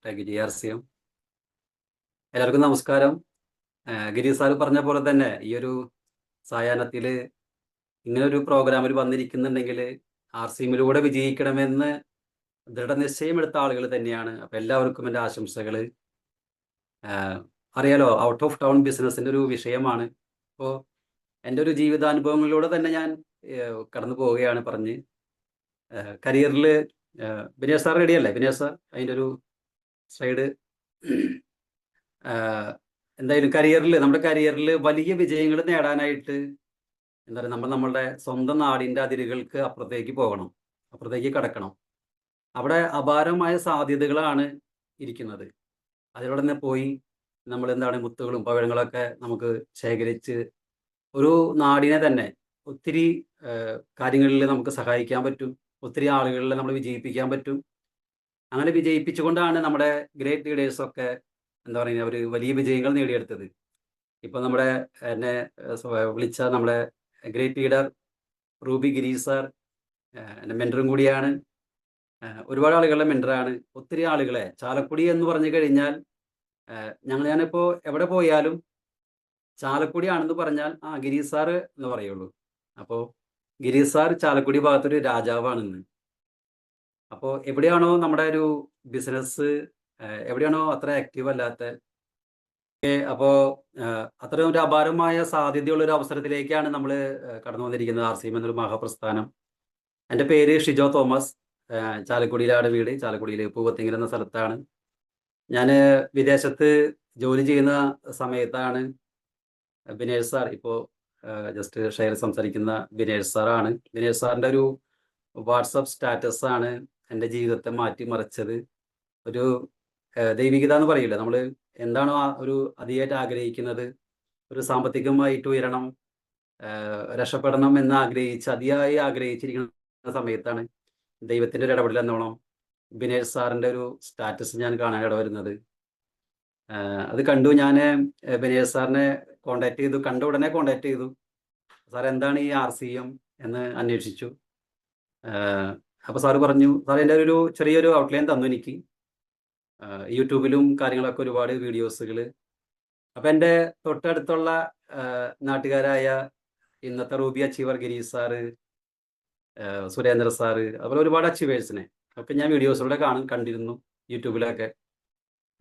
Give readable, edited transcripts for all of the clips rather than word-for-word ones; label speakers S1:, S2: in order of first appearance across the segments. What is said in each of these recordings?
S1: Tag GRCM. എല്ലാവർക്കും നമസ്കാരം. ഗിരി sir പറഞ്ഞ പോലെ തന്നെ ഈ ഒരു സായാഹ്നത്തിൽ ഇങ്ങനെ ഒരു പ്രോഗ്രാമിൽ വന്നിരിക്കുന്നുണ്ടെങ്കിൽ RCMലൂടെ വിജയിക്കണമെന്ന് ദൃഢനിശ്ചയമെടുത്ത ആളുകൾ തന്നെയാണ്. അപ്പം എല്ലാവർക്കും എൻ്റെ ആശംസകൾ. അറിയാലോ, ഔട്ട് ഓഫ് ടൗൺ ബിസിനസ്സിൻ്റെ ഒരു വിഷയമാണ്. അപ്പോൾ എൻ്റെ ഒരു ജീവിതാനുഭവങ്ങളിലൂടെ തന്നെ ഞാൻ കടന്നു പോവുകയാണ് പറഞ്ഞ്. കരിയറിൽ ബിനേഷ് സാർ റെഡിയല്ലേ? ബിനേഷ് സാർ അതിൻ്റെ ഒരു സ്ലൈഡ്. എന്തായാലും നമ്മുടെ കരിയറിൽ വലിയ വിജയങ്ങൾ നേടാനായിട്ട് എന്താ പറയുക, നമ്മളുടെ സ്വന്തം നാടിൻ്റെ അതിരുകൾക്ക് അപ്പുറത്തേക്ക് പോകണം, അപ്പുറത്തേക്ക് കടക്കണം. അവിടെ അപാരമായ സാധ്യതകളാണ് ഇരിക്കുന്നത്. അതിലൂടെ തന്നെ പോയി നമ്മൾ എന്താണ് മുത്തുകളും പവിഴങ്ങളൊക്കെ നമുക്ക് ശേഖരിച്ച് ഒരു നാടിനെ തന്നെ ഒത്തിരി കാര്യങ്ങളിൽ നമുക്ക് സഹായിക്കാൻ പറ്റും, ഒത്തിരി ആളുകളിൽ നമ്മൾ വിജയിപ്പിക്കാൻ പറ്റും. അങ്ങനെ വിജയിപ്പിച്ചുകൊണ്ടാണ് നമ്മുടെ ഗ്രേറ്റ് ലീഡേഴ്സൊക്കെ എന്താ പറയുക, അവർ വലിയ വിജയങ്ങൾ നേടിയെടുത്തത്. ഇപ്പോൾ നമ്മുടെ എന്നെ വിളിച്ച നമ്മുടെ great leader Ruby Girish sir എൻ്റെ മെൻറ്ററും കൂടിയാണ്. ഒരുപാട് ആളുകളുടെ മെൻറ്ററാണ്. ഒത്തിരി ആളുകളെ ചാലക്കുടി എന്ന് പറഞ്ഞു കഴിഞ്ഞാൽ ഞാനിപ്പോൾ എവിടെ പോയാലും ചാലക്കുടി ആണെന്ന് പറഞ്ഞാൽ ഗിരീഷ് സാറ് എന്ന് പറയുള്ളൂ. അപ്പോൾ ഗിരീഷ് സാർ ചാലക്കുടി ഭാഗത്തൊരു രാജാവാണെന്ന്. അപ്പോൾ എവിടെയാണോ നമ്മുടെ ഒരു ബിസിനസ് എവിടെയാണോ അത്ര ആക്റ്റീവ് അല്ലാത്ത, അപ്പോൾ അത്രയും ഒരു അപാരമായ സാധ്യതയുള്ള ഒരു അവസരത്തിലേക്കാണ് നമ്മൾ കടന്നു വന്നിരിക്കുന്നത്. RCM എന്നൊരു മഹാപ്രസ്ഥാനം. എൻ്റെ പേര് ഷിജോ തോമസ്. ചാലക്കുടിയിലാണ് വീട്. ചാലക്കുടിയിൽ പൂവത്തിങ്കൽ എന്ന സ്ഥലത്താണ്. ഞാൻ വിദേശത്ത് ജോലി ചെയ്യുന്ന സമയത്താണ് ബിനേഷ് സാർ, ഇപ്പോൾ ജസ്റ്റ് ഷെയർ സംസാരിക്കുന്ന ബിനേഷ് സാറാണ്. ബിനേഷ് സാറിൻ്റെ ഒരു വാട്സപ്പ് സ്റ്റാറ്റസ് ആണ് എൻ്റെ ജീവിതത്തെ മാറ്റിമറിച്ചത്. ഒരു ദൈവികത എന്ന് പറയില്ല, നമ്മൾ എന്താണോ ഒരു അതിയായിട്ട് ആഗ്രഹിക്കുന്നത്, ഒരു സാമ്പത്തികമായിട്ട് ഉയരണം, രക്ഷപ്പെടണം എന്ന് അതിയായി ആഗ്രഹിച്ചിരിക്കുന്ന സമയത്താണ് ദൈവത്തിൻ്റെ ഒരു ഇടപെടൽ എന്നോണം ബിനേഷ് സാറിൻ്റെ ഒരു സ്റ്റാറ്റസ് ഞാൻ കാണാൻ ഇടവരുന്നത്. അത് കണ്ടു. ഞാൻ ബിനേഷ് സാറിനെ കോണ്ടാക്ട് ചെയ്തു. കണ്ട ഉടനെ കോണ്ടാക്ട് ചെയ്തു. സാർ എന്താണ് ഈ RCM എന്ന് അന്വേഷിച്ചു. അപ്പോൾ സാറ് പറഞ്ഞു, സാർ എൻ്റെ ഒരു ചെറിയൊരു ഔട്ട്ലൈൻ തന്നു എനിക്ക്. യൂട്യൂബിലും കാര്യങ്ങളൊക്കെ ഒരുപാട് വീഡിയോസുകൾ. അപ്പം എൻ്റെ തൊട്ടടുത്തുള്ള നാട്ടുകാരായ ഇന്നത്തെ Ruby achiever Girish sir, Surendra sir, അതുപോലെ ഒരുപാട് അച്ചീവേഴ്സിനെ ഒക്കെ ഞാൻ വീഡിയോസിലൂടെ കണ്ടിരുന്നു യൂട്യൂബിലൊക്കെ.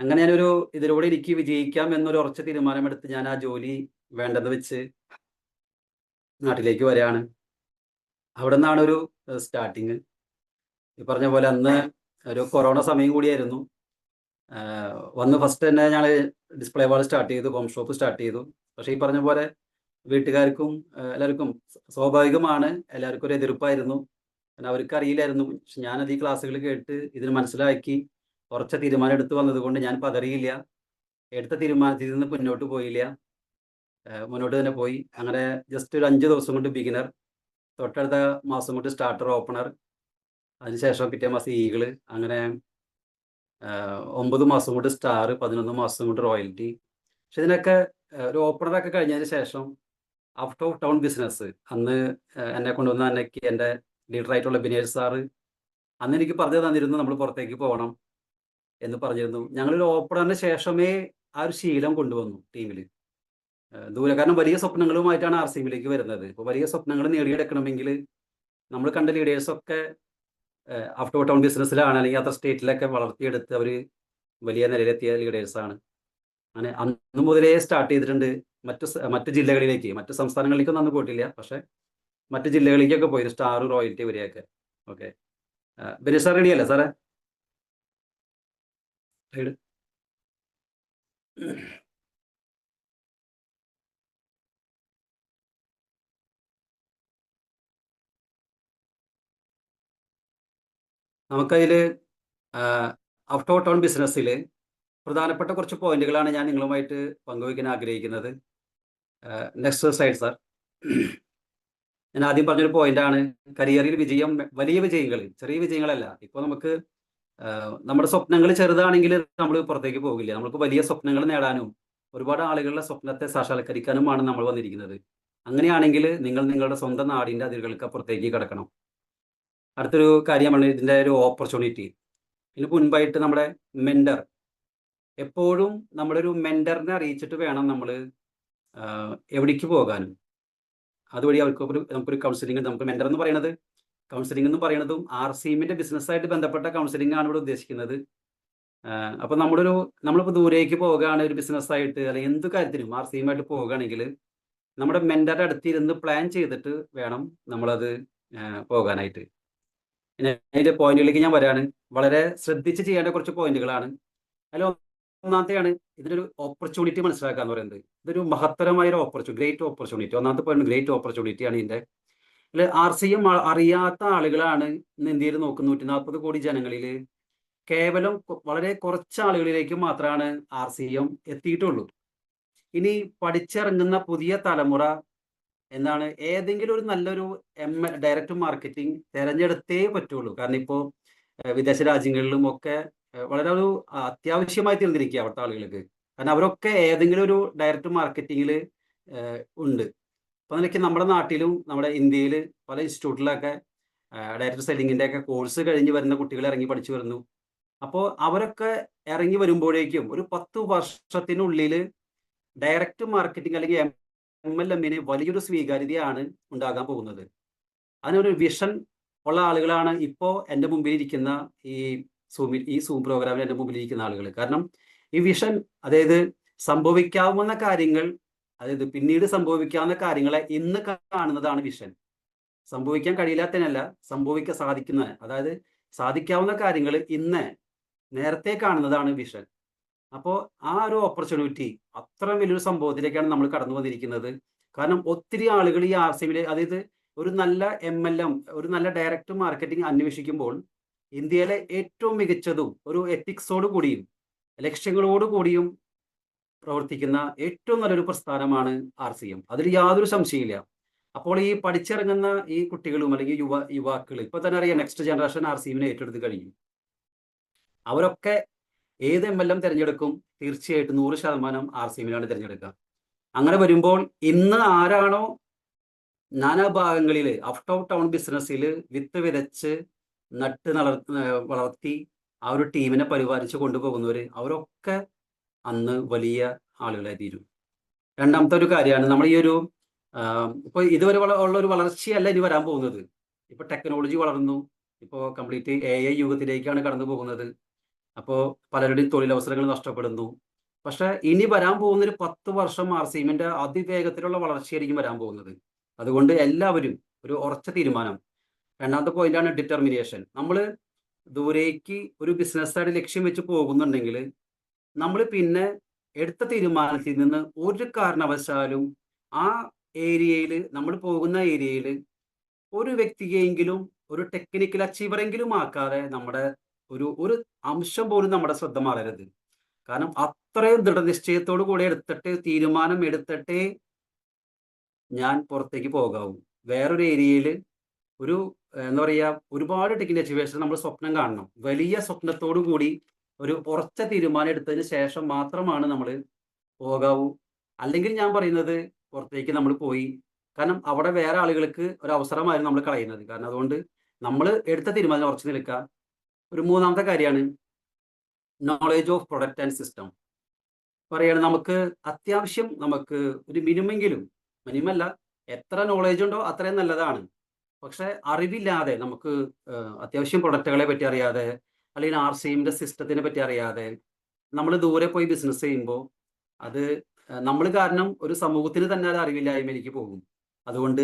S1: അങ്ങനെ ഞാനൊരു ഇതിലൂടെ എനിക്ക് വിജയിക്കാം എന്നൊരു ഉറച്ച തീരുമാനമെടുത്ത് ഞാൻ ആ ജോലി വേണ്ടെന്ന് വെച്ച് നാട്ടിലേക്ക് വരികയാണ്. അവിടെ നിന്നാണ് ഒരു സ്റ്റാർട്ടിങ്. ഈ പറഞ്ഞ പോലെ അന്ന് ഒരു കൊറോണ സമയം കൂടിയായിരുന്നു. വന്ന് ഫസ്റ്റ് തന്നെ ഞങ്ങൾ ഡിസ്പ്ലേ വാൾ സ്റ്റാർട്ട് ചെയ്തു, ഹോം ഷോപ്പ് സ്റ്റാർട്ട് ചെയ്തു. പക്ഷേ ഈ പറഞ്ഞ പോലെ വീട്ടുകാർക്കും എല്ലാവർക്കും സ്വാഭാവികമാണ്, എല്ലാവർക്കും ഒരു എതിർപ്പായിരുന്നു. കാരണം അവർക്ക് അറിയില്ലായിരുന്നു. പക്ഷെ ഞാനത് ഈ ക്ലാസ്സുകൾ കേട്ട് ഇതിന് മനസ്സിലാക്കി ഉറച്ച തീരുമാനം എടുത്ത് വന്നതുകൊണ്ട് ഞാൻ പതറിയില്ല. എടുത്ത തീരുമാനത്തിൽ നിന്ന് മുന്നോട്ട് പോയില്ല, മുന്നോട്ട് തന്നെ പോയി. അങ്ങനെ ജസ്റ്റ് ഒരു 5 ദിവസം കൊണ്ട് ബിഗിനർ, തൊട്ടടുത്ത മാസം കൊണ്ട് സ്റ്റാർട്ടർ, ഓപ്പണർ, അതിനുശേഷം പിറ്റേ മാസം ഈഗിള്, അങ്ങനെ 9 മാസം കൊണ്ട് സ്റ്റാർ, 11 മാസം കൊണ്ട് റോയൽറ്റി. പക്ഷെ ഇതിനൊക്കെ ഒരു ഓപ്പണറൊക്കെ കഴിഞ്ഞതിന് ശേഷം ഔട്ട് ഓഫ് ടൗൺ ബിസിനസ് അന്ന് എന്നെ കൊണ്ടുവന്ന എൻ്റെ ലീഡറായിട്ടുള്ള ബിനേഷ് സാറ് അന്ന് എനിക്ക് പറഞ്ഞു തന്നിരുന്നു, നമ്മൾ പുറത്തേക്ക് പോകണം എന്ന് പറഞ്ഞിരുന്നു. ഞങ്ങളൊരു ഓപ്പണറിന് ശേഷമേ ആ ഒരു ശീലം കൊണ്ടുവന്നു ടീമിൽ. ദൂരെ, കാരണം വലിയ സ്വപ്നങ്ങളുമായിട്ടാണ് RCMലേക്ക് വരുന്നത്. ഇപ്പോൾ വലിയ സ്വപ്നങ്ങൾ നേടിയെടുക്കണമെങ്കിൽ നമ്മൾ കണ്ട ലീഡേഴ്സൊക്കെ ഔട്ട് ഓഫ് ടൗൺ ബിസിനസ്സിലാണ്, അല്ലെങ്കിൽ അത്ര സ്റ്റേറ്റിലൊക്കെ വളർത്തിയെടുത്ത് അവർ വലിയ നിലയിലെത്തിയ ലീഡേഴ്സാണ്. അങ്ങനെ അന്ന് മുതലേ സ്റ്റാർട്ട് ചെയ്തിട്ടുണ്ട്. മറ്റ് ജില്ലകളിലേക്ക്, മറ്റ് സംസ്ഥാനങ്ങളിലേക്കൊന്നും അന്ന് പോയിട്ടില്ല, പക്ഷെ മറ്റ് ജില്ലകളിലേക്കൊക്കെ പോയി സ്റ്റാർ, റോയൽറ്റി വരെയൊക്കെ. ഓക്കെ, ബിനേഷ് സാർ റെഡിയല്ലേ സാറേ? നമുക്കതിൽ ഔട്ട് ഓഫ് ടൗൺ ബിസിനസ്സിൽ പ്രധാനപ്പെട്ട കുറച്ച് പോയിന്റുകളാണ് ഞാൻ നിങ്ങളുമായിട്ട് പങ്കുവയ്ക്കാൻ ആഗ്രഹിക്കുന്നത്. Next slide sir. ഞാൻ ആദ്യം പറഞ്ഞൊരു പോയിന്റാണ് കരിയറിൽ വിജയം, വലിയ വിജയങ്ങൾ, ചെറിയ വിജയങ്ങളല്ല. ഇപ്പോൾ നമുക്ക് നമ്മുടെ സ്വപ്നങ്ങൾ ചെറുതാണെങ്കിൽ നമ്മൾ പുറത്തേക്ക് പോകില്ല. നമുക്ക് വലിയ സ്വപ്നങ്ങൾ നേടാനും ഒരുപാട് ആളുകളുടെ സ്വപ്നത്തെ സാക്ഷാത്കരിക്കാനുമാണ് നമ്മൾ വന്നിരിക്കുന്നത്. അങ്ങനെയാണെങ്കിൽ നിങ്ങൾ നിങ്ങളുടെ സ്വന്തം നാടിൻ്റെ അതിരുകൾക്ക് അപ്പുറത്തേക്ക് കിടക്കണം. അടുത്തൊരു കാര്യമാണ് ഇതിൻ്റെ ഒരു ഓപ്പർച്യൂണിറ്റി. ഇതിന് മുൻപായിട്ട് നമ്മുടെ മെൻറ്റർ എപ്പോഴും നമ്മളൊരു മെന്ററിനെ അറിയിച്ചിട്ട് വേണം നമ്മൾ എവിടേക്ക് പോകാനും. അതുവഴി നമുക്കൊരു കൗൺസിലിംഗ്, നമുക്ക് മെന്റർ എന്ന് പറയുന്നത്, കൗൺസിലിംഗ് എന്ന് പറയുന്നതും RCMന്റെ ബിസിനസ്സായിട്ട് ബന്ധപ്പെട്ട കൗൺസിലിംഗ് ആണ് ഇവിടെ ഉദ്ദേശിക്കുന്നത്. അപ്പൊ നമ്മളിപ്പോൾ ദൂരേക്ക് പോകുകയാണ് ഒരു ബിസിനസ്സായിട്ട്, അല്ലെങ്കിൽ എന്ത് കാര്യത്തിനും RCMായിട്ട് പോകുകയാണെങ്കിൽ നമ്മുടെ മെന്ററുടെ അടുത്തിരുന്ന് പ്ലാൻ ചെയ്തിട്ട് വേണം നമ്മളത് പോകാനായിട്ട്. അതിന്റെ പോയിന്റുകളിലേക്ക് ഞാൻ വരാണ്. വളരെ ശ്രദ്ധിച്ച് ചെയ്യേണ്ട കുറച്ച് പോയിന്റുകളാണ്. അതിൽ ഒന്നാമത്തെയാണ് ഇതിനൊരു ഓപ്പർച്യൂണിറ്റി മനസ്സിലാക്കുക എന്ന് പറയുന്നത്. ഇതൊരു മഹത്തരമായ ഒരു ഗ്രേറ്റ് ഓപ്പർച്യൂണിറ്റി. ഒന്നാമത്തെ പോയിന്റ് ഗ്രേറ്റ് ഓപ്പർച്യൂണിറ്റി ആണ് ഇതിന്റെ. ഇതിൽ RCM അറിയാത്ത ആളുകളാണ് ഇന്ന് ഇന്ത്യയിൽ നോക്കുന്ന 140 കോടി ജനങ്ങളിൽ കേവലം വളരെ കുറച്ച് ആളുകളിലേക്ക് മാത്രമാണ് RCM എത്തിയിട്ടുള്ളൂ. ഇനി പഠിച്ചിറങ്ങുന്ന പുതിയ തലമുറ എന്താണ്, ഏതെങ്കിലും ഒരു നല്ലൊരു ഡയറക്റ്റ് മാർക്കറ്റിംഗ് തിരഞ്ഞെടുത്തേ പറ്റുള്ളൂ. കാരണം ഇപ്പോൾ വിദേശ രാജ്യങ്ങളിലും ഒക്കെ വളരെ ഒരു അത്യാവശ്യമായി തീർന്നിരിക്കുക അവിടുത്തെ ആളുകൾക്ക്. കാരണം അവരൊക്കെ ഏതെങ്കിലും ഒരു ഡയറക്റ്റ് മാർക്കറ്റിങ്ങിൽ ഉണ്ട്. അപ്പോൾ നിലയ്ക്ക് നമ്മുടെ നാട്ടിലും നമ്മുടെ ഇന്ത്യയിൽ പല ഇൻസ്റ്റിറ്റ്യൂട്ടിലൊക്കെ ഡയറക്റ്റ് സെല്ലിങ്ങിൻ്റെ ഒക്കെ കോഴ്സ് കഴിഞ്ഞ് വരുന്ന കുട്ടികൾ ഇറങ്ങി പഠിച്ചു വരുന്നു. അപ്പോൾ അവരൊക്കെ ഇറങ്ങി വരുമ്പോഴേക്കും ഒരു 10 വർഷത്തിനുള്ളിൽ ഡയറക്റ്റ് മാർക്കറ്റിംഗ് അല്ലെങ്കിൽ MLM-ന് വലിയൊരു സ്വീകാര്യതയാണ് ഉണ്ടാകാൻ പോകുന്നത്. അതിനൊരു വിഷൻ ഉള്ള ആളുകളാണ് ഇപ്പോൾ എൻ്റെ മുമ്പിൽ ഇരിക്കുന്ന ഈ സൂം പ്രോഗ്രാമിൽ എൻ്റെ മുമ്പിൽ ഇരിക്കുന്ന ആളുകൾ. കാരണം ഈ വിഷൻ, അതായത് സംഭവിക്കാവുന്ന കാര്യങ്ങൾ, അതായത് പിന്നീട് സംഭവിക്കാവുന്ന കാര്യങ്ങളെ ഇന്ന് കാണുന്നതാണ് വിഷൻ. സംഭവിക്കാൻ കഴിയില്ലാത്തതിനല്ല, സാധിക്കുന്ന, അതായത് സാധിക്കാവുന്ന കാര്യങ്ങൾ ഇന്ന് നേരത്തെ കാണുന്നതാണ് വിഷൻ. അപ്പോൾ ആ ഒരു ഓപ്പർച്യൂണിറ്റി, അത്ര വലിയൊരു സംഭവത്തിലേക്കാണ് നമ്മൾ കടന്നു വന്നിരിക്കുന്നത്. കാരണം ഒത്തിരി ആളുകൾ ഈ RCM, അതായത് ഒരു നല്ല MLM, ഒരു നല്ല ഡയറക്റ്റ് മാർക്കറ്റിംഗ് അന്വേഷിക്കുമ്പോൾ ഇന്ത്യയിലെ ഏറ്റവും മികച്ചതും ഒരു എത്തിക്സോട് കൂടിയും ലക്ഷ്യങ്ങളോട് കൂടിയും പ്രവർത്തിക്കുന്ന ഏറ്റവും നല്ലൊരു പ്രസ്ഥാനമാണ് RCM. അതിൽ യാതൊരു സംശയമില്ല. അപ്പോൾ ഈ പഠിച്ചിറങ്ങുന്ന ഈ കുട്ടികളും അല്ലെങ്കിൽ യുവാക്കൾ ഇപ്പൊ തന്നെ അറിയാം, നെക്സ്റ്റ് ജനറേഷൻ RCMനെ ഏറ്റെടുത്ത് കഴിഞ്ഞു. അവരൊക്കെ ഏത് MLM തിരഞ്ഞെടുക്കും? തീർച്ചയായിട്ടും 100% RCMനാണ് തിരഞ്ഞെടുക്കുക. അങ്ങനെ വരുമ്പോൾ ഇന്ന് ആരാണോ നാനാഭാഗങ്ങളിൽ ഔട്ട് ഓഫ് ടൗൺ ബിസിനസ്സിൽ വിത്ത് വിതച്ച് നട്ട് വളർത്തി ആ ഒരു ടീമിനെ പരിപാലിച്ച് കൊണ്ടുപോകുന്നവർ, അവരൊക്കെ അന്ന് വലിയ ആളുകളായി തീരും. രണ്ടാമത്തെ ഒരു കാര്യമാണ്, നമ്മൾ ഈ ഒരു ഇപ്പോൾ ഇതുവരെ ഉള്ള ഒരു വളർച്ചയല്ല ഇനി വരാൻ പോകുന്നത്. ഇപ്പോൾ ടെക്നോളജി വളർന്നു, ഇപ്പോൾ കംപ്ലീറ്റ് AI യുഗത്തിലേക്കാണ് കടന്നു പോകുന്നത്. അപ്പോൾ പലരുടെയും തൊഴിലവസരങ്ങൾ നഷ്ടപ്പെടുന്നു. പക്ഷെ ഇനി വരാൻ പോകുന്ന ഒരു 10 വർഷം RCMന്റെ അതിവേഗത്തിലുള്ള വളർച്ചയായിരിക്കും വരാൻ പോകുന്നത്. അതുകൊണ്ട് എല്ലാവരും ഒരു ഉറച്ച തീരുമാനം. രണ്ടാമത്തെ പോയിന്റാണ് ഡിറ്റർമിനേഷൻ. നമ്മൾ ദൂരേക്ക് ഒരു ബിസിനസ്സായിട്ട് ലക്ഷ്യം വെച്ച് പോകുന്നുണ്ടെങ്കിൽ നമ്മൾ പിന്നെ എടുത്ത തീരുമാനത്തിൽ നിന്ന് ഒരു കാരണവശാലും ആ ഏരിയയിൽ, നമ്മൾ പോകുന്ന ഏരിയയിൽ ഒരു വ്യക്തിയെങ്കിലും ഒരു ടെക്നിക്കൽ അച്ചീവറെങ്കിലും ആക്കാതെ നമ്മുടെ ഒരു അംശം പോലും നമ്മുടെ ശ്രദ്ധ മാറരുത്. കാരണം അത്രയും ദൃഢനിശ്ചയത്തോടു കൂടി തീരുമാനം എടുത്തിട്ടേ ഞാൻ പുറത്തേക്ക് പോകാവൂ. വേറൊരു ഏരിയയിൽ ഒരു എന്താ പറയുക, ഒരുപാട് ടെക്നിക്കൽ അച്ചീവേഴ്സ് നമ്മൾ സ്വപ്നം കാണണം. വലിയ സ്വപ്നത്തോടു കൂടി ഒരു ഉറച്ച തീരുമാനം എടുത്തതിന് ശേഷം മാത്രമാണ് നമ്മൾ പോകാവൂ. അല്ലെങ്കിൽ ഞാൻ പറയുന്നത് പുറത്തേക്ക് നമ്മൾ പോയി, കാരണം അവിടെ വേറെ ആളുകൾക്ക് ഒരു അവസരമായിരുന്നു നമ്മൾ കളയുന്നത്. കാരണം അതുകൊണ്ട് നമ്മൾ എടുത്ത തീരുമാനം ഉറച്ചു നിൽക്കുക. ഒരു മൂന്നാമത്തെ കാര്യമാണ് knowledge of product and system. പറയുകയാണ്, നമുക്ക് അത്യാവശ്യം നമുക്ക് ഒരു മിനിമല്ല, എത്ര നോളേജ് ഉണ്ടോ അത്രയും നല്ലതാണ്. പക്ഷെ അറിവില്ലാതെ, നമുക്ക് അത്യാവശ്യം പ്രൊഡക്റ്റുകളെ പറ്റി അറിയാതെ, അല്ലെങ്കിൽ RCMന്റെ സിസ്റ്റത്തിനെ പറ്റി അറിയാതെ നമ്മൾ ദൂരെ പോയി ബിസിനസ് ചെയ്യുമ്പോൾ അത് നമ്മൾ കാരണം ഒരു സമൂഹത്തിന് തന്നെ അത് അറിവില്ലായ്മയിലേക്ക് പോകും. അതുകൊണ്ട്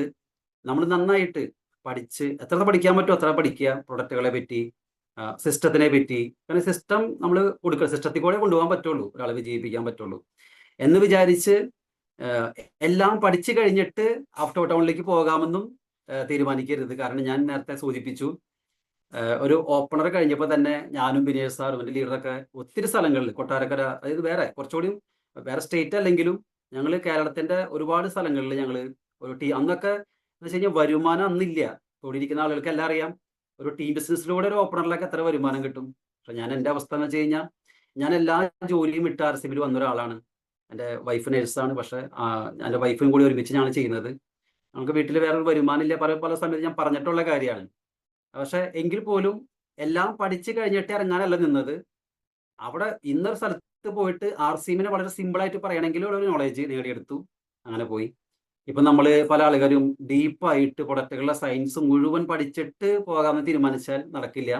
S1: നമ്മൾ നന്നായിട്ട് പഠിച്ച്, എത്ര പഠിക്കാൻ പറ്റുമോ അത്ര പഠിക്കുക, പ്രൊഡക്റ്റുകളെ പറ്റി, സിസ്റ്റത്തിനെ പറ്റി. കാരണം സിസ്റ്റം നമ്മൾ കൊടുക്കുക, സിസ്റ്റത്തിൽ കൂടെ കൊണ്ടുപോകാൻ പറ്റുള്ളൂ, ഒരാളെ വിജയിപ്പിക്കാൻ പറ്റുള്ളൂ എന്ന് വിചാരിച്ച് എല്ലാം പഠിച്ചു കഴിഞ്ഞിട്ട് ഔട്ട് ഓഫ് ടൗണിലേക്ക് പോകാമെന്നും തീരുമാനിക്കരുത്. കാരണം ഞാൻ നേരത്തെ സൂചിപ്പിച്ചു, ഒരു ഓപ്പണർ കഴിഞ്ഞപ്പോൾ തന്നെ ഞാനും ബിനേഷ് സാറും എൻ്റെ ലീഡറൊക്കെ ഒത്തിരി സ്ഥലങ്ങളിൽ, കൊട്ടാരക്കര, അതായത് കുറച്ചുകൂടി വേറെ സ്റ്റേറ്റ് അല്ലെങ്കിലും ഞങ്ങൾ കേരളത്തിൻ്റെ ഒരുപാട് സ്ഥലങ്ങളിൽ ഞങ്ങൾ ഒരു അന്നൊക്കെ എന്ന് വെച്ച് കഴിഞ്ഞാൽ വരുമാനം അന്നില്ല. തൊഴിലിരിക്കുന്ന ആളുകൾക്ക് എല്ലാം അറിയാം, ഒരു ടീം ബിസിനസ്സിലൂടെ ഒരു ഓപ്പണറിലൊക്കെ എത്ര വരുമാനം കിട്ടും. പക്ഷെ എൻ്റെ അവസ്ഥ എന്ന് വെച്ച് കഴിഞ്ഞാൽ ഞാൻ എല്ലാ ജോലിയും വിട്ട് RCMൽ വന്ന ഒരാളാണ്. എൻ്റെ വൈഫ് നേഴ്സാണ്. പക്ഷേ എൻ്റെ വൈഫും കൂടി ഒരുമിച്ച് ഞങ്ങൾ ചെയ്യുന്നത്. നമുക്ക് വീട്ടിൽ വേറെ വരുമാനമില്ല, പല സമയത്ത് ഞാൻ പറഞ്ഞിട്ടുള്ള കാര്യമാണ്. പക്ഷെ എങ്കിൽ പോലും എല്ലാം പഠിച്ചു കഴിഞ്ഞിട്ട് ഇറങ്ങാനല്ല നിന്നത്. അവിടെ ഇന്നൊരു സ്ഥലത്ത് ഡെപ്ത് പോയിട്ട് RCMനെ വളരെ സിമ്പിളായിട്ട് പറയണമെങ്കിൽ ഒരു നോളേജ് നേടിയെടുത്തു. അങ്ങനെ പോയി. ഇപ്പം നമ്മൾ പല ആളുകാരും ഡീപ്പായിട്ട് പ്രൊഡക്റ്റുകളുടെ സയൻസ് മുഴുവൻ പഠിച്ചിട്ട് പോകാമെന്ന് തീരുമാനിച്ചാൽ നടക്കില്ല.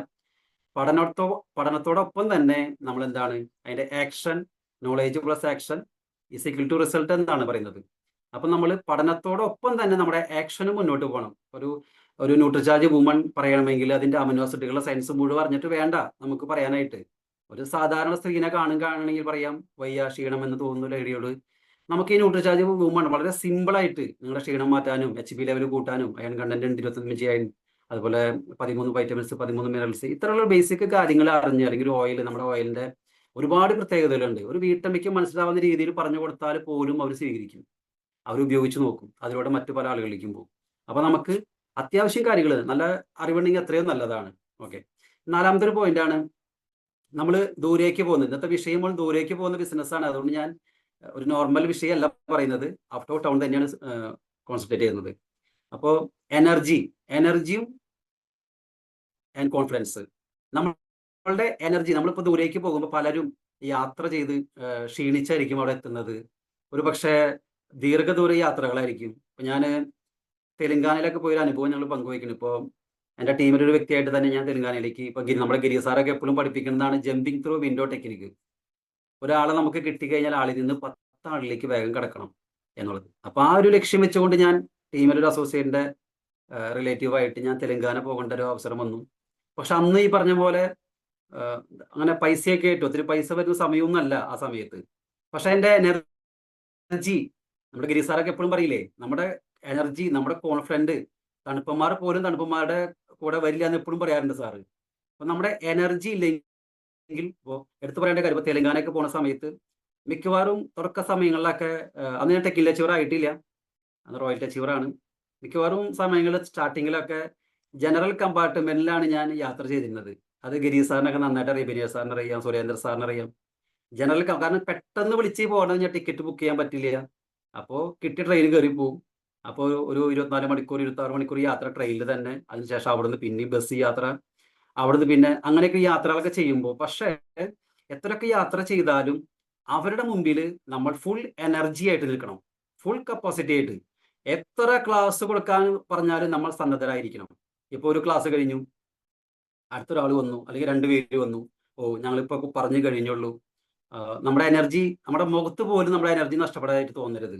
S1: പഠനത്തോടൊപ്പം തന്നെ നമ്മൾ എന്താണ് അതിന്റെ action, knowledge plus action is equal two result എന്നാണ് പറയുന്നത്. അപ്പം നമ്മൾ പഠനത്തോടൊപ്പം തന്നെ നമ്മുടെ ആക്ഷനും മുന്നോട്ട് പോകണം. ഒരു ന്യൂട്രിചാർജ് വുമൺ പറയണമെങ്കിൽ അതിന്റെ അമിനോ ആസിഡുകളുടെ സയൻസ് മുഴുവൻ അറിഞ്ഞിട്ട് വേണ്ട നമുക്ക് പറയാനായിട്ട്. ഒരു സാധാരണ സ്ത്രീനെ കാണുകയാണെങ്കിൽ പറയാം വയ്യ, ക്ഷീണം എന്ന് തോന്നുന്നു ലേഡിയോട്. നമുക്ക് ഈ ന്യൂട്രിചാർജ് വുമൺ വളരെ സിമ്പിളായിട്ട് നിങ്ങളുടെ ക്ഷീണം മാറ്റാനും HB ലെവൽ കൂട്ടാനും അയൺ കണ്ടന്റ് 25 അയൺ, അതുപോലെ 13 വൈറ്റമിൻസ്, 13 മിനറൽസ്, ഇത്തരമുള്ള ബേസിക് കാര്യങ്ങൾ അറിഞ്ഞ്, അല്ലെങ്കിൽ ഓയിൽ, നമ്മുടെ ഓയിലിന്റെ ഒരുപാട് പ്രത്യേകതകളുണ്ട്. ഒരു വീട്ടമ്മയ്ക്ക് മനസ്സിലാവുന്ന രീതിയിൽ പറഞ്ഞു കൊടുത്താൽ പോലും അവർ സ്വീകരിക്കും, അവർ ഉപയോഗിച്ച് നോക്കും, അതിലൂടെ മറ്റു പല ആളുകളിലേക്കും പോകും. അപ്പൊ നമുക്ക് അത്യാവശ്യം കാര്യങ്ങൾ നല്ല അറിവുണ്ടെങ്കിൽ അത്രയും നല്ലതാണ്. ഓക്കെ, 4ാമത്തെ ഒരു പോയിന്റ് ആണ് നമ്മൾ ദൂരേക്ക് പോകുന്നത്. ഇന്നത്തെ വിഷയം നമ്മൾ ദൂരേക്ക് പോകുന്ന ബിസിനസ്സാണ്. അതുകൊണ്ട് ഞാൻ ഒരു നോർമൽ വിഷയമല്ല പറയുന്നത്, ഔട്ട് ഓഫ് ടൗൺ തന്നെയാണ് കോൺസെൻട്രേറ്റ് ചെയ്യുന്നത്. അപ്പോൾ എനർജിയും ആൻഡ് കോൺഫിഡൻസ്. നമ്മളുടെ എനർജി, നമ്മളിപ്പോൾ ദൂരേക്ക് പോകുമ്പോൾ പലരും യാത്ര ചെയ്ത് ക്ഷീണിച്ചായിരിക്കും അവിടെ എത്തുന്നത്. ഒരു പക്ഷേ ദീർഘദൂര യാത്രകളായിരിക്കും. ഇപ്പം ഞാൻ തെലങ്കാനയിലൊക്കെ പോയൊരു അനുഭവം ഞങ്ങൾ പങ്കുവയ്ക്കുന്നു. ഇപ്പോൾ എൻ്റെ ടീമിലെ ഒരു വ്യക്തിയായിട്ട് തന്നെ ഞാൻ തെലങ്കാനയിലേക്ക്, ഇപ്പം നമ്മുടെ ഗിരി സാറൊക്കെ എപ്പോഴും പഠിപ്പിക്കുന്നതാണ് ജമ്പിങ് ത്രൂ വിൻഡോ ടെക്നിക്ക്. ഒരാളെ നമുക്ക് കിട്ടിക്കഴിഞ്ഞാൽ ആളിൽ നിന്ന് 10 ആളിലേക്ക് വേഗം കിടക്കണം എന്നുള്ളത്. അപ്പോൾ ആ ഒരു ലക്ഷ്യം വെച്ചുകൊണ്ട് ഞാൻ ടീമിലൊരു അസോസിയേറ്റിന്റെ റിലേറ്റീവായിട്ട് ഞാൻ തെലങ്കാന പോകേണ്ട ഒരു അവസരം വന്നു. പക്ഷെ അന്ന് ഈ പറഞ്ഞ പോലെ അങ്ങനെ പൈസയൊക്കെ ആയിട്ട് ഒത്തിരി പൈസ വരുന്ന സമയമൊന്നുമല്ല ആ സമയത്ത്. പക്ഷെ എൻ്റെ എനർജി, നമ്മുടെ ഗിരി സാറൊക്കെ എപ്പോഴും പറയില്ലേ, നമ്മുടെ എനർജി, നമ്മുടെ കോൺഫിഡൻറ്റ്, തണുപ്പന്മാർ പോലും തണുപ്പന്മാരുടെ കൂടെ വരില്ല എന്ന് എപ്പോഴും പറയാറുണ്ട് സാറ്. അപ്പൊ നമ്മുടെ എനർജി ഇല്ലെങ്കിൽ, ഇപ്പോൾ എടുത്തു പറയേണ്ട കാര്യം, ഇപ്പോൾ തെലങ്കാനയൊക്കെ പോണ സമയത്ത് മിക്കവാറും തുടക്ക സമയങ്ങളിലൊക്കെ, അന്ന് ഞാൻ ടെക്കിൽ അച്ചീവർ ആയിട്ടില്ല, അന്ന് റോയൽ അച്ചീവറാണ്. മിക്കവാറും സമയങ്ങളിൽ സ്റ്റാർട്ടിങ്ങിലൊക്കെ ജനറൽ കമ്പാർട്ട്മെന്റിലാണ് ഞാൻ യാത്ര ചെയ്തിരുന്നത്. അത് ഗിരി സാറിനൊക്കെ നന്നായിട്ട് അറിയാം, ബിനേഷ് സാറിന് അറിയാം, സുരേന്ദ്ര സാറിന് അറിയാം. ജനറൽ കാരണം പെട്ടെന്ന് വിളിച്ച് പോകണമെന്ന് ഞാൻ ടിക്കറ്റ് ബുക്ക് ചെയ്യാൻ പറ്റില്ല. അപ്പോൾ കിട്ടിയ ട്രെയിൻ കയറി പോകും. അപ്പോൾ ഒരു 24 മണിക്കൂർ 26 മണിക്കൂർ യാത്ര ട്രെയിനിൽ തന്നെ. അതിനുശേഷം അവിടുന്ന് പിന്നെയും ബസ് യാത്ര, അവിടുന്ന് പിന്നെ അങ്ങനെയൊക്കെ യാത്രകളൊക്കെ ചെയ്യുമ്പോൾ, പക്ഷേ എത്രയൊക്കെ യാത്ര ചെയ്താലും അവരുടെ മുമ്പിൽ നമ്മൾ ഫുൾ എനർജി ആയിട്ട് നിൽക്കണം, ഫുൾ കപ്പാസിറ്റി ആയിട്ട്. എത്ര ക്ലാസ് കൊടുക്കാൻ പറഞ്ഞാലും നമ്മൾ സന്നദ്ധരായിരിക്കണം. ഇപ്പോൾ ഒരു ക്ലാസ് കഴിഞ്ഞു, അടുത്തൊരാൾ വന്നു, അല്ലെങ്കിൽ 2 പേര് വന്നു, ഞങ്ങളിപ്പോൾ പറഞ്ഞു കഴിഞ്ഞുള്ളൂ. നമ്മുടെ എനർജി, നമ്മുടെ മുഖത്ത് പോലും നമ്മുടെ എനർജി നഷ്ടപ്പെടാനായിട്ട് തോന്നരുത്.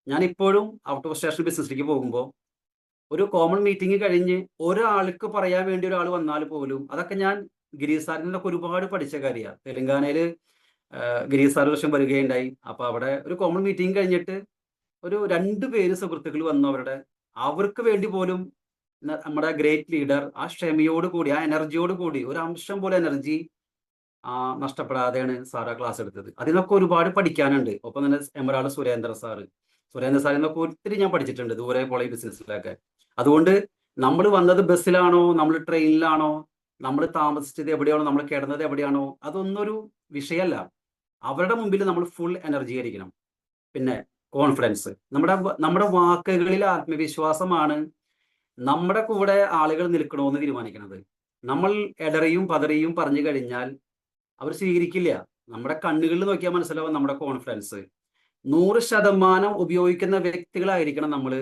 S1: ഞാൻ ഇപ്പോഴും ഔട്ട് ഓഫ് സ്റ്റേഷൻ ബിസിനസ്സിലേക്ക് പോകുമ്പോൾ ഒരു കോമൺ മീറ്റിംഗ് കഴിഞ്ഞ് ഒരാൾക്ക് പറയാൻ വേണ്ടി ഒരാൾ വന്നാൽ പോലും, അതൊക്കെ ഞാൻ ഗിരീഷ് സാറിൽ നിന്നൊക്കെ ഒരുപാട് പഠിച്ച കാര്യമാണ്. തെലങ്കാനയിൽ ഗിരീഷ് സാർ വർഷം വരികയുണ്ടായി. അപ്പൊ അവിടെ ഒരു കോമൺ മീറ്റിംഗ് കഴിഞ്ഞിട്ട് ഒരു 2 പേര് സുഹൃത്തുക്കൾ വന്നു. അവർക്ക് വേണ്ടി പോലും നമ്മുടെ ഗ്രേറ്റ് ലീഡർ ആ ക്ഷമയോട് കൂടി, ആ എനർജിയോട് കൂടി, ഒരു അംശം പോലെ എനർജി നഷ്ടപ്പെടാതെയാണ് സാർ ആ ക്ലാസ് എടുത്തത്. അതിനൊക്കെ ഒരുപാട് പഠിക്കാനുണ്ട്. ഒപ്പം തന്നെ എമറാൾഡ് സുരേന്ദ്ര സാറിൽ നിന്നൊക്കെ ഒത്തിരി ഞാൻ പഠിച്ചിട്ടുണ്ട്, ദൂരെ പോള ബിസിനസ്സിലൊക്കെ. അതുകൊണ്ട് നമ്മൾ വന്നത് ബസ്സിലാണോ, നമ്മൾ ട്രെയിനിലാണോ, നമ്മൾ താമസിച്ചത് എവിടെയാണോ, നമ്മൾ കിടന്നത് എവിടെയാണോ, അതൊന്നും ഒരു വിഷയമല്ല. അവരുടെ മുമ്പിൽ നമ്മൾ ഫുൾ എനർജി ആയിരിക്കണം. പിന്നെ കോൺഫിഡൻസ്, നമ്മുടെ വാക്കുകളിൽ ആത്മവിശ്വാസമാണ് നമ്മുടെ കൂടെ ആളുകൾ നിൽക്കണമെന്ന് തീരുമാനിക്കുന്നത്. നമ്മൾ എടറിയും പതറിയും പറഞ്ഞു കഴിഞ്ഞാൽ അവർ സ്വീകരിക്കില്ല. നമ്മുടെ കണ്ണുകളിൽ നോക്കിയാൽ മനസ്സിലാവും നമ്മുടെ കോൺഫിഡൻസ്. 100% ഉപയോഗിക്കുന്ന വ്യക്തികളായിരിക്കണം നമ്മൾ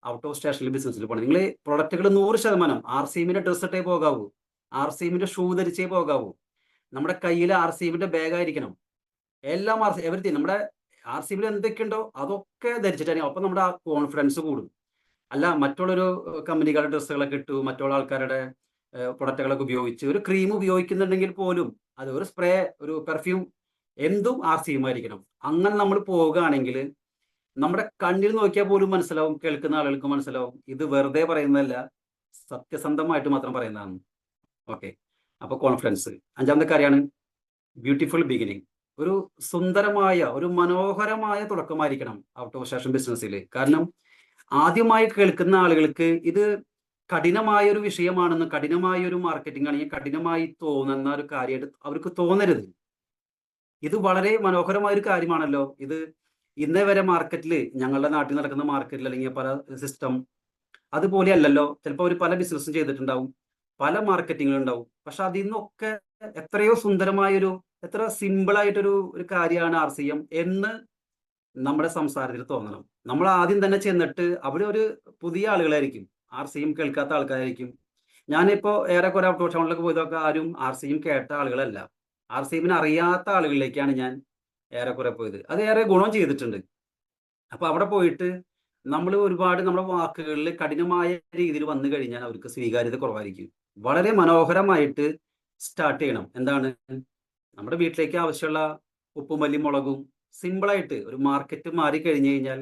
S1: ഔട്ട് ഓഫ് സ്റ്റേഷനിൽ ബിസിനസ്സിൽ പോകണം. നിങ്ങൾ പ്രൊഡക്റ്റുകൾ 100% RCMന്റെ ഡ്രസ് ഇട്ടേ പോകാവൂ, RCMന്റെ ഷൂ ധരിച്ചേ പോകാവൂ, നമ്മുടെ കയ്യിൽ RCMന്റെ ബാഗ് ആയിരിക്കണം, എല്ലാം എവരിത്തിങ് നമ്മുടെ RCMൽ എന്തൊക്കെയുണ്ടോ അതൊക്കെ ധരിച്ചിട്ടാണ്. അപ്പം നമ്മുടെ ആ കോൺഫിഡൻസ് കൂടും. അല്ല മറ്റുള്ളൊരു കമ്പനികളുടെ ഡ്രസ്സുകളൊക്കെ ഇട്ടു, മറ്റുള്ള ആൾക്കാരുടെ പ്രൊഡക്റ്റുകളൊക്കെ ഉപയോഗിച്ച്, ഒരു ക്രീം ഉപയോഗിക്കുന്നുണ്ടെങ്കിൽ പോലും അത് ഒരു സ്പ്രേ, ഒരു പെർഫ്യൂം, എന്തും RCM ആയിരിക്കണം. അങ്ങനെ നമ്മൾ പോവുകയാണെങ്കിൽ നമ്മുടെ കണ്ണിൽ നോക്കിയാൽ പോലും മനസ്സിലാവും, കേൾക്കുന്ന ആളുകൾക്ക് മനസ്സിലാവും, ഇത് വെറുതെ പറയുന്നതല്ല, സത്യസന്ധമായിട്ട് മാത്രം പറയുന്നതാണ്. ഓക്കെ, അപ്പൊ കോൺഫിഡൻസ്. 5ാമത്തെ കാര്യമാണ് ബ്യൂട്ടിഫുൾ ബിഗിനിങ്. ഒരു സുന്ദരമായ, ഒരു മനോഹരമായ തുടക്കമായിരിക്കണം ഔട്ട് ഓഫ് സ്റ്റേഷൻ ബിസിനസ്സിൽ. കാരണം ആദ്യമായി കേൾക്കുന്ന ആളുകൾക്ക് ഇത് കഠിനമായ ഒരു വിഷയമാണെന്ന്, കഠിനമായ ഒരു മാർക്കറ്റിംഗ് ആണെങ്കിൽ കഠിനമായി തോന്നുന്ന ഒരു കാര്യമായിട്ട് അവർക്ക് തോന്നരുത്. ഇത് വളരെ മനോഹരമായ ഒരു കാര്യമാണല്ലോ. ഇത് ഇന്നേ വരെ മാർക്കറ്റിൽ, ഞങ്ങളുടെ നാട്ടിൽ നടക്കുന്ന മാർക്കറ്റിൽ അല്ലെങ്കിൽ പല സിസ്റ്റം അതുപോലെ അല്ലല്ലോ. ചിലപ്പോൾ അവർ പല ബിസിനസ്സും ചെയ്തിട്ടുണ്ടാവും, പല മാർക്കറ്റിങ്ങുകളുണ്ടാവും. പക്ഷെ അതിൽ നിന്നൊക്കെ എത്രയോ സുന്ദരമായൊരു എത്ര സിമ്പിൾ ആയിട്ടൊരു ഒരു കാര്യമാണ് RCM എന്ന് നമ്മുടെ സംസാരത്തിൽ തോന്നണം. നമ്മൾ ആദ്യം തന്നെ ചെന്നിട്ട് അവിടെ ഒരു പുതിയ ആളുകളായിരിക്കും, RCM കേൾക്കാത്ത ആൾക്കാരായിരിക്കും. ഞാനിപ്പോ ഏറെക്കുറെ ഔട്ട് ഓഫ് ടൗണിലൊക്കെ പോയതൊക്കെ ആരും RCM കേട്ട ആളുകളല്ല. RCMനെ അറിയാത്ത ആളുകളിലേക്കാണ് ഞാൻ ഏറെക്കുറെ പോയത്. അത് ഏറെ ഗുണം ചെയ്തിട്ടുണ്ട്. അപ്പൊ അവിടെ പോയിട്ട് നമ്മൾ ഒരുപാട് നമ്മുടെ വാക്കുകളിൽ കഠിനമായ രീതിയിൽ വന്നു കഴിഞ്ഞാൽ അവർക്ക് സ്വീകാര്യത കുറവായിരിക്കും. വളരെ മനോഹരമായിട്ട് സ്റ്റാർട്ട് ചെയ്യണം. എന്താണ്? നമ്മുടെ വീട്ടിലേക്ക് ആവശ്യമുള്ള ഉപ്പും മല്ലിയും മുളകും സിമ്പിളായിട്ട് ഒരു മാർക്കറ്റ് മാറി കഴിഞ്ഞു കഴിഞ്ഞാൽ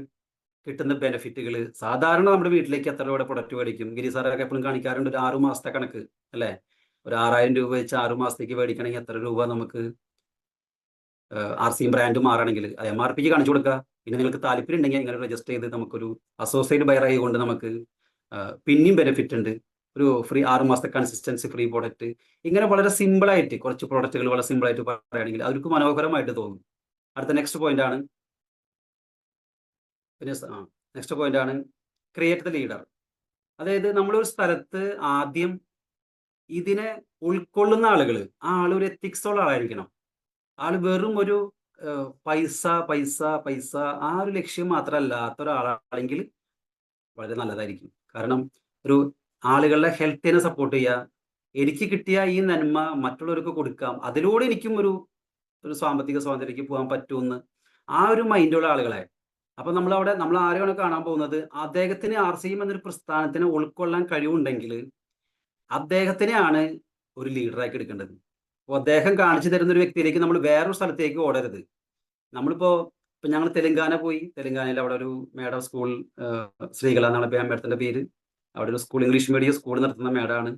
S1: കിട്ടുന്ന ബെനിഫിറ്റുകൾ, സാധാരണ നമ്മുടെ വീട്ടിലേക്ക് എത്ര രൂപയുടെ പ്രൊഡക്റ്റ് മേടിക്കും? ഗിരി സാറൊക്കെ എപ്പോഴും കാണിക്കാറുണ്ട് ഒരു 6 മാസത്തെ കണക്ക്, അല്ലേ? ഒരു 6000 രൂപ വെച്ച് 6 മാസത്തേക്ക് മേടിക്കണമെങ്കിൽ എത്ര രൂപ നമുക്ക് RCM ബ്രാൻഡ് മാറണമെങ്കിൽ MRPക്ക് കാണിച്ചു കൊടുക്കുക. പിന്നെ നിങ്ങൾക്ക് താല്പര്യം ഉണ്ടെങ്കിൽ ഇങ്ങനെ രജിസ്റ്റർ ചെയ്ത് നമുക്കൊരു അസോസിയേറ്റ് ബയർ ആയതുകൊണ്ട് നമുക്ക് പിന്നെയും ബെനിഫിറ്റ് ഉണ്ട്. ഒരു ഫ്രീ 6 മാസത്തെ കൺസിസ്റ്റൻസി ഫ്രീ പ്രൊഡക്റ്റ്. ഇങ്ങനെ വളരെ സിമ്പിളായിട്ട് കുറച്ച് പ്രൊഡക്റ്റുകൾ വളരെ സിമ്പിളായിട്ട് പറയുകയാണെങ്കിൽ അവർക്ക് മനോഹരമായിട്ട് തോന്നും. അടുത്ത നെക്സ്റ്റ് പോയിന്റ് ആണ് പിന്നെ നെക്സ്റ്റ് പോയിന്റ് ആണ് ക്രിയേറ്റ് ദ ലീഡർ. അതായത് നമ്മളൊരു സ്ഥലത്ത് ആദ്യം ഇതിനെ ഉൾക്കൊള്ളുന്ന ആളുകൾ, ആ ആൾ ഒരു എത്തിക്സ് ഉള്ള ആളായിരിക്കണം. ആള് വെറും ഒരു പൈസ പൈസ പൈസ ആ ഒരു ലക്ഷ്യം മാത്രമല്ലാത്ത ഒരാളാണെങ്കിൽ വളരെ നല്ലതായിരിക്കും. കാരണം ഒരു ആളുകളുടെ ഹെൽത്തിനെ സപ്പോർട്ട് ചെയ്യുക, എനിക്ക് കിട്ടിയ ഈ നന്മ മറ്റുള്ളവർക്ക് കൊടുക്കാം, അതിലൂടെ എനിക്കും ഒരു ഒരു സാമ്പത്തിക സ്വാതന്ത്ര്യത്തിലേക്ക് പോകാൻ പറ്റുമെന്ന് ആ ഒരു മൈൻഡുള്ള ആളുകളെ. അപ്പൊ നമ്മൾ ആരെയാണ് കാണാൻ പോകുന്നത്? അദ്ദേഹത്തിന് RCM എന്നൊരു പ്രസ്ഥാനത്തിനെ ഉൾക്കൊള്ളാൻ കഴിവുണ്ടെങ്കിൽ അദ്ദേഹത്തിനെയാണ് ഒരു ലീഡറാക്കി എടുക്കേണ്ടത്. അപ്പോൾ അദ്ദേഹം കാണിച്ചു തരുന്ന ഒരു വ്യക്തിയിലേക്ക് നമ്മൾ വേറൊരു സ്ഥലത്തേക്ക് ഓടരുത്. നമ്മളിപ്പോ ഞങ്ങൾ തെലങ്കാന പോയി. തെലങ്കാനയിൽ അവിടെ ഒരു മേഡം സ്കൂൾ, ശ്രീകല എന്നാണ് മേഡത്തിന്റെ പേര്. അവിടെ ഒരു സ്കൂൾ, ഇംഗ്ലീഷ് മീഡിയം സ്കൂൾ നടത്തുന്ന മേഡമാണ്.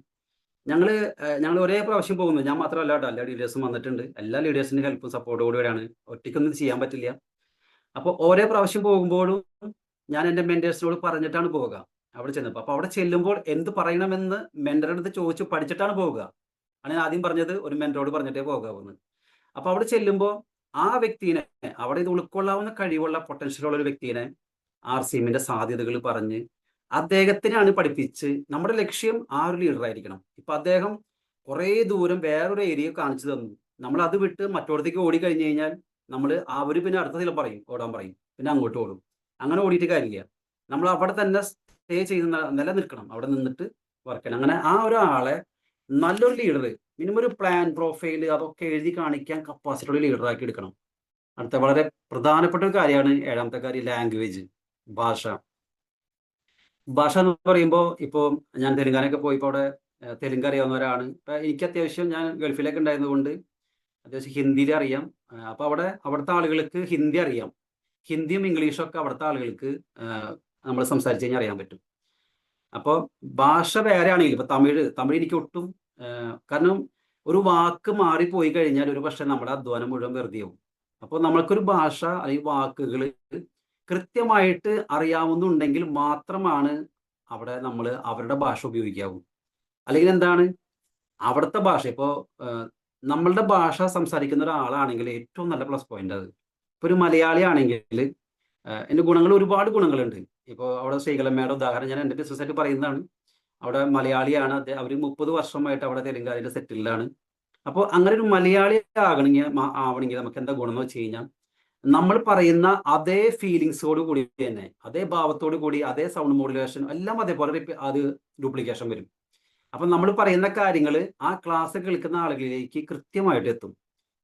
S1: ഞങ്ങൾ ഒരേ പ്രാവശ്യം പോകുന്നു. ഞാൻ മാത്രമല്ല കേട്ടോ, എല്ലാ ലീഡേഴ്സും വന്നിട്ടുണ്ട്. എല്ലാ ലീഡേഴ്സിന്റെ ഹെൽപ്പും സപ്പോർട്ടോട് കൂടിയാണ്. ഒറ്റയ്ക്കൊന്നും ചെയ്യാൻ പറ്റില്ല. അപ്പോൾ ഓരോ പ്രാവശ്യം പോകുമ്പോഴും ഞാൻ എൻ്റെ മെന്റേഴ്സിനോട് പറഞ്ഞിട്ടാണ് പോവുക. അവിടെ ചെന്നപ്പോൾ അപ്പോൾ അവിടെ ചെല്ലുമ്പോൾ എന്ത് പറയണമെന്ന് മെന്ററുടെ അടുത്ത് ചോദിച്ച് പഠിച്ചിട്ടാണ് പോവുക. ആണ് ഞാൻ ആദ്യം പറഞ്ഞത്, ഒരു മെന്ററോട് പറഞ്ഞിട്ടേ പോകാവുന്നത്. അപ്പോൾ അവിടെ ചെല്ലുമ്പോൾ ആ വ്യക്തിനെ, അവിടെ ഇത് ഉൾക്കൊള്ളാവുന്ന കഴിവുള്ള പൊട്ടൻഷ്യൽ ഉള്ള ഒരു വ്യക്തിനെ RCMന്റെ സാധ്യതകൾ പറഞ്ഞ് അദ്ദേഹത്തിനാണ് പഠിപ്പിച്ച്, നമ്മുടെ ലക്ഷ്യം ആ ഒരു ലീഡർ ആയിരിക്കണം. ഇപ്പൊ അദ്ദേഹം കുറേ ദൂരം വേറൊരു ഏരിയ കാണിച്ചു തന്നു, നമ്മൾ അത് വിട്ട് മറ്റോടത്തേക്ക് ഓടി കഴിഞ്ഞു കഴിഞ്ഞാൽ അവര് പിന്നെ അടുത്ത സ്ഥലം പറയും, ഓടാൻ പറയും, പിന്നെ അങ്ങോട്ട് ഓടും. അങ്ങനെ ഓടിയിട്ട് കാര്യമില്ല. നമ്മൾ അവിടെ തന്നെ സ്റ്റേ ചെയ്ത് നിലനിൽക്കണം, അവിടെ നിന്നിട്ട് വർക്ക് ചെയ്യണം. അങ്ങനെ ആ ഒരാളെ നല്ലൊരു ലീഡർ, മിനിമം ഒരു പ്ലാൻ, പ്രൊഫൈൽ അതൊക്കെ എഴുതി കാണിക്കാൻ കപ്പാസിറ്റി ഉള്ള ലീഡറാക്കി എടുക്കണം. അടുത്ത വളരെ പ്രധാനപ്പെട്ട ഒരു കാര്യമാണ്, ഏഴാമത്തെ കാര്യം ലാംഗ്വേജ്, ഭാഷ. ഭാഷ എന്ന് പറയുമ്പോൾ ഇപ്പോൾ ഞാൻ തെലുങ്കാനയൊക്കെ പോയപ്പോൾ അവിടെ തെലുങ്ക് അറിയാവുന്നവരാണ്. ഇപ്പം എനിക്ക് അത്യാവശ്യം, ഞാൻ ഗൾഫിലൊക്കെ ഉണ്ടായിരുന്നതുകൊണ്ട് അത്യാവശ്യം ഹിന്ദിയിൽ അറിയാം. അപ്പോൾ അവിടുത്തെ ആളുകൾക്ക് ഹിന്ദി അറിയാം. ഹിന്ദിയും ഇംഗ്ലീഷും ഒക്കെ അവിടുത്തെ ആളുകൾക്ക് നമ്മൾ സംസാരിച്ച് കഴിഞ്ഞാൽ അറിയാൻ പറ്റും. അപ്പോൾ ഭാഷ വേറെ ആണെങ്കിലും, ഇപ്പൊ തമിഴ് എനിക്ക് ഒട്ടും, കാരണം ഒരു വാക്ക് മാറിപ്പോയി കഴിഞ്ഞാൽ ഒരു പക്ഷെ നമ്മുടെ അധ്വാനം മുഴുവൻ വെറുതെയാവും. അപ്പോൾ നമ്മൾക്കൊരു ഭാഷ അല്ലെങ്കിൽ വാക്കുകൾ കൃത്യമായിട്ട് അറിയാവുന്നുണ്ടെങ്കിൽ മാത്രമാണ് അവിടെ നമ്മൾ അവരുടെ ഭാഷ ഉപയോഗിക്കാവൂ. അല്ലെങ്കിൽ എന്താണ് അവിടുത്തെ ഭാഷ, ഇപ്പോൾ നമ്മളുടെ ഭാഷ സംസാരിക്കുന്ന ഒരാളാണെങ്കിൽ ഏറ്റവും നല്ല പ്ലസ് പോയിന്റ് അത്. ഇപ്പൊ ഒരു മലയാളി ആണെങ്കിൽ എൻ്റെ ഗുണങ്ങൾ, ഒരുപാട് ഗുണങ്ങളുണ്ട്. ഇപ്പോൾ അവിടെ ശ്രീകലമ്മയുടെ ഉദാഹരണം ഞാൻ എൻ്റെ ബിസിനസ് ആയിട്ട് പറയുന്നതാണ്. അവിടെ മലയാളിയാണ്, അവർ 30 വർഷമായിട്ട് അവിടെ തെലുങ്കാനയിൽ സെറ്റിൽഡാണ്. അപ്പോൾ അങ്ങനെ ഒരു മലയാളി ആവണമെങ്കിൽ നമുക്ക് എന്താ ഗുണം എന്ന് വെച്ച് കഴിഞ്ഞാൽ, നമ്മൾ പറയുന്ന അതേ ഫീലിങ്സോട് കൂടി തന്നെ, അതേ ഭാവത്തോട് കൂടി, അതേ സൗണ്ട് മോഡുലേഷൻ എല്ലാം അതേപോലെ അത് ഡ്യൂപ്ലിക്കേഷൻ വരും. അപ്പം നമ്മൾ പറയുന്ന കാര്യങ്ങൾ ആ ക്ലാസ് കേൾക്കുന്ന ആളുകളിലേക്ക് കൃത്യമായിട്ട് എത്തും.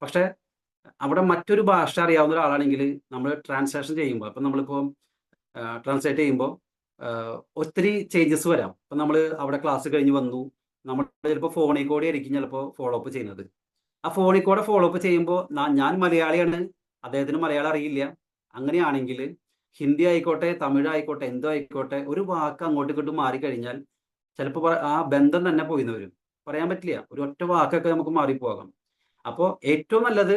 S1: പക്ഷെ അവിടെ മറ്റൊരു ഭാഷ അറിയാവുന്ന ഒരാളാണെങ്കിൽ നമ്മൾ ട്രാൻസ്ലേഷൻ ചെയ്യുമ്പോൾ, അപ്പം നമ്മളിപ്പോൾ ട്രാൻസ്ലേറ്റ് ചെയ്യുമ്പോൾ ഒത്തിരി ചേഞ്ചസ് വരാം. അപ്പം നമ്മൾ അവിടെ ക്ലാസ് കഴിഞ്ഞ് വന്നു, നമ്മൾ ചിലപ്പോൾ ഫോണിൽ കൂടെ ആയിരിക്കും ചിലപ്പോൾ ഫോളോ അപ്പ് ചെയ്യുന്നത്. ആ ഫോണിൽ കൂടെ ഫോളോ അപ്പ് ചെയ്യുമ്പോൾ ഞാൻ മലയാളിയാണ്, അദ്ദേഹത്തിന് മലയാളം അറിയില്ല. അങ്ങനെയാണെങ്കിൽ ഹിന്ദി ആയിക്കോട്ടെ, തമിഴ് ആയിക്കോട്ടെ, എന്തോ ആയിക്കോട്ടെ, ഒരു വാക്ക് അങ്ങോട്ടും ഇങ്ങോട്ടും മാറിക്കഴിഞ്ഞാൽ ചിലപ്പോൾ ആ ബന്ധം തന്നെ പോയിന്ന് വരും. പറയാൻ പറ്റില്ല, ഒരു ഒറ്റ വാക്കൊക്കെ നമുക്ക് മാറിപ്പോകാം. അപ്പോൾ ഏറ്റവും നല്ലത്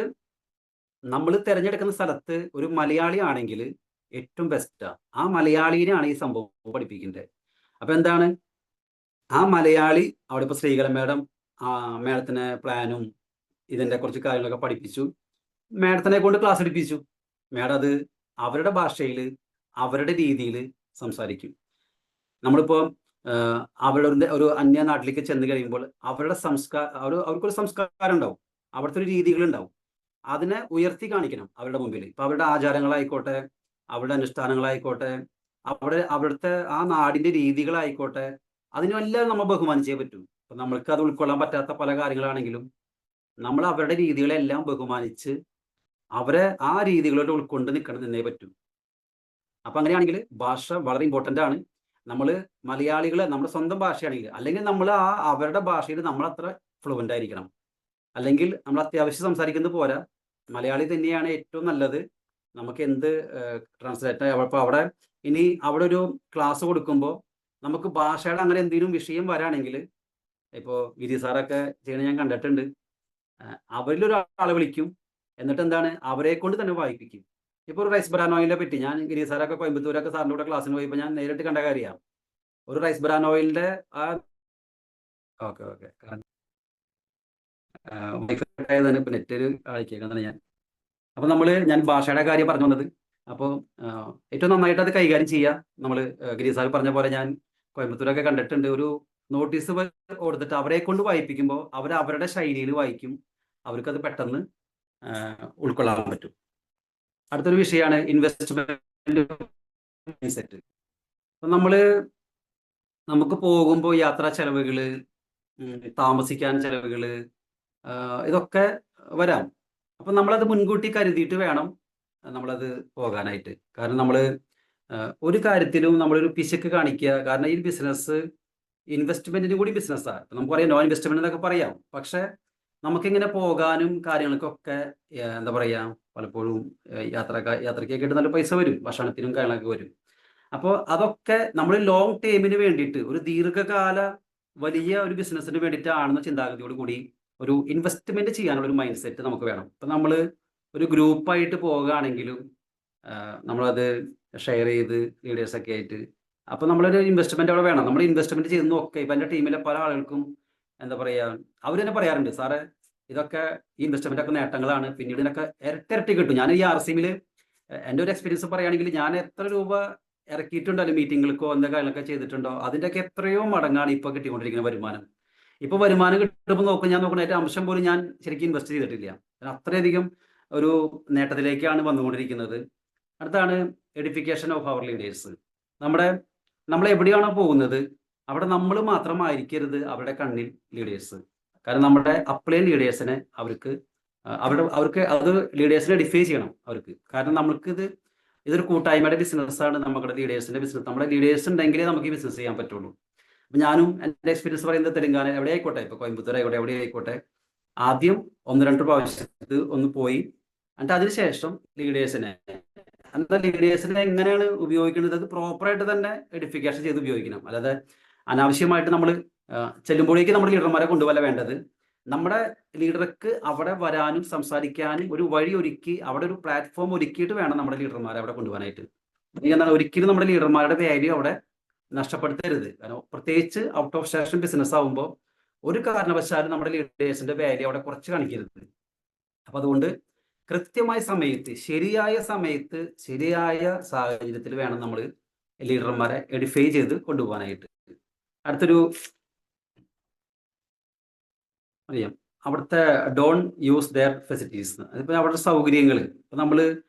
S1: നമ്മൾ തിരഞ്ഞെടുക്കുന്ന സ്ഥലത്ത് ഒരു മലയാളി ആണെങ്കിൽ ഏറ്റവും ബെസ്റ്റാ. ആ മലയാളീനെയാണ് ഈ സംഭവം പഠിപ്പിക്കേണ്ടത്. അപ്പൊ എന്താണ്, ആ മലയാളി അവിടെ ഇപ്പൊ ശ്രീകല മേഡത്തിന് പ്ലാനും ഇതിന്റെ കുറച്ച് കാര്യങ്ങളൊക്കെ പഠിപ്പിച്ചു, മേഡത്തിനെ കൊണ്ട് ക്ലാസ് എടുപ്പിച്ചു. മേഡം അത് അവരുടെ ഭാഷയിൽ അവരുടെ രീതിയിൽ സംസാരിക്കും. നമ്മളിപ്പോ അവരുടെ ഒരു അന്യ നാട്ടിലേക്ക് ചെന്ന് കഴിയുമ്പോൾ അവരുടെ അവർക്കൊരു സംസ്കാരം ഉണ്ടാവും, അവിടുത്തെ ഒരു രീതികൾ ഉണ്ടാവും. അതിനെ ഉയർത്തി കാണിക്കണം അവരുടെ മുമ്പിൽ. ഇപ്പൊ അവരുടെ ആചാരങ്ങളായിക്കോട്ടെ, അവരുടെ അനുഷ്ഠാനങ്ങളായിക്കോട്ടെ, അവിടുത്തെ ആ നാടിന്റെ രീതികളായിക്കോട്ടെ, അതിനെല്ലാം നമ്മൾ ബഹുമാനിച്ചേ പറ്റൂ. അപ്പൊ നമ്മൾക്ക് അത് ഉൾക്കൊള്ളാൻ പറ്റാത്ത പല കാര്യങ്ങളാണെങ്കിലും നമ്മൾ അവരുടെ രീതികളെല്ലാം ബഹുമാനിച്ച് അവരെ ആ രീതികളോട് ഉൾക്കൊണ്ട് നിന്നേ പറ്റൂ. അപ്പൊ അങ്ങനെയാണെങ്കിൽ ഭാഷ വളരെ ഇമ്പോർട്ടന്റ് ആണ്. നമ്മൾ മലയാളികളെ നമ്മുടെ സ്വന്തം ഭാഷയാണെങ്കിൽ, അല്ലെങ്കിൽ നമ്മൾ അവരുടെ ഭാഷയിൽ നമ്മൾ അത്ര ഫ്ലുവൻ്റ് ആയിരിക്കണം. അല്ലെങ്കിൽ നമ്മൾ അത്യാവശ്യം സംസാരിക്കുന്നത് പോരാ, മലയാളി തന്നെയാണ് ഏറ്റവും നല്ലത്. നമുക്ക് എന്ത് ട്രാൻസ്ലേറ്റ് അപ്പോൾ അവിടെ ഒരു ക്ലാസ് കൊടുക്കുമ്പോൾ നമുക്ക് ഭാഷയുടെ അങ്ങനെ എന്തെങ്കിലും വിഷയം വരാണെങ്കിൽ, ഇപ്പോൾ ഗിരി സാറൊക്കെ ചെയ്യണ ഞാൻ കണ്ടിട്ടുണ്ട്. അവരിലൊരാളെ വിളിക്കും, എന്നിട്ട് എന്താണ് അവരെ കൊണ്ട് തന്നെ വായിപ്പിക്കും. ഇപ്പോൾ ഒരു റൈസ് ബ്രാൻ ഓയിലിനെ പറ്റി ഞാൻ ഗിരി സാറൊക്കെ കോയമ്പത്തൂരൊക്കെ സാറിൻ്റെ കൂടെ ക്ലാസ്സിന് പോയപ്പോൾ ഞാൻ നേരിട്ട് കണ്ട കാര്യമാണ്. ഒരു റൈസ് ബ്രാൻ ഓയിലിന്റെ ഓക്കെ ഓക്കെ വൈഫൈ ഇപ്പൊ നെറ്റ് അയക്കാൻ ഞാൻ. അപ്പൊ ഞാൻ ഭാഷയുടെ കാര്യം പറഞ്ഞു വന്നത്. അപ്പോൾ ഏറ്റവും നന്നായിട്ട് അത് കൈകാര്യം ചെയ്യുക. നമ്മൾ ഗിരി സാർ പറഞ്ഞ പോലെ ഞാൻ കോയമ്പത്തൂരൊക്കെ കണ്ടിട്ടുണ്ട്. ഒരു നോട്ടീസ് കൊടുത്തിട്ട് അവരെ കൊണ്ട് വായിപ്പിക്കുമ്പോൾ അവരുടെ ശൈലിയിൽ വായിക്കും. അവർക്കത് പെട്ടെന്ന് ഉൾക്കൊള്ളാൻ പറ്റും. അടുത്തൊരു വിഷയമാണ് ഇൻവെസ്റ്റ്മെന്റ് സെറ്റ്. അപ്പൊ നമുക്ക് പോകുമ്പോൾ യാത്രാ ചെലവുകള്, താമസിക്കാൻ ചെലവുകള്, ഇതൊക്കെ വരാം. അപ്പൊ നമ്മളത് മുൻകൂട്ടി കരുതിയിട്ട് വേണം നമ്മളത് പോകാനായിട്ട്. കാരണം ഒരു കാര്യത്തിലും നമ്മളൊരു പിശുക്ക് കാണിക്കുക. കാരണം ഈ ബിസിനസ് ഇൻവെസ്റ്റ്മെന്റിന് കൂടി ബിസിനസ്സാണ്. നമുക്ക് പറയാം നോൺ ഇൻവെസ്റ്റ്മെന്റ് എന്നൊക്കെ പറയാം. പക്ഷെ നമുക്കിങ്ങനെ പോകാനും കാര്യങ്ങൾക്കൊക്കെ എന്താ പറയാ, പലപ്പോഴും യാത്രയ്ക്കൊക്കെ ആയിട്ട് നല്ല പൈസ വരും, ഭക്ഷണത്തിനും കാര്യങ്ങളൊക്കെ വരും. അപ്പോൾ അതൊക്കെ നമ്മൾ ലോങ് ടൈമിന് വേണ്ടിയിട്ട്, ഒരു ദീർഘകാല വലിയ ഒരു ബിസിനസ്സിന് വേണ്ടിയിട്ടാണെന്ന ചിന്താഗതിയോട് കൂടി ഒരു ഇൻവെസ്റ്റ്മെന്റ് ചെയ്യാനുള്ള ഒരു മൈൻഡ് സെറ്റ് നമുക്ക് വേണം. ഇപ്പം നമ്മൾ ഒരു ഗ്രൂപ്പായിട്ട് പോകുകയാണെങ്കിലും നമ്മളത് ഷെയർ ചെയ്ത് ലീഡേഴ്സൊക്കെ ആയിട്ട്, അപ്പോൾ നമ്മളൊരു ഇൻവെസ്റ്റ്മെന്റ് അവിടെ വേണം. നമ്മൾ ഇൻവെസ്റ്റ്മെന്റ് ചെയ്യുന്ന ഒക്കെ ഇപ്പം എൻ്റെ ടീമിലെ പല ആളുകൾക്കും എന്താ പറയുക, അവർ തന്നെ പറയാറുണ്ട്, സാറേ ഇതൊക്കെ ഈ ഇൻവെസ്റ്റ്മെന്റ് ഒക്കെ നേട്ടങ്ങളാണ്, പിന്നീട് ഇതിനൊക്കെ ഇരട്ടി കിട്ടും. ഞാൻ ഈ RCMയിൽ എൻ്റെ ഒരു എക്സ്പീരിയൻസ് പറയുകയാണെങ്കിൽ, ഞാൻ എത്ര രൂപ ഇറക്കിയിട്ടുണ്ടല്ലോ മീറ്റിങ്ങുകൾക്കോ എന്തൊക്കെ ചെയ്തിട്ടുണ്ടോ, അതിൻ്റെയൊക്കെ എത്രയോ മടങ്ങാണ് ഇപ്പോൾ കിട്ടിക്കൊണ്ടിരിക്കുന്ന വരുമാനം. ഇപ്പോൾ വരുമാനം കിട്ടുമ്പോൾ ഞാൻ നോക്കുന്ന ഏറ്റവും അംശം പോലും ഞാൻ ശരിക്കും ഇൻവെസ്റ്റ് ചെയ്തിട്ടില്ല. അത്രയധികം ഒരു നേട്ടത്തിലേക്കാണ് വന്നുകൊണ്ടിരിക്കുന്നത്. അടുത്താണ് എഡിഫിക്കേഷൻ ഓഫ് അവർ ലീഡേഴ്സ്. നമ്മൾ എവിടെയാണോ പോകുന്നത് അവിടെ നമ്മൾ മാത്രമായിരിക്കരുത് അവരുടെ കണ്ണിൽ ലീഡേഴ്സ്. കാരണം നമ്മുടെ അപ്ലൈൻ ലീഡേഴ്സിനെ അവർക്ക് അത് ലീഡേഴ്സിനെ ഡിഫൈൻ ചെയ്യണം അവർക്ക്. കാരണം ഇതൊരു കൂട്ടായ്മയുടെ ബിസിനസ്സാണ്, നമ്മുടെ ലീഡേഴ്സിന്റെ ബിസിനസ്. നമ്മുടെ ലീഡേഴ്സ് ഉണ്ടെങ്കിലേ നമുക്ക് ഈ ബിസിനസ് ചെയ്യാൻ പറ്റുള്ളൂ. അപ്പം ഞാനും എൻ്റെ എക്സ്പീരിയൻസ് പറയുന്നത്, തെലങ്കാന എവിടെ ആയിക്കോട്ടെ, ഇപ്പോൾ കോയമ്പത്തൂർ ആയിക്കോട്ടെ, എവിടെ ആയിക്കോട്ടെ, ആദ്യം 1-2 പ്രാവശ്യത്ത് ഒന്ന് പോയി, എന്നിട്ട് അതിനുശേഷം ലീഡേഴ്സിനെ എങ്ങനെയാണ് ഉപയോഗിക്കുന്നത്, അത് പ്രോപ്പറായിട്ട് തന്നെ എഡിഫിക്കേഷൻ ചെയ്ത് ഉപയോഗിക്കണം. അല്ലാതെ അനാവശ്യമായിട്ട് നമ്മൾ ചെല്ലുമ്പോഴേക്ക് നമ്മുടെ ലീഡർമാരെ കൊണ്ടുപോകല വേണ്ടത്. നമ്മുടെ ലീഡർക്ക് അവിടെ വരാനും സംസാരിക്കാനും ഒരു വഴി ഒരുക്കി, അവിടെ ഒരു പ്ലാറ്റ്ഫോം ഒരുക്കിയിട്ട് വേണം നമ്മുടെ ലീഡർമാരെ അവിടെ കൊണ്ടുപോകാനായിട്ട്. എന്താണ്, ഒരിക്കലും നമ്മുടെ ലീഡർമാരുടെ വാല്യൂ അവിടെ നഷ്ടപ്പെടുത്തരുത്. കാരണം പ്രത്യേകിച്ച് ഔട്ട് ഓഫ് സ്റ്റേഷൻ ബിസിനസ് ആകുമ്പോൾ ഒരു കാരണവശാലും നമ്മുടെ ലീഡേഴ്സിന്റെ വാല്യൂ അവിടെ കുറച്ച് കാണിക്കരുത്. അപ്പൊ അതുകൊണ്ട് കൃത്യമായ സമയത്ത്, ശരിയായ സമയത്ത്, ശരിയായ സാഹചര്യത്തിൽ വേണം നമ്മൾ ലീഡർമാരെ എഡിഫൈ ചെയ്ത് കൊണ്ടുപോകാനായിട്ട്. അടുത്തൊരു അറിയാം, അവിടുത്തെ ഡോൺ യൂസ് ദെയർ ഫെസിലിറ്റീസ്. അതിപ്പോൾ അവരുടെ സൗകര്യങ്ങൾ, ഇപ്പം നമ്മൾ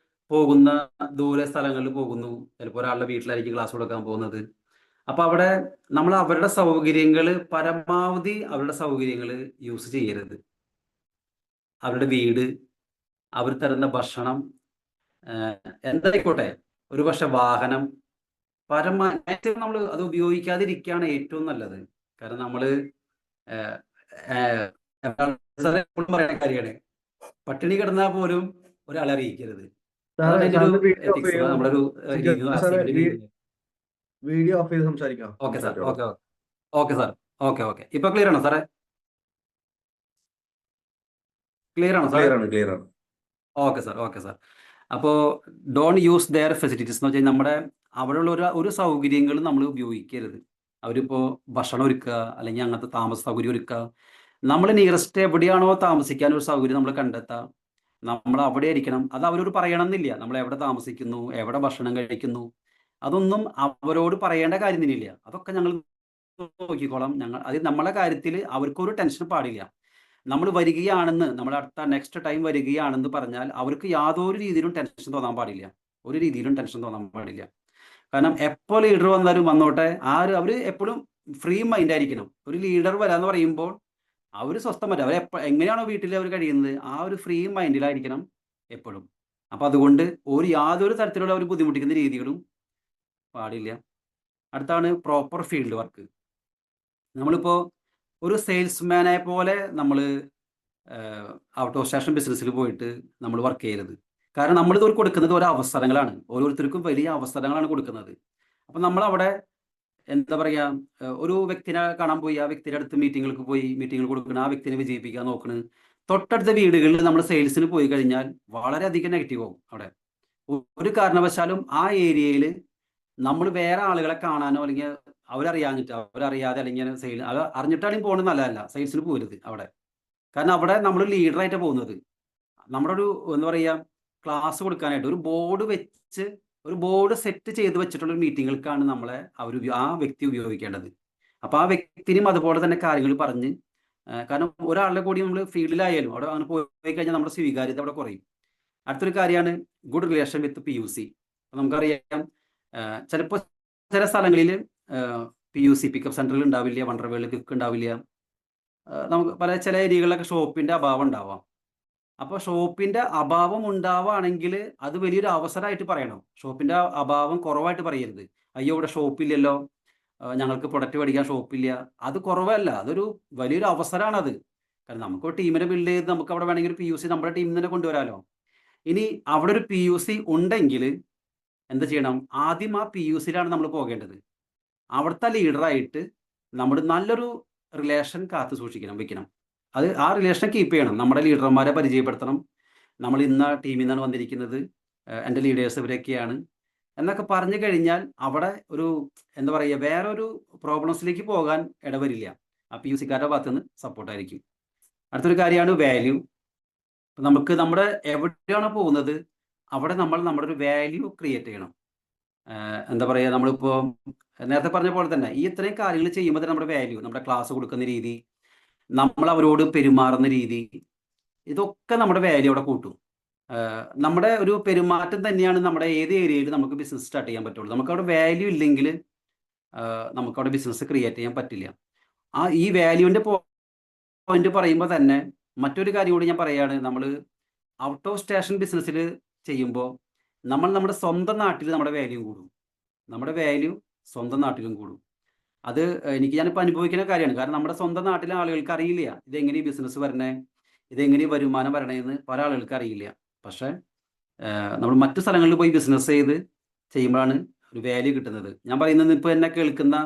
S1: പോകുന്ന ദൂരെ സ്ഥലങ്ങളിൽ പോകുന്നു, ചിലപ്പോൾ ഒരാളുടെ വീട്ടിലായിരിക്കും ക്ലാസ് കൊടുക്കാൻ പോകുന്നത്. അപ്പൊ അവിടെ നമ്മൾ അവരുടെ സൗകര്യങ്ങൾ പരമാവധി അവരുടെ സൗകര്യങ്ങൾ യൂസ് ചെയ്യരുത്. അവരുടെ വീട്, അവർ തരുന്ന ഭക്ഷണം, എന്തായിക്കോട്ടെ, ഒരു പക്ഷെ വാഹനം, പരമാവധി നമ്മൾ അത് ഉപയോഗിക്കാതിരിക്കുകയാണ് ഏറ്റവും നല്ലത്. കാരണം നമ്മള് പറയുന്ന കാര്യമാണ്, പട്ടിണി കിടന്നാൽ പോലും ഒരാളെ അറിയിക്കരുത്. നമ്മളൊരു
S2: വീഡിയോ ഓഫ് ചെയ്ത് സംസാരിക്കാം.
S1: Okay sir, okay sir, okay. ഇപ്പൊ ക്ലിയർ ആണോ സാറേ? ക്ലിയർ ആണോ സാർ?
S2: ക്ലിയർ ആണ്.
S1: Okay sir. അപ്പോൾ ഡോണ്ട് യൂസ് ദെയർ ഫെസിലിറ്റീസ് എന്ന് വെച്ചാൽ നമ്മുടെ അവിടെയുള്ള ഒരു സൗകര്യങ്ങളും നമ്മൾ ഉപയോഗിക്കരുത്. അവരിപ്പോൾ ഭക്ഷണം ഒരുക്കുക, അല്ലെങ്കിൽ അങ്ങനത്തെ താമസ സൗകര്യം ഒരുക്കുക, നമ്മൾ നിയറസ്റ്റ് എവിടെയാണോ താമസിക്കാൻ ഒരു സൗകര്യം നമ്മൾ കണ്ടെത്താം, നമ്മൾ അവിടെ ഇരിക്കണം. അത് അവരോട് പറയണം എന്നില്ല. നമ്മൾ എവിടെ താമസിക്കുന്നു, എവിടെ ഭക്ഷണം കഴിക്കുന്നു, അതൊന്നും അവരോട് പറയേണ്ട കാര്യം തന്നെയില്ല. അതൊക്കെ ഞങ്ങൾ നോക്കിക്കോളാം. അത് നമ്മളെ കാര്യത്തിൽ അവർക്കൊരു ടെൻഷൻ പാടില്ല. നമ്മൾ വരികയാണെന്ന്, നമ്മൾ അടുത്ത നെക്സ്റ്റ് ടൈം വരികയാണെന്ന് പറഞ്ഞാൽ അവർക്ക് യാതൊരു രീതിയിലും ടെൻഷൻ തോന്നാൻ പാടില്ല. ഒരു രീതിയിലും ടെൻഷൻ തോന്നാൻ പാടില്ല. കാരണം എപ്പോൾ ലീഡർ വന്നാലും വന്നോട്ടെ, അവർ എപ്പോഴും ഫ്രീ മൈൻഡ് ആയിരിക്കണം. ഒരു ലീഡർ വരാന്ന് പറയുമ്പോൾ അവർ സ്വസ്ഥം പറ്റും. എങ്ങനെയാണോ വീട്ടിൽ അവർ കഴിയുന്നത് ആ ഒരു ഫ്രീ മൈൻഡിലായിരിക്കണം എപ്പോഴും. അപ്പം അതുകൊണ്ട് യാതൊരു തരത്തിലുള്ള ഒരു ബുദ്ധിമുട്ടിക്കുന്ന രീതികളും പാടില്ല. അടുത്താണ് പ്രോപ്പർ ഫീൽഡ് വർക്ക്. നമ്മളിപ്പോൾ ഒരു സെയിൽസ്മാനെ പോലെ നമ്മൾ ഔട്ട് ഓഫ് സ്റ്റേഷൻ ബിസിനസ്സിൽ പോയിട്ട് നമ്മൾ വർക്ക് ചെയ്യരുത്. കാരണം നമ്മളിത് കൊടുക്കുന്നത് ഓരോ അവസരങ്ങളാണ്, ഓരോരുത്തർക്കും വലിയ അവസരങ്ങളാണ് കൊടുക്കുന്നത്. അപ്പം നമ്മളവിടെ എന്താ പറയുക, ഒരു വ്യക്തിനെ കാണാൻ പോയി, ആ വ്യക്തിയുടെ അടുത്ത് മീറ്റിങ്ങുകൾക്ക് പോയി മീറ്റിങ്ങുകൾ കൊടുക്കണം, ആ വ്യക്തിനെ വിജയിപ്പിക്കാൻ നോക്കണം. തൊട്ടടുത്ത വീടുകളിൽ നമ്മൾ സെയിൽസിന് പോയി കഴിഞ്ഞാൽ വളരെയധികം നെഗറ്റീവ് ആവും. അവിടെ ഒരു കാരണവശാലും ആ ഏരിയയിൽ നമ്മൾ വേറെ ആളുകളെ കാണാനോ അല്ലെങ്കിൽ അവരറിയാതെ അല്ലെങ്കിൽ അറിഞ്ഞിട്ടാണെങ്കിൽ പോകുന്നത് നല്ലതല്ല. സെയിൽസിന് പോകരുത് അവിടെ. കാരണം അവിടെ നമ്മൾ ലീഡറായിട്ട് പോകുന്നത്. നമ്മുടെ ഒരു എന്താ പറയുക, ക്ലാസ് കൊടുക്കാനായിട്ട് ഒരു ബോർഡ് സെറ്റ് ചെയ്ത് വെച്ചിട്ടുള്ള മീറ്റിങ്ങുകൾക്കാണ് നമ്മളെ ആ വ്യക്തി ഉപയോഗിക്കേണ്ടത്. അപ്പോൾ ആ വ്യക്തിനും അതുപോലെ തന്നെ കാര്യങ്ങൾ പറഞ്ഞ്, കാരണം ഒരാളുടെ കൂടി നമ്മൾ ഫീൽഡിലായാലും അവിടെ അങ്ങനെ പോയി കഴിഞ്ഞാൽ നമ്മുടെ സ്വീകാര്യത അവിടെ കുറയും. അടുത്തൊരു കാര്യമാണ് ഗുഡ് റിലേഷൻ വിത്ത് PUC. നമുക്കറിയാം, ചിലപ്പോൾ ചില സ്ഥലങ്ങളിൽ PUC പിക്കപ്പ് സെന്ററിൽ ഉണ്ടാവില്ല, വണ്ടർവേൾഡ് ക്വിക്ക് ഉണ്ടാവില്ല. നമുക്ക് ചില ഏരിയകളിലൊക്കെ ഷോപ്പിന്റെ അഭാവം ഉണ്ടാവാം. അപ്പോൾ ഷോപ്പിന്റെ അഭാവം ഉണ്ടാവുകയാണെങ്കിൽ അത് വലിയൊരു അവസരമായിട്ട് പറയണം. ഷോപ്പിന്റെ അഭാവം കുറവായിട്ട് പറയരുത്. അയ്യോ ഇവിടെ ഷോപ്പില്ലല്ലോ, ഞങ്ങൾക്ക് പ്രൊഡക്റ്റ് മേടിക്കാൻ ഷോപ്പില്ല. അത് കുറവല്ല, അതൊരു വലിയൊരു അവസരമാണത്. കാരണം നമുക്ക് ടീമിനെ ബിൽഡ് ചെയ്ത് നമുക്ക് അവിടെ വേണമെങ്കിൽ ഒരു PUC നമ്മുടെ ടീമിൽ തന്നെ കൊണ്ടുവരാമല്ലോ. ഇനി അവിടെ ഒരു PUC ഉണ്ടെങ്കിൽ എന്ത് ചെയ്യണം? ആദ്യം ആ PUCയിലാണ് നമ്മൾ പോകേണ്ടത്. അവിടുത്തെ ലീഡറായിട്ട് നമ്മൾ നല്ലൊരു റിലേഷൻ കാത്തു വെക്കണം. ആ റിലേഷൻ കീപ്പ് ചെയ്യണം. നമ്മുടെ ലീഡർമാരെ പരിചയപ്പെടുത്തണം. നമ്മൾ ഇന്ന ടീമിൽ നിന്നാണ് വന്നിരിക്കുന്നത്, എൻ്റെ ലീഡേഴ്സ് ഇവരൊക്കെയാണ് എന്നൊക്കെ പറഞ്ഞു കഴിഞ്ഞാൽ അവിടെ ഒരു എന്താ പറയുക, വേറൊരു പ്രോബ്ലംസിലേക്ക് പോകാൻ ഇടവരില്ല. ആ PUCക്കാരുടെ ഭാഗത്തു നിന്ന് സപ്പോർട്ടായിരിക്കും. അടുത്തൊരു കാര്യമാണ് വാല്യൂ. നമുക്ക് എവിടെയാണോ പോകുന്നത് അവിടെ നമ്മുടെ ഒരു വാല്യൂ ക്രിയേറ്റ് ചെയ്യണം. എന്താ പറയുക, നമ്മളിപ്പോൾ നേരത്തെ പറഞ്ഞ പോലെ തന്നെ ഈ ഇത്രയും കാര്യങ്ങൾ ചെയ്യുമ്പോൾ തന്നെ നമ്മുടെ വാല്യൂ, നമ്മുടെ ക്ലാസ് കൊടുക്കുന്ന രീതി, നമ്മൾ അവരോട് പെരുമാറുന്ന രീതി, ഇതൊക്കെ നമ്മുടെ വാല്യൂ അവിടെ കൂട്ടും. നമ്മുടെ ഒരു പെരുമാറ്റം തന്നെയാണ് നമ്മുടെ ഏത് ഏരിയയിൽ നമുക്ക് ബിസിനസ് സ്റ്റാർട്ട് ചെയ്യാൻ പറ്റുള്ളൂ. നമുക്കവിടെ വാല്യൂ ഇല്ലെങ്കിൽ നമുക്കവിടെ ബിസിനസ് ക്രിയേറ്റ് ചെയ്യാൻ പറ്റില്ല. ഈ വാല്യൂവിൻ്റെ പോയിന്റ് പറയുമ്പോൾ തന്നെ മറ്റൊരു കാര്യം കൂടി ഞാൻ പറയുകയാണ്. നമ്മൾ ഔട്ട് ഓഫ് സ്റ്റേഷൻ ബിസിനസ്സിൽ ചെയ്യുമ്പോൾ നമ്മുടെ സ്വന്തം നാട്ടിൽ നമ്മുടെ വാല്യൂ കൂടും. നമ്മുടെ വാല്യൂ സ്വന്തം നാട്ടിലും കൂടും. അത് ഞാനിപ്പോൾ അനുഭവിക്കുന്ന കാര്യമാണ്. കാരണം നമ്മുടെ സ്വന്തം നാട്ടിലെ ആളുകൾക്ക് അറിയില്ല ഇതെങ്ങനെ ഈ ബിസിനസ് വരണേ, ഇതെങ്ങനെ വരുമാനം വരണേന്ന് പല ആളുകൾക്ക് അറിയില്ല. പക്ഷേ നമ്മൾ മറ്റു സ്ഥലങ്ങളിൽ പോയി ബിസിനസ് ചെയ്യുമ്പോഴാണ് ഒരു വാല്യൂ കിട്ടുന്നത്. ഞാൻ പറയുന്നത്, ഇപ്പോൾ എന്നെ കേൾക്കുന്ന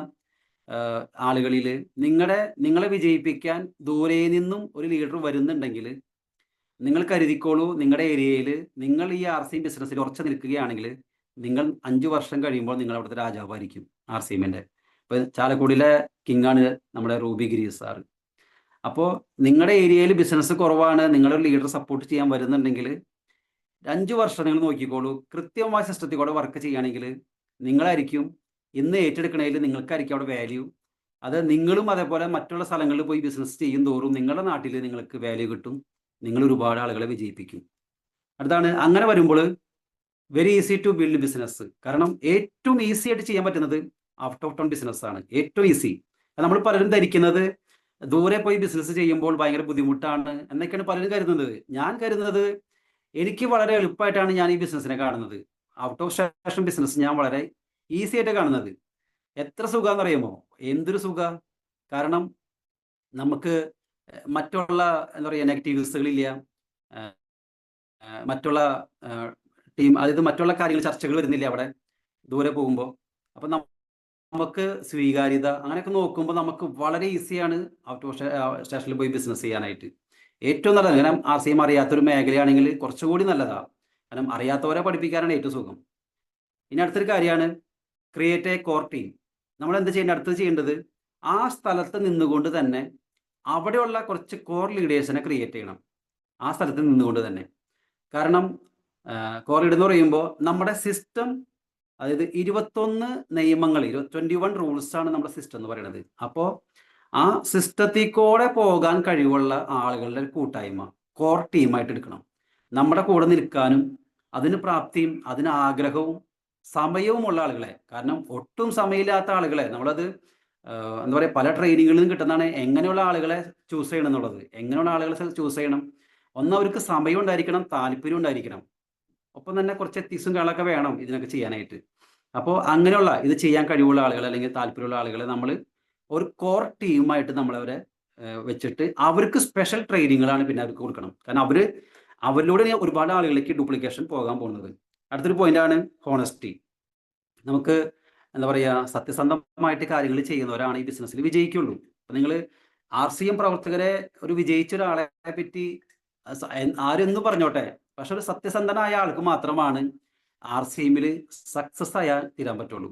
S1: ആളുകളിൽ നിങ്ങളെ വിജയിപ്പിക്കാൻ ദൂരെ നിന്നും ഒരു ലീഡർ വരുന്നുണ്ടെങ്കിൽ നിങ്ങൾ കരുതിക്കോളൂ, നിങ്ങളുടെ ഏരിയയിൽ നിങ്ങൾ ഈ RC ബിസിനസ്സിൽ ഉറച്ചു നിൽക്കുകയാണെങ്കിൽ നിങ്ങൾ 5 വർഷം കഴിയുമ്പോൾ നിങ്ങൾ അവിടുത്തെ രാജാവായിരിക്കും RCMന്റെ. ഇപ്പോൾ ചാലക്കുടിയിലെ കിങ്ങാണ് നമ്മുടെ റൂബി ഗിരീഷ് സാറ്. അപ്പോൾ നിങ്ങളുടെ ഏരിയയിൽ ബിസിനസ് കുറവാണ്, നിങ്ങളൊരു ലീഡർ സപ്പോർട്ട് ചെയ്യാൻ വരുന്നുണ്ടെങ്കിൽ 5 വർഷം നിങ്ങൾ നോക്കിക്കോളൂ. കൃത്യമായ സിസ്റ്റത്തിൽ കൂടെ വർക്ക് ചെയ്യുകയാണെങ്കിൽ നിങ്ങളായിരിക്കും ഇന്ന് ഏറ്റെടുക്കണതിൽ നിങ്ങൾക്കായിരിക്കും അവിടെ വാല്യൂ. അത് നിങ്ങളും അതേപോലെ മറ്റുള്ള സ്ഥലങ്ങളിൽ പോയി ബിസിനസ് ചെയ്യും തോറും നിങ്ങളുടെ നാട്ടിൽ നിങ്ങൾക്ക് വാല്യൂ കിട്ടും. നിങ്ങൾ ഒരുപാട് ആളുകളെ വിജയിപ്പിക്കും. അടുത്താണ്, അങ്ങനെ വരുമ്പോൾ very easy to build business. കാരണം ഏറ്റവും ഈസി ആയിട്ട് ചെയ്യാൻ പറ്റുന്നത് ഔട്ട് ഓഫ് ടൗൺ ബിസിനസ് ആണ്. ഏറ്റവും ഈസി. നമ്മൾ പലരും ധരിക്കുന്നത് ദൂരെ പോയി ബിസിനസ് ചെയ്യുമ്പോൾ ഭയങ്കര ബുദ്ധിമുട്ടാണ് എന്നൊക്കെയാണ് പലരും കരുതുന്നത്. ഞാൻ കരുതുന്നത് എനിക്ക് വളരെ എളുപ്പമായിട്ടാണ് ഞാൻ ഈ ബിസിനസ്സിനെ കാണുന്നത്. ഔട്ട് ഓഫ് സ്റ്റേഷൻ ബിസിനസ് ഞാൻ വളരെ ഈസി ആയിട്ട് കാണുന്നത്. എത്ര സുഖാന്ന് അറിയുമോ? എന്തൊരു സുഖ. കാരണം നമുക്ക് മറ്റുള്ള എന്താ പറയുക നെഗറ്റീവ്സുകളില്ല, മറ്റുള്ള ടീം, അതായത് മറ്റുള്ള കാര്യങ്ങൾ ചർച്ചകൾ വരുന്നില്ല അവിടെ ദൂരെ പോകുമ്പോൾ. അപ്പം നമുക്ക് സ്വീകാര്യത അങ്ങനെയൊക്കെ നോക്കുമ്പോൾ നമുക്ക് വളരെ ഈസിയാണ് ഔട്ട് ഓഫ് സ്റ്റേഷനിൽ പോയി ബിസിനസ് ചെയ്യാനായിട്ട്. ഏറ്റവും നല്ലത്, കാരണം RCM അറിയാത്തൊരു മേഖലയാണെങ്കിൽ കുറച്ചുകൂടി നല്ലതാണ്. കാരണം അറിയാത്തവരെ പഠിപ്പിക്കാനാണ് ഏറ്റവും സുഖം. ഇനി അടുത്തൊരു കാര്യമാണ് ക്രിയേറ്റ് എ കോർ ടീം. നമ്മൾ എന്ത് ചെയ്യേണ്ടത്? അടുത്തത് ചെയ്യേണ്ടത് ആ സ്ഥലത്ത് നിന്നുകൊണ്ട് തന്നെ അവിടെയുള്ള കുറച്ച് കോർ ലീഡേഴ്സിനെ ക്രിയേറ്റ് ചെയ്യണം. ആ സ്ഥലത്ത് നിന്നുകൊണ്ട് തന്നെ. കാരണം കോർ ലീഡർ എന്ന് പറയുമ്പോൾ നമ്മുടെ സിസ്റ്റം, അതായത് 21 നിയമങ്ങൾ, 21 റൂൾസ് ആണ് നമ്മുടെ സിസ്റ്റം എന്ന് പറയുന്നത്. അപ്പോൾ ആ സിസ്റ്റത്തിൽ കൂടെ പോകാൻ കഴിവുള്ള ആളുകളുടെ ഒരു കൂട്ടായ്മ കോർ ടീമായിട്ട് എടുക്കണം. നമ്മുടെ കൂടെ നിൽക്കാനും അതിന് പ്രാപ്തിയും അതിന് ആഗ്രഹവും സമയവുമുള്ള ആളുകളെ, കാരണം ഒട്ടും സമയമില്ലാത്ത ആളുകളെ നമ്മളത് എന്താ പറയുക, പല ട്രെയിനിങ്ങിൽ നിന്നും കിട്ടുന്നതാണ് എങ്ങനെയുള്ള ആളുകളെ ചൂസ് ചെയ്യണം എന്നുള്ളത്. എങ്ങനെയുള്ള ആളുകളെ ചൂസ് ചെയ്യണം? ഒന്ന്, അവർക്ക് സമയം ഉണ്ടായിരിക്കണം, താല്പര്യം ഉണ്ടായിരിക്കണം, ഒപ്പം തന്നെ കുറച്ച് എത്തിക്സും കാര്യങ്ങളൊക്കെ വേണം ഇതിനൊക്കെ ചെയ്യാനായിട്ട്. അപ്പോൾ അങ്ങനെയുള്ള ഇത് ചെയ്യാൻ കഴിവുള്ള ആളുകൾ അല്ലെങ്കിൽ താല്പര്യമുള്ള ആളുകളെ നമ്മൾ ഒരു കോർ ടീമായിട്ട് നമ്മളവരെ വെച്ചിട്ട് അവർക്ക് സ്പെഷ്യൽ ട്രെയിനിങ്ങുകളാണ് പിന്നെ അവർക്ക് കൊടുക്കണം. കാരണം അവരിലൂടെ ഒരുപാട് ആളുകളിലേക്ക് ഡ്യൂപ്ലിക്കേഷൻ പോകാൻ പോകുന്നത്. അടുത്തൊരു പോയിന്റാണ് ഹോണസ്റ്റി. നമുക്ക് എന്താ പറയുക, സത്യസന്ധമായിട്ട് കാര്യങ്ങൾ ചെയ്യുന്നവരാണ് ഈ ബിസിനസ്സിൽ വിജയിക്കുള്ളൂ. അപ്പം നിങ്ങൾ RCM പ്രവർത്തകരെ, ഒരു വിജയിച്ച ഒരാളെ പറ്റി ആരെന്ന് പറഞ്ഞോട്ടെ, പക്ഷെ ഒരു സത്യസന്ധനായ ആൾക്ക് മാത്രമാണ് RCMൽ സക്സസ് ആയാൽ തീരാൻ പറ്റുള്ളൂ.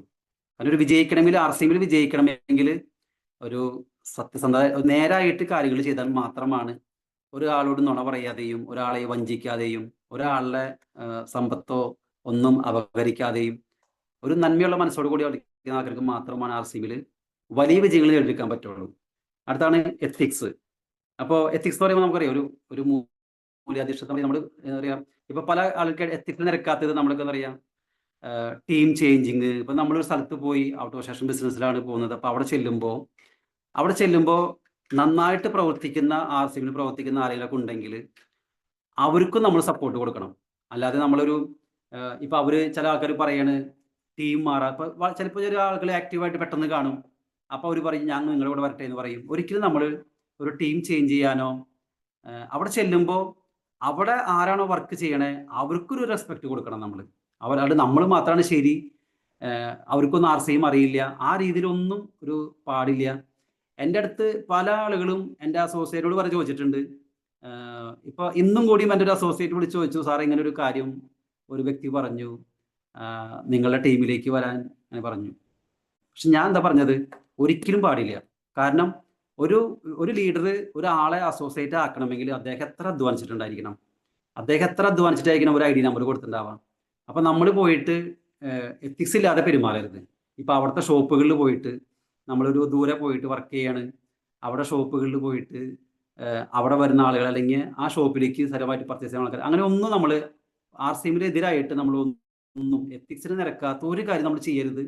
S1: കാരണം ഒരു വിജയിക്കണമെങ്കിൽ, RCMൽ വിജയിക്കണമെങ്കിൽ ഒരു സത്യസന്ധത, നേരായിട്ട് കാര്യങ്ങൾ ചെയ്താൽ മാത്രമാണ് ഒരാളോട് നുണ പറയാതെയും ഒരാളെ വഞ്ചിക്കാതെയും ഒരാളുടെ സമ്പത്തോ ഒന്നും അപഹരിക്കാതെയും ഒരു നന്മയുള്ള മനസ്സോട് കൂടി കളിക്കുന്ന ആൾക്കാർക്ക് മാത്രമാണ് RCMൽ വലിയ വിജയങ്ങൾ നേടിയെടുക്കാൻ പറ്റുള്ളൂ. അടുത്താണ് എത്തിക്സ്. അപ്പോൾ എത്തിക്സ് എന്ന് പറയുമ്പോൾ നമുക്കറിയാം, ഒരു മൂല്യാധിഷ്ഠിതം നമ്മൾ എന്താ പറയുക, ഇപ്പൊ പല ആൾക്കാർ എത്തിക്സ് നിരക്കാത്തത് നമ്മൾക്ക് എന്താ പറയുക, ടീം ചേഞ്ചിങ്. ഇപ്പൊ നമ്മളൊരു സ്ഥലത്ത് പോയി ഔട്ട് ഓഫ് സ്റ്റേഷൻ ബിസിനസ്സിലാണ് പോകുന്നത്. അപ്പൊ അവിടെ ചെല്ലുമ്പോൾ നന്നായിട്ട് പ്രവർത്തിക്കുന്ന RCMൽ പ്രവർത്തിക്കുന്ന ആരെങ്കിലൊക്കെ ഉണ്ടെങ്കിൽ അവർക്കും നമ്മൾ സപ്പോർട്ട് കൊടുക്കണം. അല്ലാതെ നമ്മളൊരു ഇപ്പൊ അവര് ചില ആൾക്കാർ പറയാണ് ടീം മാറാം. ഇപ്പൊ ചിലപ്പോൾ ചില ആളുകൾ ആക്റ്റീവായിട്ട് പെട്ടെന്ന് കാണും. അപ്പൊ അവർ പറയും ഞാൻ നിങ്ങളുടെ കൂടെ വരട്ടെ എന്ന് പറയും. ഒരിക്കലും നമ്മൾ ഒരു ടീം ചേഞ്ച് ചെയ്യാനോ, അവിടെ ചെല്ലുമ്പോൾ അവിടെ ആരാണോ വർക്ക് ചെയ്യണേ അവർക്കൊരു റെസ്പെക്ട് കൊടുക്കണം നമ്മൾ. അവരവിടെ നമ്മൾ മാത്രമാണ് ശരി, അവർക്കൊന്നും RCM അറിയില്ല, ആ രീതിയിലൊന്നും ഒരു പാടില്ല. എൻ്റെ അടുത്ത് പല ആളുകളും എൻ്റെ അസോസിയേറ്റോട് പറഞ്ഞ് ചോദിച്ചിട്ടുണ്ട്. ഇപ്പൊ ഇന്നും കൂടിയും എൻ്റെ ഒരു അസോസിയേറ്റ് വിളിച്ച് ചോദിച്ചു, സാറേ ഇങ്ങനെ ഒരു കാര്യം ഒരു വ്യക്തി പറഞ്ഞു, നിങ്ങളുടെ ടീമിലേക്ക് വരാൻ അങ്ങനെ പറഞ്ഞു. പക്ഷെ ഞാൻ എന്താ പറഞ്ഞത്, ഒരിക്കലും പാടില്ല. കാരണം ഒരു ലീഡർ ഒരാളെ അസോസിയേറ്റ് ആക്കണമെങ്കിൽ അദ്ദേഹം എത്ര അധ്വാനിച്ചിട്ടുണ്ടായിരിക്കണം, ഒരു ID നമ്പർ കൊടുത്തിട്ടുണ്ടാവാം. അപ്പൊ നമ്മൾ പോയിട്ട് എത്തിക്സ് ഇല്ലാതെ പെരുമാറരുത്. ഇപ്പൊ അവിടുത്തെ ഷോപ്പുകളിൽ പോയിട്ട് നമ്മളൊരു ദൂരെ പോയിട്ട് വർക്ക് ചെയ്യാണ്, അവിടെ ഷോപ്പുകളിൽ പോയിട്ട് അവിടെ വരുന്ന ആളുകൾ അല്ലെങ്കിൽ ആ ഷോപ്പിലേക്ക് സ്ഥിരമായിട്ട് പർച്ചേസ് ചെയ്യുന്ന ആൾക്കാർ, അങ്ങനെ ഒന്നും നമ്മൾ RCMനെതിരായിട്ട് നമ്മൾ ഒന്നും എത്തിക്സിന് നിരക്കാത്ത ഒരു കാര്യം നമ്മൾ ചെയ്യരുത്.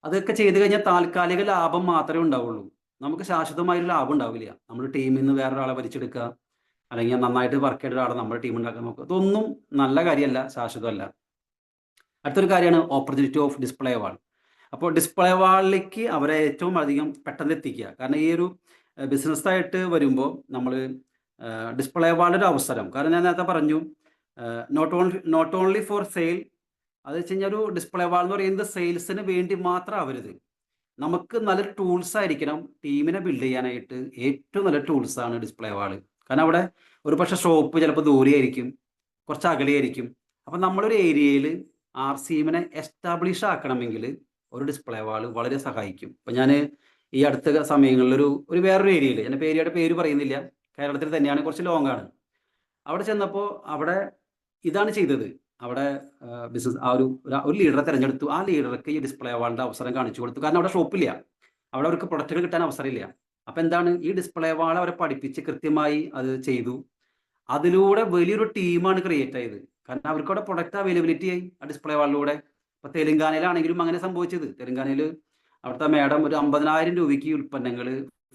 S1: അതൊക്കെ ചെയ്ത് കഴിഞ്ഞാൽ താൽക്കാലിക ലാഭം മാത്രമേ ഉണ്ടാവുള്ളൂ, നമുക്ക് ശാശ്വതമായൊരു ലാഭം ഉണ്ടാവില്ല. നമ്മൾ ടീമിൽ നിന്ന് വേറൊരാളെ വലിച്ചെടുക്കുക അല്ലെങ്കിൽ നന്നായിട്ട് വർക്ക് ചെയ്ത ഒരാളെ നമ്മുടെ ടീം ഉണ്ടാക്കാൻ നോക്കുക, ഇതൊന്നും നല്ല കാര്യമല്ല, ശാശ്വതമല്ല. അടുത്തൊരു കാര്യമാണ് ഓപ്പർച്യൂണിറ്റി ഓഫ് ഡിസ്പ്ലേ വാൾ. അപ്പോൾ ഡിസ്പ്ലേ വാളിലേക്ക് അവരെ ഏറ്റവും അധികം പെട്ടെന്ന് എത്തിക്കുക. കാരണം ഈ ഒരു ബിസിനസ്സായിട്ട് വരുമ്പോൾ നമ്മൾ ഡിസ്പ്ലേ വാളിൻ്റെ അവസരം, കാരണം ഞാൻ നേരത്തെ പറഞ്ഞു നോട്ട് ഓൺലി ഫോർ സെയിൽ, അത് വെച്ച് കഴിഞ്ഞാൽ ഒരു ഡിസ്പ്ലേ വാൾ എന്ന് പറയുന്നത് സെയിൽസിന് വേണ്ടി മാത്രം ആവരുത്. നമുക്ക് നല്ലൊരു ടൂൾസ് ആയിരിക്കണം ടീമിനെ ബിൽഡ് ചെയ്യാനായിട്ട്. ഏറ്റവും നല്ല ടൂൾസാണ് ഡിസ്പ്ലേ വാള്. കാരണം അവിടെ ഒരു പക്ഷേ ഷോപ്പ് ചിലപ്പോൾ ദൂരെയായിരിക്കും, കുറച്ച് അകലെയായിരിക്കും. അപ്പം നമ്മളൊരു ഏരിയയിൽ RCMനെ എസ്റ്റാബ്ലിഷ് ആക്കണമെങ്കിൽ ഒരു ഡിസ്പ്ലേ വാള് വളരെ സഹായിക്കും. അപ്പം ഞാൻ ഈ അടുത്ത സമയങ്ങളിൽ ഒരു വേറൊരു ഏരിയയിൽ, ഞാൻ ഏരിയയുടെ പേര് പറയുന്നില്ല, കേരളത്തിൽ തന്നെയാണ്, കുറച്ച് ലോങ് ആണ്. അവിടെ ചെന്നപ്പോൾ അവിടെ ഇതാണ് ചെയ്തത്. അവിടെ ബിസിനസ് ഒരു ലീഡറെ തിരഞ്ഞെടുത്തു. ആ ലീഡർക്ക് ഈ ഡിസ്പ്ലേ വാളിൻ്റെ അവസരം കാണിച്ചു കൊടുത്തു. കാരണം അവിടെ ഷോപ്പില്ല, അവിടെ അവർക്ക് പ്രൊഡക്റ്റുകൾ കിട്ടാൻ അവസരമില്ല. അപ്പം എന്താണ്, ഈ ഡിസ്പ്ലേ വാൾ അവരെ പഠിപ്പിച്ച് കൃത്യമായി അത് ചെയ്തു. അതിലൂടെ വലിയൊരു ടീമാണ് ക്രിയേറ്റ് ആയത്. കാരണം അവർക്ക് അവിടെ പ്രൊഡക്റ്റ് അവൈലബിലിറ്റി ആയി ആ ഡിസ്പ്ലേ വാളിലൂടെ. ഇപ്പൊ തെലുങ്കാനയിലാണെങ്കിലും അങ്ങനെ സംഭവിച്ചത്. തെലുങ്കാനയിൽ അവിടുത്തെ മാഡം ഒരു 50,000 രൂപയ്ക്ക് ഉൽപ്പന്നങ്ങൾ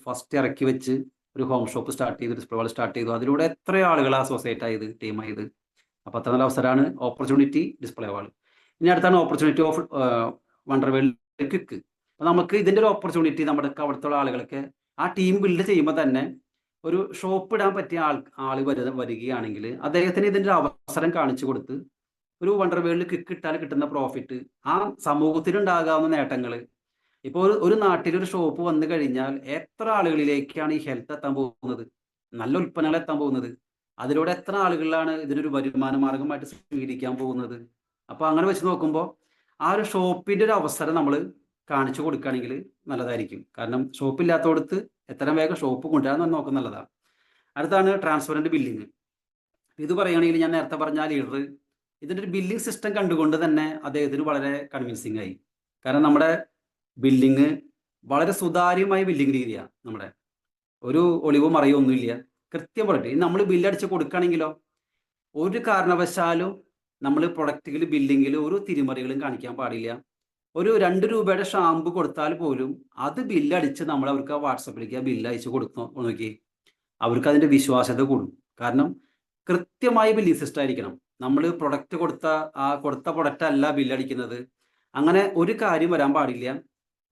S1: ഫസ്റ്റ് ഇറക്കി വെച്ച് ഒരു ഹോം ഷോപ്പ് സ്റ്റാർട്ട് ചെയ്തു, ഡിസ്പ്ലേ വാൾ സ്റ്റാർട്ട് ചെയ്തു. അതിലൂടെ എത്ര ആളുകൾ അസോസിയേറ്റ് ആയത്, ടീമായത്. അപ്പൊ അത്ര നല്ല അവസരമാണ് ഓപ്പർച്യൂണിറ്റി ഡിസ്പ്ലേ വാൾ. ഇനി അടുത്താണ് ഓപ്പർച്യൂണിറ്റി ഓഫ് വണ്ടർവേൾഡ് ക്വിക്ക്. അപ്പൊ നമുക്ക് ഇതിന്റെ ഒരു ഓപ്പർച്യൂണിറ്റി നമ്മുടെ അവിടുത്തെ ആളുകൾക്ക് ആ ടീം ബിൽഡ് ചെയ്യുമ്പോൾ തന്നെ ഒരു ഷോപ്പ് ഇടാൻ പറ്റിയ ആള് വരികയാണെങ്കിൽ അദ്ദേഹത്തിന് ഇതിന്റെ അവസരം കാണിച്ചു കൊടുത്ത് ഒരു വണ്ടർവേൾഡ് ക്വിക്ക് ഇട്ടാൽ കിട്ടുന്ന പ്രോഫിറ്റ്, ആ സമൂഹത്തിനുണ്ടാകാവുന്ന നേട്ടങ്ങൾ. ഇപ്പോൾ ഒരു നാട്ടിൽ ഒരു ഷോപ്പ് വന്നു കഴിഞ്ഞാൽ എത്ര ആളുകളിലേക്കാണ് ഈ ഹെൽത്ത് എത്താൻ പോകുന്നത്, നല്ല ഉൽപ്പന്നങ്ങൾ എത്താൻ പോകുന്നത്, അതിലൂടെ എത്ര ആളുകളിലാണ് ഇതിനൊരു വരുമാന മാർഗമായിട്ട് സ്വീകരിക്കാൻ പോകുന്നത്. അപ്പൊ അങ്ങനെ വെച്ച് നോക്കുമ്പോൾ ആ ഒരു ഷോപ്പിന്റെ ഒരു അവസരം നമ്മൾ കാണിച്ചു കൊടുക്കുകയാണെങ്കിൽ നല്ലതായിരിക്കും. കാരണം ഷോപ്പില്ലാത്തടത്ത് എത്രയും വേഗം ഷോപ്പ് കൊണ്ടുവരാൻ നോക്കുന്നത് നല്ലതാണ്. അടുത്താണ് ട്രാൻസ്പെറന്റ് ബില്ലിങ്. ഇത് പറയുകയാണെങ്കിൽ ഞാൻ നേരത്തെ പറഞ്ഞ ലീഡർ ഇതിൻ്റെ ഒരു ബില്ലിംഗ് സിസ്റ്റം കണ്ടുകൊണ്ട് തന്നെ അദ്ദേഹത്തിന് വളരെ കൺവിൻസിങ് ആയി. കാരണം നമ്മുടെ ബില്ലിങ് വളരെ സുതാര്യമായ ബില്ലിംഗ് രീതിയാണ് നമ്മുടെ. ഒരു ഒളിവും മറയോ ഒന്നുമില്ല. കൃത്യം പറഞ്ഞിട്ട് നമ്മൾ ബില്ലടിച്ച് കൊടുക്കുകയാണെങ്കിലോ ഒരു കാരണവശാലും നമ്മൾ പ്രൊഡക്റ്റിൽ ബില്ലിങ്ങിൽ ഒരു തിരിമറികളും കാണിക്കാൻ പാടില്ല. ഒരു 2 രൂപയുടെ ഷാമ്പു കൊടുത്താൽ പോലും അത് ബില്ലടിച്ച് നമ്മൾ അവർക്ക് വാട്സപ്പിലേക്ക് ആ ബില്ല് അയച്ചു കൊടുത്തു നോക്കി, അവർക്ക് അതിന്റെ വിശ്വാസ്യത കൂടും. കാരണം കൃത്യമായ ബില്ലിംഗ് സിസ്റ്റം ആയിരിക്കണം. നമ്മൾ പ്രൊഡക്റ്റ് കൊടുത്ത പ്രൊഡക്റ്റ് അല്ല ബില്ലടിക്കുന്നത്. അങ്ങനെ ഒരു കാര്യം വരാൻ പാടില്ല.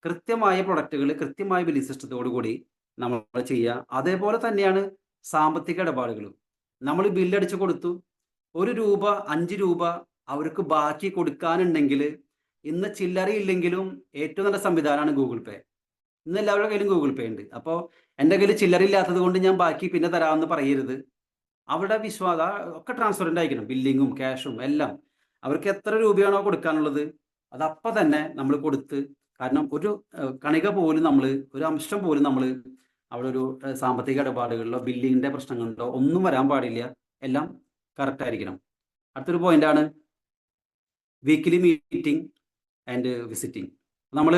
S1: കൃത്യമായ പ്രൊഡക്റ്റുകൾ കൃത്യമായ ബില്ലിംഗ് സിസ്റ്റത്തോടു കൂടി നമ്മൾ ചെയ്യുക. അതേപോലെ തന്നെയാണ് സാമ്പത്തിക ഇടപാടുകളും. നമ്മൾ ബില്ലടിച്ച് കൊടുത്തു, 1 രൂപ 5 രൂപ അവർക്ക് ബാക്കി കൊടുക്കാനുണ്ടെങ്കിൽ ഇന്ന് ചില്ലറയില്ലെങ്കിലും ഏറ്റവും നല്ല സംവിധാനമാണ് ഗൂഗിൾ പേ. ഇന്ന് എല്ലാവരുടെ കയ്യിലും ഗൂഗിൾ പേ ഉണ്ട്. അപ്പോൾ എൻ്റെ കയ്യിൽ ചില്ലറയില്ലാത്തത് കൊണ്ട് ഞാൻ ബാക്കി പിന്നെ തരാമെന്ന് പറയരുത്. അവരുടെ വിശ്വാസം ഒക്കെ ട്രാൻസ്പെറൻ്റ് ആയിരിക്കണം. ബില്ലിങ്ങും ക്യാഷും എല്ലാം അവർക്ക് എത്ര രൂപയാണോ കൊടുക്കാനുള്ളത് അത് അപ്പം തന്നെ നമ്മൾ കൊടുത്ത്, കാരണം ഒരു കണിക പോലും നമ്മൾ, ഒരു അംശം പോലും നമ്മൾ അവിടെ ഒരു സാമ്പത്തിക ഇടപാടുകളിലോ ബില്ലിങ്ങിൻ്റെ പ്രശ്നങ്ങളിലോ ഒന്നും വരാൻ പാടില്ല. എല്ലാം കറക്റ്റ് ആയിരിക്കണം. അടുത്തൊരു പോയിന്റാണ് വീക്കിലി മീറ്റിംഗ് ആൻഡ് വിസിറ്റിംഗ്. നമ്മൾ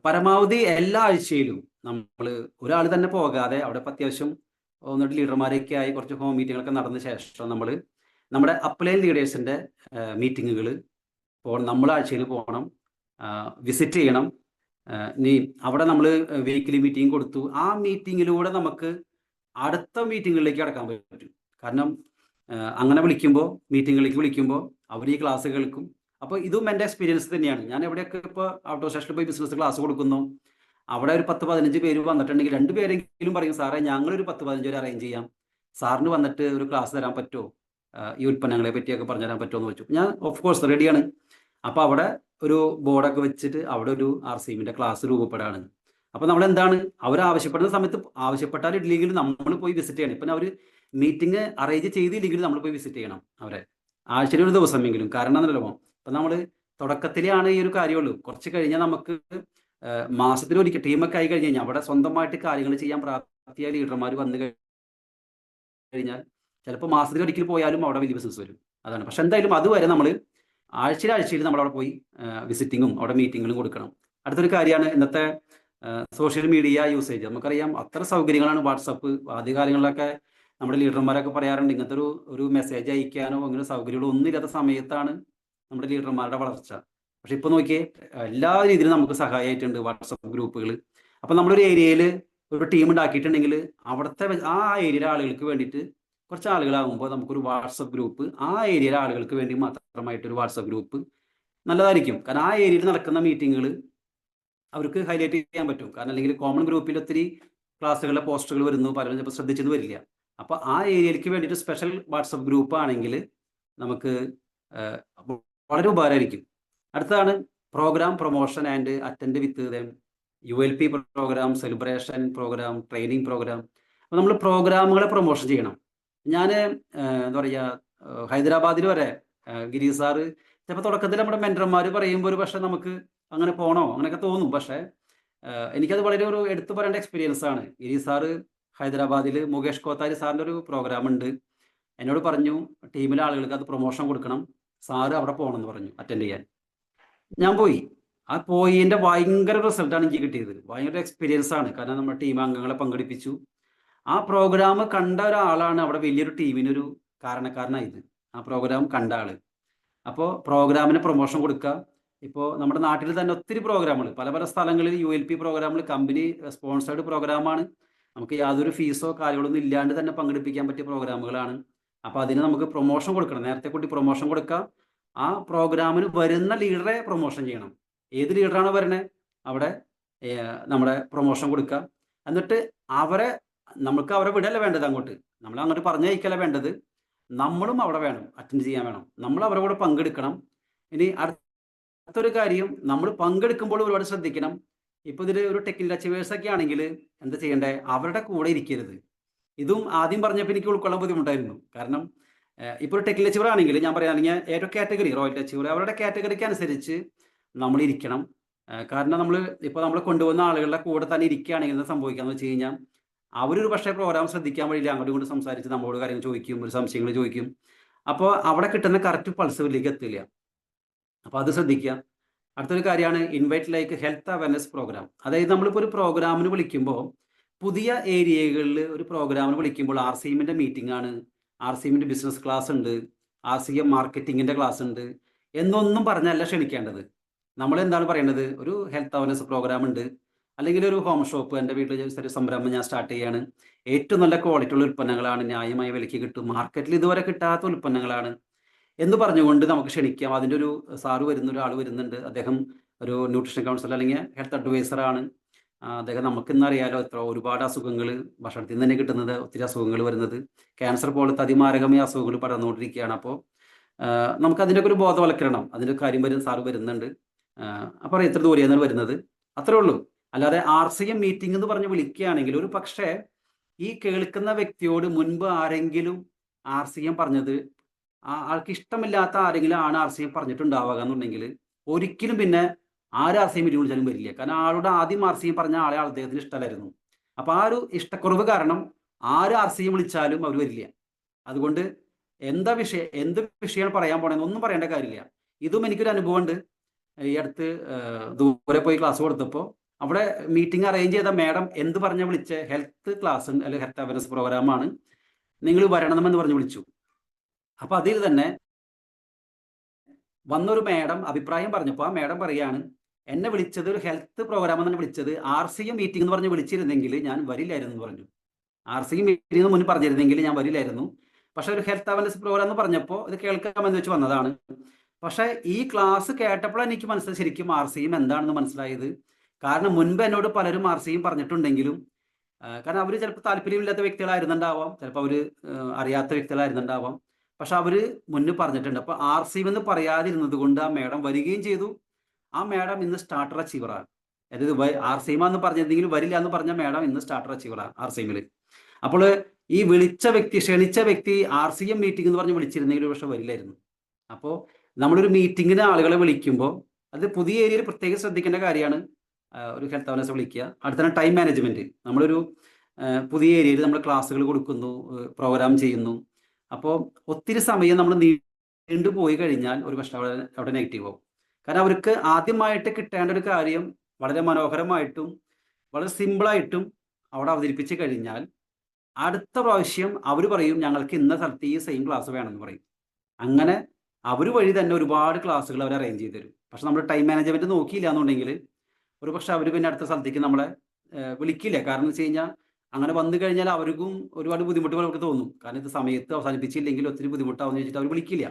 S1: പരമാവധി എല്ലാ ആഴ്ചയിലും നമ്മൾ ഒരാൾ തന്നെ പോകാതെ അവിടെ അത്യാവശ്യം ഒന്നിട്ട് ലീഡർമാരൊക്കെ ആയി കുറച്ച് ഹോം മീറ്റിങ്ങുകളൊക്കെ നടന്ന ശേഷം നമ്മൾ നമ്മുടെ അപ്ലൈൻ ലീഡേഴ്സിൻ്റെ മീറ്റിങ്ങുകൾ നമ്മൾ ആഴ്ചയിൽ പോകണം, വിസിറ്റ് ചെയ്യണം. ഇനി അവിടെ നമ്മൾ വീക്കിലി മീറ്റിംഗ് കൊടുത്തു, ആ മീറ്റിങ്ങിലൂടെ നമുക്ക് അടുത്ത മീറ്റിങ്ങുകളിലേക്ക് കടക്കാൻ പറ്റും. കാരണം അങ്ങനെ മീറ്റിങ്ങുകളിലേക്ക് വിളിക്കുമ്പോൾ അവർ ഈ ക്ലാസ് കേൾക്കും. അപ്പോൾ ഇതും എൻ്റെ എക്സ്പീരിയൻസ് തന്നെയാണ്. ഞാൻ എവിടെയൊക്കെ ഇപ്പോൾ ഔട്ട് ഓഫ് സ്റ്റേഷനിൽ പോയി ബിസിനസ് ക്ലാസ് കൊടുക്കുന്നു, അവിടെ ഒരു 10-15 പേര് വന്നിട്ടുണ്ടെങ്കിൽ 2 പേരെങ്കിലും പറയും, സാറേ ഞങ്ങളൊരു 10-15 പേര് അറേഞ്ച് ചെയ്യാം, സാറിന് വന്നിട്ട് ഒരു ക്ലാസ് തരാൻ പറ്റുമോ, ഈ ഉൽപ്പന്നങ്ങളെ പറ്റിയൊക്കെ പറഞ്ഞു തരാൻ പറ്റുമോ എന്ന് വെച്ചു. ഞാൻ ഓഫ് കോഴ്സ് റെഡിയാണ്. അപ്പോൾ അവിടെ ഒരു ബോർഡൊക്കെ വെച്ചിട്ട് അവിടെ ഒരു RCMന്റെ ക്ലാസ് രൂപപ്പെടാണ്. അപ്പോൾ നമ്മൾ എന്താണ് അവർ ആവശ്യപ്പെടുന്ന സമയത്ത് ആവശ്യപ്പെട്ടാൽ ഇല്ലെങ്കിൽ നമ്മൾ പോയി വിസിറ്റ് ചെയ്യണം. ഇപ്പം അവർ മീറ്റിംഗ് അറേഞ്ച് ചെയ്തില്ലെങ്കിൽ നമ്മൾ പോയി വിസിറ്റ് ചെയ്യണം അവരെ ആഴ്ചയിൽ ഒരു ദിവസമെങ്കിലും. കാരണം എന്നല്ലോ ഇപ്പം നമ്മൾ തുടക്കത്തിലാണ് ഈ ഒരു കാര്യമുള്ളൂ. കുറച്ച് കഴിഞ്ഞാൽ നമുക്ക് മാസത്തിലൊരിക്കൽ ടീമൊക്കെ ആയി കഴിഞ്ഞ് കഴിഞ്ഞാൽ അവിടെ സ്വന്തമായിട്ട് കാര്യങ്ങൾ ചെയ്യാൻ പ്രാപ്തിയായ ലീഡർമാർ വന്നു കഴിഞ്ഞാൽ ചിലപ്പോൾ മാസത്തിലൊരിക്കൽ പോയാലും അവിടെ വലിയ ബിസിനസ് വരും. അതാണ്. പക്ഷെ എന്തായാലും അതുവരെ നമ്മൾ ആഴ്ചയിൽ നമ്മൾ അവിടെ പോയി വിസിറ്റിങ്ങും അവിടെ മീറ്റിങ്ങുകളും കൊടുക്കണം. അടുത്തൊരു കാര്യമാണ് ഇന്നത്തെ സോഷ്യൽ മീഡിയ യൂസേജ്. നമുക്കറിയാം അത്ര സൗകര്യങ്ങളാണ് വാട്സപ്പ്. ആദ്യകാലങ്ങളിലൊക്കെ നമ്മുടെ ലീഡർമാരൊക്കെ പറയാറുണ്ട് ഇങ്ങനത്തെ ഒരു മെസ്സേജ് അയക്കാനോ അങ്ങനെ സൗകര്യങ്ങളോ ഒന്നും ഇല്ലാത്ത സമയത്താണ് നമ്മുടെ ലീഡർമാരുടെ വളർച്ച. പക്ഷെ ഇപ്പോൾ നോക്കിയേ എല്ലാ രീതിയിലും നമുക്ക് സഹായമായിട്ടുണ്ട് വാട്സപ്പ് ഗ്രൂപ്പുകൾ. അപ്പം നമ്മളൊരു ഏരിയയിൽ ഒരു ടീം ഉണ്ടാക്കിയിട്ടുണ്ടെങ്കിൽ അവിടുത്തെ ആ ഏരിയയിലെ ആളുകൾക്ക് വേണ്ടിയിട്ട് കുറച്ച് ആളുകളാകുമ്പോൾ നമുക്കൊരു വാട്സപ്പ് ഗ്രൂപ്പ്, ആ ഏരിയയിലെ ആളുകൾക്ക് വേണ്ടി മാത്രമായിട്ടൊരു വാട്സപ്പ് ഗ്രൂപ്പ് നല്ലതായിരിക്കും. കാരണം ആ ഏരിയയിൽ നടക്കുന്ന മീറ്റിങ്ങുകൾ അവർക്ക് ഹൈലൈറ്റ് ചെയ്യാൻ പറ്റും. കാരണം അല്ലെങ്കിൽ കോമൺ ഗ്രൂപ്പിൽ ഒത്തിരി ക്ലാസ്സുകളിലെ പോസ്റ്റുകൾ വരുന്നു, പലരും ചിലപ്പോൾ ശ്രദ്ധിച്ചെന്ന് വരില്ല. അപ്പോൾ ആ ഏരിയയിലേക്ക് വേണ്ടിയിട്ട് സ്പെഷ്യൽ വാട്സപ്പ് ഗ്രൂപ്പ് ആണെങ്കിൽ നമുക്ക് വളരെ ഉപകാരമായിരിക്കും. അടുത്തതാണ് programme promotion and attend with them, ULP programme, celebration programme, training programme. അപ്പോൾ നമ്മൾ പ്രോഗ്രാമുകളെ പ്രൊമോഷൻ ചെയ്യണം. ഞാൻ എന്താ പറയുക, ഹൈദരാബാദിൽ വരെ ഗിരീഷ് സാറ് ചിലപ്പോൾ തുടക്കത്തിൽ നമ്മുടെ മെൻറ്റർമാർ പറയുമ്പോൾ ഒരു പക്ഷേ നമുക്ക് അങ്ങനെ പോകണോ അങ്ങനെയൊക്കെ തോന്നും. പക്ഷേ എനിക്കത് വളരെ ഒരു എടുത്തു പറയേണ്ട എക്സ്പീരിയൻസ് ആണ്. ഗിരീഷ് സാറ് ഹൈദരാബാദിൽ മുകേഷ് കോത്താരി സാറിൻ്റെ ഒരു പ്രോഗ്രാം ഉണ്ട്. എന്നോട് പറഞ്ഞു ടീമിലെ ആളുകൾക്ക് അത് പ്രൊമോഷൻ കൊടുക്കണം, സാറ് അവിടെ പോകണമെന്ന് പറഞ്ഞു അറ്റൻഡ് ചെയ്യാൻ. ഞാൻ പോയി. ആ പോയിൻ്റെ ഭയങ്കര റിസൾട്ടാണ് എനിക്ക് കിട്ടിയത്. ഭയങ്കര എക്സ്പീരിയൻസ് ആണ്. കാരണം നമ്മുടെ ടീം അംഗങ്ങളെ പങ്കെടുപ്പിച്ചു. ആ പ്രോഗ്രാം കണ്ട ഒരാളാണ് അവിടെ വലിയൊരു ടീമിനൊരു കാരണക്കാരനായത്. ആ പ്രോഗ്രാം കണ്ട ആള്. അപ്പോൾ പ്രോഗ്രാമിന് പ്രൊമോഷൻ കൊടുക്കുക. ഇപ്പോൾ നമ്മുടെ നാട്ടിൽ തന്നെ ഒത്തിരി പ്രോഗ്രാമുകൾ പല പല സ്ഥലങ്ങളിൽ ULP പ്രോഗ്രാമുകൾ കമ്പനി സ്പോൺസേർഡ് പ്രോഗ്രാമാണ്. നമുക്ക് യാതൊരു ഫീസോ കാര്യങ്ങളൊന്നും ഇല്ലാണ്ട് തന്നെ പങ്കെടുപ്പിക്കാൻ പറ്റിയ പ്രോഗ്രാമുകളാണ്. അപ്പോൾ അതിന് നമുക്ക് പ്രൊമോഷൻ കൊടുക്കണം. നേരത്തെ കൂട്ടി പ്രൊമോഷൻ കൊടുക്കുക. ആ പ്രോഗ്രാമിന് വരുന്ന ലീഡറെ പ്രൊമോഷൻ ചെയ്യണം. ഏത് ലീഡറാണോ വരുന്നത് അവിടെ നമ്മുടെ പ്രൊമോഷൻ കൊടുക്കുക. എന്നിട്ട് നമുക്ക് അവരെ വിടല്ല വേണ്ടത്, നമ്മൾ അങ്ങോട്ട് പറഞ്ഞയക്കല്ല വേണ്ടത്. നമ്മളും അവിടെ വേണം, അറ്റൻഡ് ചെയ്യാൻ വേണം, നമ്മൾ അവരുടെ കൂടെ പങ്കെടുക്കണം. ഇനി അടുത്തൊരു കാര്യം, നമ്മൾ പങ്കെടുക്കുമ്പോൾ ഒരുപാട് ശ്രദ്ധിക്കണം. ഇപ്പോൾ ഇതിൽ ഒരു ടെക്നിക്കൽ അച്ചീവേഴ്സ് ഒക്കെ ആണെങ്കിൽ എന്താ ചെയ്യേണ്ടേ, അവരുടെ കൂടെ ഇരിക്കരുത്. ഇതും ആദ്യം പറഞ്ഞപ്പോൾ എനിക്ക് ഉൾക്കൊള്ളാൻ ബുദ്ധിമുട്ടായിരുന്നു. കാരണം ഇപ്പോൾ ഒരു ടെക്നിക്കൽ അച്ചീവർ ആണെങ്കിൽ ഞാൻ പറയുകയാണെങ്കിൽ ഏതൊരു കാറ്റഗറി റോയൽ അച്ചീവർ അവരുടെ കാറ്റഗറിക്ക് അനുസരിച്ച് നമ്മൾ ഇരിക്കണം. കാരണം നമ്മൾ കൊണ്ടുവന്ന ആളുകളുടെ കൂടെ തന്നെ ഇരിക്കുകയാണെങ്കിൽ എന്താ സംഭവിക്കാന്ന് വെച്ച് കഴിഞ്ഞാൽ അവരൊരു പക്ഷേ പ്രോഗ്രാം ശ്രദ്ധിക്കാൻ വഴിയില്ല, അങ്ങോട്ടും ഇങ്ങോട്ട് സംസാരിച്ച് നമ്മളോട് കാര്യങ്ങൾ ചോദിക്കും, ഒരു സംശയങ്ങൾ ചോദിക്കും. അപ്പോൾ അവിടെ കിട്ടുന്ന കറക്റ്റ് പൾസിലേക്ക് എത്തില്ല. അപ്പോൾ അത് ശ്രദ്ധിക്കുക. അടുത്തൊരു കാര്യമാണ് invite like health awareness programme. അതായത് നമ്മളിപ്പോൾ ഒരു പ്രോഗ്രാമിന് വിളിക്കുമ്പോൾ, പുതിയ ഏരിയകളിൽ ഒരു പ്രോഗ്രാമിന് വിളിക്കുമ്പോൾ ആർ സി എമ്മിൻ്റെ മീറ്റിംഗ് ആണ്, ആർ സി എമ്മിൻ്റെ ബിസിനസ് ക്ലാസ് ഉണ്ട്, ആർ സി എം മാർക്കറ്റിങ്ങിൻ്റെ ക്ലാസ് ഉണ്ട് എന്നൊന്നും പറഞ്ഞല്ല ക്ഷണിക്കേണ്ടത്. നമ്മൾ എന്താണ് പറയേണ്ടത്? ഒരു ഹെൽത്ത് അവയർനെസ് പ്രോഗ്രാം ഉണ്ട്, അല്ലെങ്കിൽ ഒരു ഹോം ഷോപ്പ്, എൻ്റെ വീട്ടിൽ ഒരു സംരംഭം ഞാൻ സ്റ്റാർട്ട് ചെയ്യാണ്, ഏറ്റവും നല്ല ക്വാളിറ്റി ഉള്ള ഉൽപ്പന്നങ്ങളാണ്, ന്യായമായ വിലയ്ക്ക് കിട്ടും, മാർക്കറ്റിൽ ഇതുവരെ കിട്ടാത്ത ഉൽപ്പന്നങ്ങളാണ് എന്ന് പറഞ്ഞുകൊണ്ട് നമുക്ക് ക്ഷണിക്കാം. അതിൻ്റെ ഒരു സാറ് വരുന്ന ഒരാൾ വരുന്നുണ്ട്, അദ്ദേഹം ഒരു ന്യൂട്രീഷൻ കൗൺസിലർ അല്ലെങ്കിൽ ഹെൽത്ത് അഡ്വൈസറാണ്. അദ്ദേഹം നമുക്കിന്നറിയാലോ ഒരുപാട് അസുഖങ്ങൾ ഭക്ഷണത്തിൽ നിന്ന് തന്നെ കിട്ടുന്നത്, ഒത്തിരി അസുഖങ്ങൾ വരുന്നത്, ക്യാൻസർ പോലത്തെ അതിമാരകമായ അസുഖങ്ങൾ പടർന്നുകൊണ്ടിരിക്കുകയാണ്. അപ്പോൾ നമുക്ക് അതിൻ്റെ ഒരു ബോധവൽക്കരണം, അതിൻ്റെ കാര്യം സാറ് വരുന്നുണ്ട്. അപ്പോൾ എത്ര ദൂരെയാണ് വരുന്നത്, അത്രേ ഉള്ളൂ. അല്ലാതെ ആർ സി എം മീറ്റിംഗ് എന്ന് പറഞ്ഞ് വിളിക്കുകയാണെങ്കിൽ, ഒരു പക്ഷേ ഈ കേൾക്കുന്ന വ്യക്തിയോട് മുൻപ് ആരെങ്കിലും ആർ സി എം പറഞ്ഞത്, ആൾക്ക് ഇഷ്ടമില്ലാത്ത ആരെങ്കിലും ആണ് ആർ സി എം പറഞ്ഞിട്ടുണ്ടാവുക എന്നുണ്ടെങ്കിൽ, ഒരിക്കലും പിന്നെ ആര് ആർ സി എം മീറ്റിംഗ് വിളിച്ചാലും വരില്ല. കാരണം ആളുടെ ആദ്യം ആർ സി എം പറഞ്ഞ ആളെ അദ്ദേഹത്തിന് ഇഷ്ടമല്ലായിരുന്നു. അപ്പോൾ ആ ഒരു ഇഷ്ടക്കുറവ് കാരണം ആര് ആർ സി എം വിളിച്ചാലും അവർ വരില്ല. അതുകൊണ്ട് എന്ത് വിഷയമാണ് പറയാൻ പോണെന്ന് ഒന്നും പറയേണ്ട കാര്യമില്ല. ഇതും എനിക്കൊരു അനുഭവമുണ്ട്. ഈ അടുത്ത് ദൂരെ പോയി ക്ലാസ് കൊടുത്തപ്പോൾ അവിടെ മീറ്റിംഗ് അറേഞ്ച് ചെയ്ത മാഡം എന്ത് പറഞ്ഞ വിളിച്ച, ഹെൽത്ത് ക്ലാസ് അല്ലെങ്കിൽ ഹെൽത്ത് അവയർനെസ് പ്രോഗ്രാമാണ്, നിങ്ങൾ വരണമെന്ന് പറഞ്ഞ് വിളിച്ചു. അപ്പൊ അതിൽ തന്നെ വന്നൊരു മാഡം അഭിപ്രായം പറഞ്ഞപ്പോൾ ആ മാഡം പറയാണ്, എന്നെ വിളിച്ചത് ഒരു ഹെൽത്ത് പ്രോഗ്രാം എന്നാണ് വിളിച്ചത്, ആർ സി എം മീറ്റിംഗ് എന്ന് പറഞ്ഞ് വിളിച്ചിരുന്നെങ്കിൽ ഞാൻ വരില്ലായിരുന്നു എന്ന് പറഞ്ഞു. ആർ സി എം മീറ്റിംഗ് മുന്നിൽ പറഞ്ഞിരുന്നെങ്കിൽ ഞാൻ വരില്ലായിരുന്നു. പക്ഷെ ഒരു ഹെൽത്ത് അവയർനെസ് പ്രോഗ്രാം എന്ന് പറഞ്ഞപ്പോൾ ഇത് കേൾക്കാമെന്ന് വെച്ച് വന്നതാണ്. പക്ഷെ ഈ ക്ലാസ് കേട്ടപ്പോൾ എനിക്ക് മനസ്സിലായി ശരിക്കും ആർ സി എം എന്താണെന്ന് മനസ്സിലായത്. കാരണം മുൻപ് എന്നോട് പലരും ആർ സി എം പറഞ്ഞിട്ടുണ്ടെങ്കിലും, കാരണം അവർ ചിലപ്പോൾ താല്പര്യമില്ലാത്ത വ്യക്തികളായിരുന്നുണ്ടാവാം, ചിലപ്പോൾ അവർ അറിയാത്ത വ്യക്തികളായിരുന്നുണ്ടാവാം. പക്ഷെ അവർ മുന്നിൽ പറഞ്ഞിട്ടുണ്ട്. അപ്പോൾ ആർ സി എം എന്ന് പറയാതിരുന്നത് കൊണ്ട് ആ മാഡം വരികയും ചെയ്തു. ആ മാഡം ഇന്ന് സ്റ്റാർട്ടർ അച്ചീവറാണ്. അതായത് ആർ സി എം എന്ന് പറഞ്ഞിരുന്നെങ്കിലും വരില്ല എന്ന് പറഞ്ഞ മാഡം ഇന്ന് സ്റ്റാർട്ടർ അച്ചീവറാണ് ആർ സി എമ്മിൽ. അപ്പോൾ ഈ വിളിച്ച വ്യക്തി, ക്ഷണിച്ച വ്യക്തി ആർ സി എം മീറ്റിംഗ് എന്ന് പറഞ്ഞ് വിളിച്ചിരുന്നെങ്കിൽ പക്ഷെ വരില്ലായിരുന്നു. അപ്പോൾ നമ്മളൊരു മീറ്റിങ്ങിന് ആളുകളെ വിളിക്കുമ്പോൾ അത് പുതിയ ഏരിയയിൽ പ്രത്യേകം ശ്രദ്ധിക്കേണ്ട കാര്യമാണ്. ഒരു ഹെൽത്ത് അവയർനെസ് വിളിക്കുക. അടുത്ത ടൈം മാനേജ്മെന്റ്. നമ്മളൊരു പുതിയ ഏരിയയിൽ നമ്മൾ ക്ലാസ്സുകൾ കൊടുക്കുന്നു, പ്രോഗ്രാം ചെയ്യുന്നു. അപ്പോൾ ഒത്തിരി സമയം നമ്മൾ നീണ്ടു പോയി കഴിഞ്ഞാൽ ഒരു പക്ഷേ അവിടെ നെഗറ്റീവ് ആവും. കാരണം അവർക്ക് ആദ്യമായിട്ട് കിട്ടേണ്ട ഒരു കാര്യം വളരെ മനോഹരമായിട്ടും വളരെ സിമ്പിളായിട്ടും അവിടെ അവതരിപ്പിച്ച് കഴിഞ്ഞാൽ അടുത്ത പ്രാവശ്യം അവർ പറയും, ഞങ്ങൾക്ക് ഇന്ന സ്ഥലത്ത് ഈ സെയിം ക്ലാസ് വേണമെന്ന് പറയും. അങ്ങനെ അവർ വഴി തന്നെ ഒരുപാട് ക്ലാസ്സുകൾ അവർ അറേഞ്ച് ചെയ്ത് തരും. പക്ഷെ നമ്മൾ ടൈം മാനേജ്മെന്റ് നോക്കിയില്ല എന്നുണ്ടെങ്കിൽ ഒരു പക്ഷെ അവർ പിന്നെ അടുത്ത സ്ഥലത്തേക്ക് നമ്മളെ വിളിക്കില്ല. കാരണം എന്ന് വെച്ച് കഴിഞ്ഞാൽ അങ്ങനെ വന്നു കഴിഞ്ഞാൽ അവർക്കും ഒരുപാട് ബുദ്ധിമുട്ടുകൾ അവർക്ക് തോന്നും. കാരണം ഇത് സമയത്ത് അവസാനിപ്പിച്ചില്ലെങ്കിൽ ഒത്തിരി ബുദ്ധിമുട്ടാവുന്ന വെച്ചിട്ട് അവർ വിളിക്കില്ല.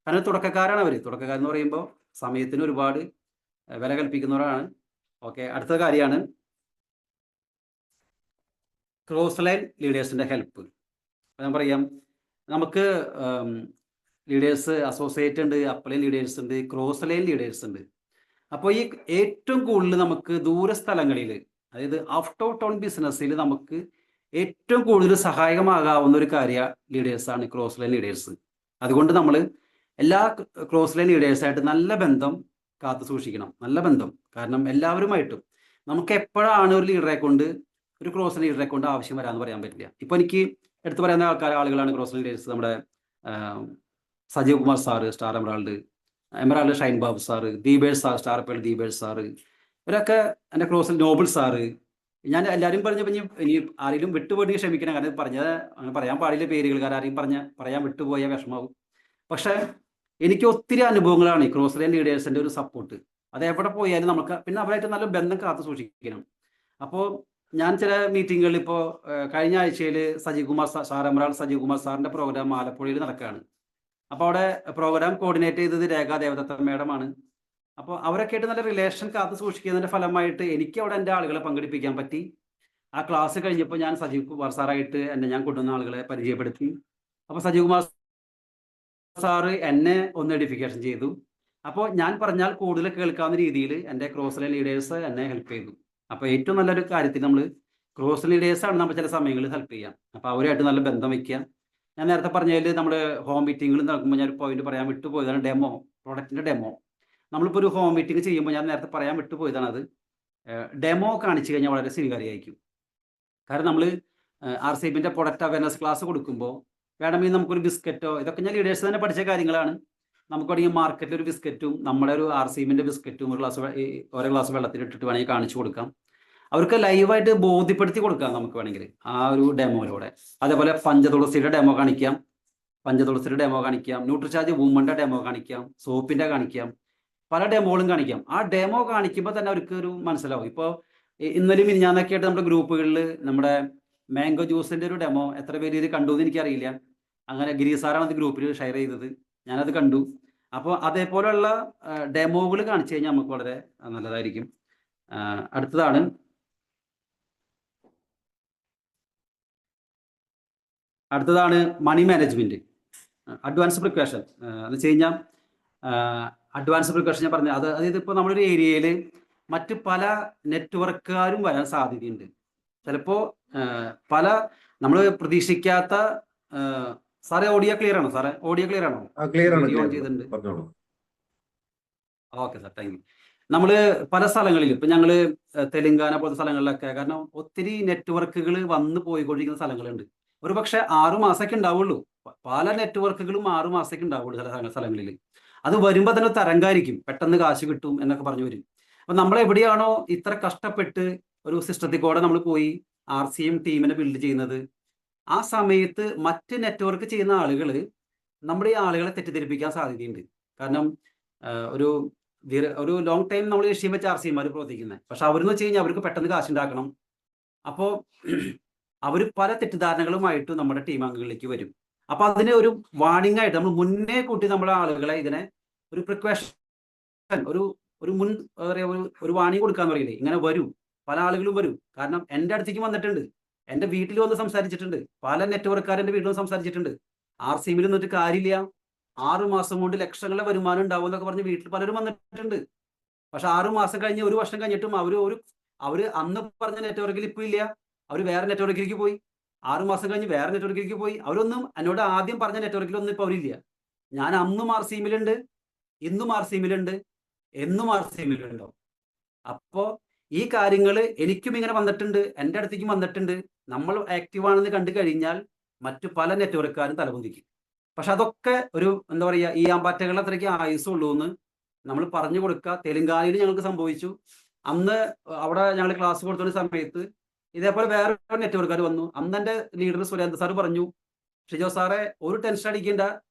S1: കാരണം തുടക്കക്കാരാണ് അവർ. തുടക്കക്കാരെന്ന് പറയുമ്പോൾ സമയത്തിന് ഒരുപാട് വില കൽപ്പിക്കുന്നവരാണ്. ഓക്കെ, അടുത്ത കാര്യമാണ് ക്രോസ് ലൈൻ ലീഡേഴ്സിന്റെ ഹെൽപ്പ്. ഞാൻ പറയാം, നമുക്ക് ലീഡേഴ്സ് അസോസിയേറ്റ് ഉണ്ട്, അപ്ലൈൻ ലീഡേഴ്സ് ഉണ്ട്, ക്രോസ് ലൈൻ ലീഡേഴ്സ് ഉണ്ട്. അപ്പോൾ ഈ ഏറ്റവും കൂടുതൽ നമുക്ക് ദൂര സ്ഥലങ്ങളിൽ, അതായത് ഔട്ട് ഓഫ് ടൗൺ ബിസിനസ്സിൽ നമുക്ക് ഏറ്റവും കൂടുതൽ സഹായകമാകാവുന്ന ഒരു കാര്യ ലീഡേഴ്സാണ് ക്രോസ് ലൈൻ ലീഡേഴ്സ്. അതുകൊണ്ട് നമ്മൾ എല്ലാ ക്രോസ് ലൈൻ ലീഡേഴ്സായിട്ട് നല്ല ബന്ധം കാത്തു സൂക്ഷിക്കണം. നല്ല ബന്ധം. കാരണം എല്ലാവരുമായിട്ടും നമുക്ക് എപ്പോഴാണ് ഒരു ലീഡറെ കൊണ്ട്, ഒരു ക്രോസ് ലൈൻ ലീഡറെ കൊണ്ട് ആവശ്യം വരാമെന്ന് പറയാൻ പറ്റില്ല. ഇപ്പോൾ എനിക്ക് എടുത്തു പറയുന്ന ആളുകളാണ് ക്രോസ് ലൈൻ ലീഡേഴ്സ്. നമ്മുടെ Sajeev Kumar sir, star emerald Shine Babu sir, Deepesh sir, star pearl Deepesh sir, ഇവരൊക്കെ എൻ്റെ ക്രോസിൽ നോബിൾ സാറ്. ഞാൻ എല്ലാവരും പറഞ്ഞപ്പോൾ ഇനി ആരെങ്കിലും വിട്ടുപോയി ക്ഷമിക്കണം. കാരണം അങ്ങനെ പറയാൻ പാടില്ല പേരുകൾ, കാരണം ആരെയും പറയാൻ വിട്ടുപോയ വിഷമാവും. പക്ഷെ എനിക്ക് ഒത്തിരി അനുഭവങ്ങളാണ് ഈ ക്രോസ് ലൈൻ ലീഡേഴ്സിൻ്റെ ഒരു സപ്പോർട്ട്. അത് എവിടെ പോയാലും നമുക്ക് പിന്നെ അവരായിട്ട് നല്ല ബന്ധം കാത്തു സൂക്ഷിക്കണം. അപ്പോൾ ഞാൻ ചില മീറ്റിങ്ങുകളിൽ, ഇപ്പോൾ കഴിഞ്ഞ ആഴ്ചയിൽ സജീവ് കുമാർ സാർ, എമറാൾഡ് സജീവ് കുമാർ സാറിൻ്റെ പ്രോഗ്രാം ആലപ്പുഴയിൽ നടക്കുകയാണ്. അപ്പോൾ അവിടെ പ്രോഗ്രാം കോർഡിനേറ്റ് ചെയ്തത് രേഖാ ദേവദത്ത മേഡമാണ്. അപ്പോൾ അവരൊക്കെ ആയിട്ട് നല്ല റിലേഷൻ കാത്തു സൂക്ഷിക്കുന്നതിൻ്റെ ഫലമായിട്ട് എനിക്ക് അവിടെ എൻ്റെ ആളുകളെ പങ്കെടുപ്പിക്കാൻ പറ്റി. ആ ക്ലാസ് കഴിഞ്ഞപ്പോൾ ഞാൻ സജീവ് കുമാർ സാറായിട്ട് ഞാൻ കൊണ്ടുവന്ന ആളുകളെ പരിചയപ്പെടുത്തി. അപ്പോൾ സജീവ് കുമാർ സാറ് എന്നെ ഒന്ന് എഡിഫിക്കേഷൻ ചെയ്തു. അപ്പോൾ ഞാൻ പറഞ്ഞാൽ കൂടുതൽ കേൾക്കാവുന്ന രീതിയിൽ എൻ്റെ ക്രോസ് ലൈൻ ലീഡേഴ്സ് എന്നെ ഹെൽപ്പ് ചെയ്തു. അപ്പോൾ ഏറ്റവും നല്ലൊരു കാര്യത്തിൽ നമ്മൾ ക്രോസ് ലീഡേഴ്സാണ് നമ്മൾ ചില സമയങ്ങളിൽ ഹെൽപ്പ് ചെയ്യാം. അപ്പോൾ അവരുമായിട്ട് നല്ല ബന്ധം വയ്ക്കുക. ഞാൻ നേരത്തെ പറഞ്ഞതിൽ നമ്മൾ ഹോം മീറ്റിങ്ങുകൾ നടക്കുമ്പോൾ ഞാൻ ഒരു പോയിന്റ് പറയാൻ വിട്ടുപോയതാണ്, ഡെമോ, പ്രോഡക്റ്റിൻ്റെ ഡെമോ. നമ്മളിപ്പോൾ ഒരു ഹോം മീറ്റിംഗ് ചെയ്യുമ്പോൾ ഞാൻ നേരത്തെ പറയാൻ വിട്ടുപോയതാണ്, അത് ഡെമോ കാണിച്ചു കഴിഞ്ഞാൽ വളരെ സ്വീകാര്യമായിരിക്കും. കാരണം നമ്മൾ ആർ സി എമ്മിൻ്റെ പ്രൊഡക്റ്റ് അവയർനെസ് ക്ലാസ് കൊടുക്കുമ്പോൾ വേണമെങ്കിൽ നമുക്കൊരു ബിസ്ക്കറ്റോ, ഇതൊക്കെ ഞാൻ ലീഡേഴ്സ് തന്നെ പഠിച്ച കാര്യങ്ങളാണ്. നമുക്ക് വേണമെങ്കിൽ മാർക്കറ്റിൽ ഒരു ബിസ്ക്കറ്റും നമ്മുടെ ഒരു RCMന്റെ ബിസ്ക്കറ്റും ഓരോ ഗ്ലാസ് വെള്ളത്തിൽ ഇട്ടിട്ട് വേണമെങ്കിൽ കാണിച്ചു കൊടുക്കാം. അവർക്ക് ലൈവായിട്ട് ബോധ്യപ്പെടുത്തി കൊടുക്കാം നമുക്ക് വേണമെങ്കിൽ ആ ഒരു ഡെമോയിലൂടെ. അതേപോലെ പഞ്ചതുളസിയുടെ ഡെമോ കാണിക്കാം, ന്യൂട്രിചാർജ് വുമന്റെ ഡെമോ കാണിക്കാം, സോപ്പിന്റെ കാണിക്കാം, പല ഡെമോകളും കാണിക്കാം. ആ ഡെമോ കാണിക്കുമ്പോൾ തന്നെ അവർക്ക് ഒരു മനസ്സിലാവും. ഇപ്പോൾ ഇന്നലെ മിനിഞ്ഞാന്നൊക്കെ ആയിട്ട് നമ്മുടെ ഗ്രൂപ്പുകളിൽ നമ്മുടെ മാംഗോ ജ്യൂസിന്റെ ഒരു ഡെമോ എത്ര പേര് ഇത് കണ്ടു എന്ന് എനിക്കറിയില്ല. അങ്ങനെ ഗിരീസാറാണ് അത് ഗ്രൂപ്പിൽ ഷെയർ ചെയ്തത്, ഞാനത് കണ്ടു. അപ്പോൾ അതേപോലെയുള്ള ഡെമോകൾ കാണിച്ചു കഴിഞ്ഞാൽ നമുക്ക് വളരെ നല്ലതായിരിക്കും. അടുത്തതാണ് മണി മാനേജ്മെന്റ്, അഡ്വാൻസ് പ്രിക്കോഷൻ എന്ന് വെച്ച് കഴിഞ്ഞാൽ അഡ്വാൻസ് പ്രിക്കോഷൻ ഞാൻ പറഞ്ഞത് അതായത് ഇപ്പോൾ നമ്മളൊരു ഏരിയയിൽ മറ്റ് പല നെറ്റ്വർക്കുകാരും വരാൻ സാധ്യതയുണ്ട്. ചിലപ്പോൾ പല നമ്മൾ പ്രതീക്ഷിക്കാത്ത സാറേ ഓഡിയോ ക്ലിയർ ആണോ? ചെയ്തിട്ടുണ്ട്. Okay sir, thank you. നമ്മൾ പല സ്ഥലങ്ങളിലും ഇപ്പം ഞങ്ങൾ തെലുങ്കാന പോലത്തെ സ്ഥലങ്ങളിലൊക്കെ, കാരണം ഒത്തിരി നെറ്റ്വർക്കുകൾ വന്ന് പോയിക്കൊണ്ടിരിക്കുന്ന സ്ഥലങ്ങളുണ്ട്. ഒരു പക്ഷെ 6 മാസമൊക്കെ ഉണ്ടാവുള്ളൂ, പല നെറ്റ്വർക്കുകളും 6 മാസമൊക്കെ ഉണ്ടാവുള്ളൂ ചില സ്ഥലങ്ങളിൽ. അത് വരുമ്പോൾ തന്നെ തരംഗമായിരിക്കും, പെട്ടെന്ന് കാശ് കിട്ടും എന്നൊക്കെ പറഞ്ഞു വരും. അപ്പം നമ്മൾ എവിടെയാണോ ഇത്ര കഷ്ടപ്പെട്ട് ഒരു സിസ്റ്റത്തിൽ കൂടെ നമ്മൾ പോയി RCM ടീമിനെ ബിൽഡ് ചെയ്യുന്നത്, ആ സമയത്ത് മറ്റ് നെറ്റ്വർക്ക് ചെയ്യുന്ന ആളുകൾ നമ്മുടെ ഈ ആളുകളെ തെറ്റിദ്ധരിപ്പിക്കാൻ സാധ്യതയുണ്ട്. കാരണം ഒരു ലോങ് ടൈം നമ്മൾ ലക്ഷ്യം വെച്ച് RCMമാർ പ്രവർത്തിക്കുന്നത്. പക്ഷെ അവരെന്ന് വെച്ച് കഴിഞ്ഞാൽ അവർക്ക് പെട്ടെന്ന് കാശുണ്ടാക്കണം. അപ്പോൾ അവർ പല തെറ്റിദ്ധാരണകളുമായിട്ട് നമ്മുടെ ടീം അംഗങ്ങളിലേക്ക് വരും. അപ്പൊ അതിന് ഒരു വാണിംഗ് ആയിട്ട് നമ്മൾ മുന്നേ കൂട്ടി നമ്മുടെ ആളുകളെ ഇതിനെ ഒരു പ്രിക്കോഷൻ, ഒരു മുൻ ഒരു വാണിംഗ് കൊടുക്കാന്ന് പറയില്ലേ, ഇങ്ങനെ വരും, പല ആളുകളും വരും. കാരണം എൻ്റെ അടുത്തേക്ക് വന്നിട്ടുണ്ട്, എൻ്റെ വീട്ടിൽ വന്ന് സംസാരിച്ചിട്ടുണ്ട്, പല നെറ്റ്വർക്കാർ എൻ്റെ വീട്ടിൽ വന്ന് സംസാരിച്ചിട്ടുണ്ട്. RCMയിൽ നിന്നിട്ട് കാര്യമില്ല, 6 മാസം കൊണ്ട് ലക്ഷങ്ങളുടെ വരുമാനം ഉണ്ടാവും എന്നൊക്കെ പറഞ്ഞ് വീട്ടിൽ പലരും വന്നിട്ടുണ്ട്. പക്ഷെ 6 മാസം കഴിഞ്ഞ് 1 വർഷം കഴിഞ്ഞിട്ടും അവര് അന്ന് പറഞ്ഞ നെറ്റ്വർക്കിൽ ഇപ്പൊ ഇല്ല, അവർ വേറെ നെറ്റ്വർക്കിലേക്ക് പോയി. 6 മാസം കഴിഞ്ഞ് വേറെ നെറ്റ്വർക്കിലേക്ക് പോയി. അവരൊന്നും എന്നോട് ആദ്യം പറഞ്ഞ നെറ്റ്വർക്കിലൊന്നും ഇപ്പൊ അവരില്ല. ഞാൻ അന്നും RCMലുണ്ട്, ഇന്നും RCMലുണ്ട്, എന്നും RCMലുണ്ടോ. അപ്പോ ഈ കാര്യങ്ങൾ എനിക്കും ഇങ്ങനെ വന്നിട്ടുണ്ട്, എൻ്റെ അടുത്തേക്കും വന്നിട്ടുണ്ട്. നമ്മൾ ആക്റ്റീവ് ആണെന്ന് കണ്ടു കഴിഞ്ഞാൽ മറ്റു പല നെറ്റ്വർക്കുകാരും തലപൊന്തിക്കും. പക്ഷെ അതൊക്കെ ഒരു എന്താ പറയുക, ഈ ആമ്പാറ്റകളുടെ അത്രയ്ക്ക് ആയുസുള്ളൂ എന്ന് നമ്മൾ പറഞ്ഞു കൊടുക്കുക. തെലുങ്കാനയിൽ ഞങ്ങൾക്ക് സംഭവിച്ചു. അന്ന് അവിടെ ഞങ്ങൾ ക്ലാസ് കൊടുത്തുന്ന സമയത്ത് ഇതേപോലെ വേറെ നെറ്റ്വർക്കുകാർ വന്നു. അന്ന് എൻ്റെ ലീഡർ സുരേന്ദ്ര സാർ പറഞ്ഞു, ഷിജോ സാറെ ഒരു ടെൻഷൻ അടിക്കേണ്ട,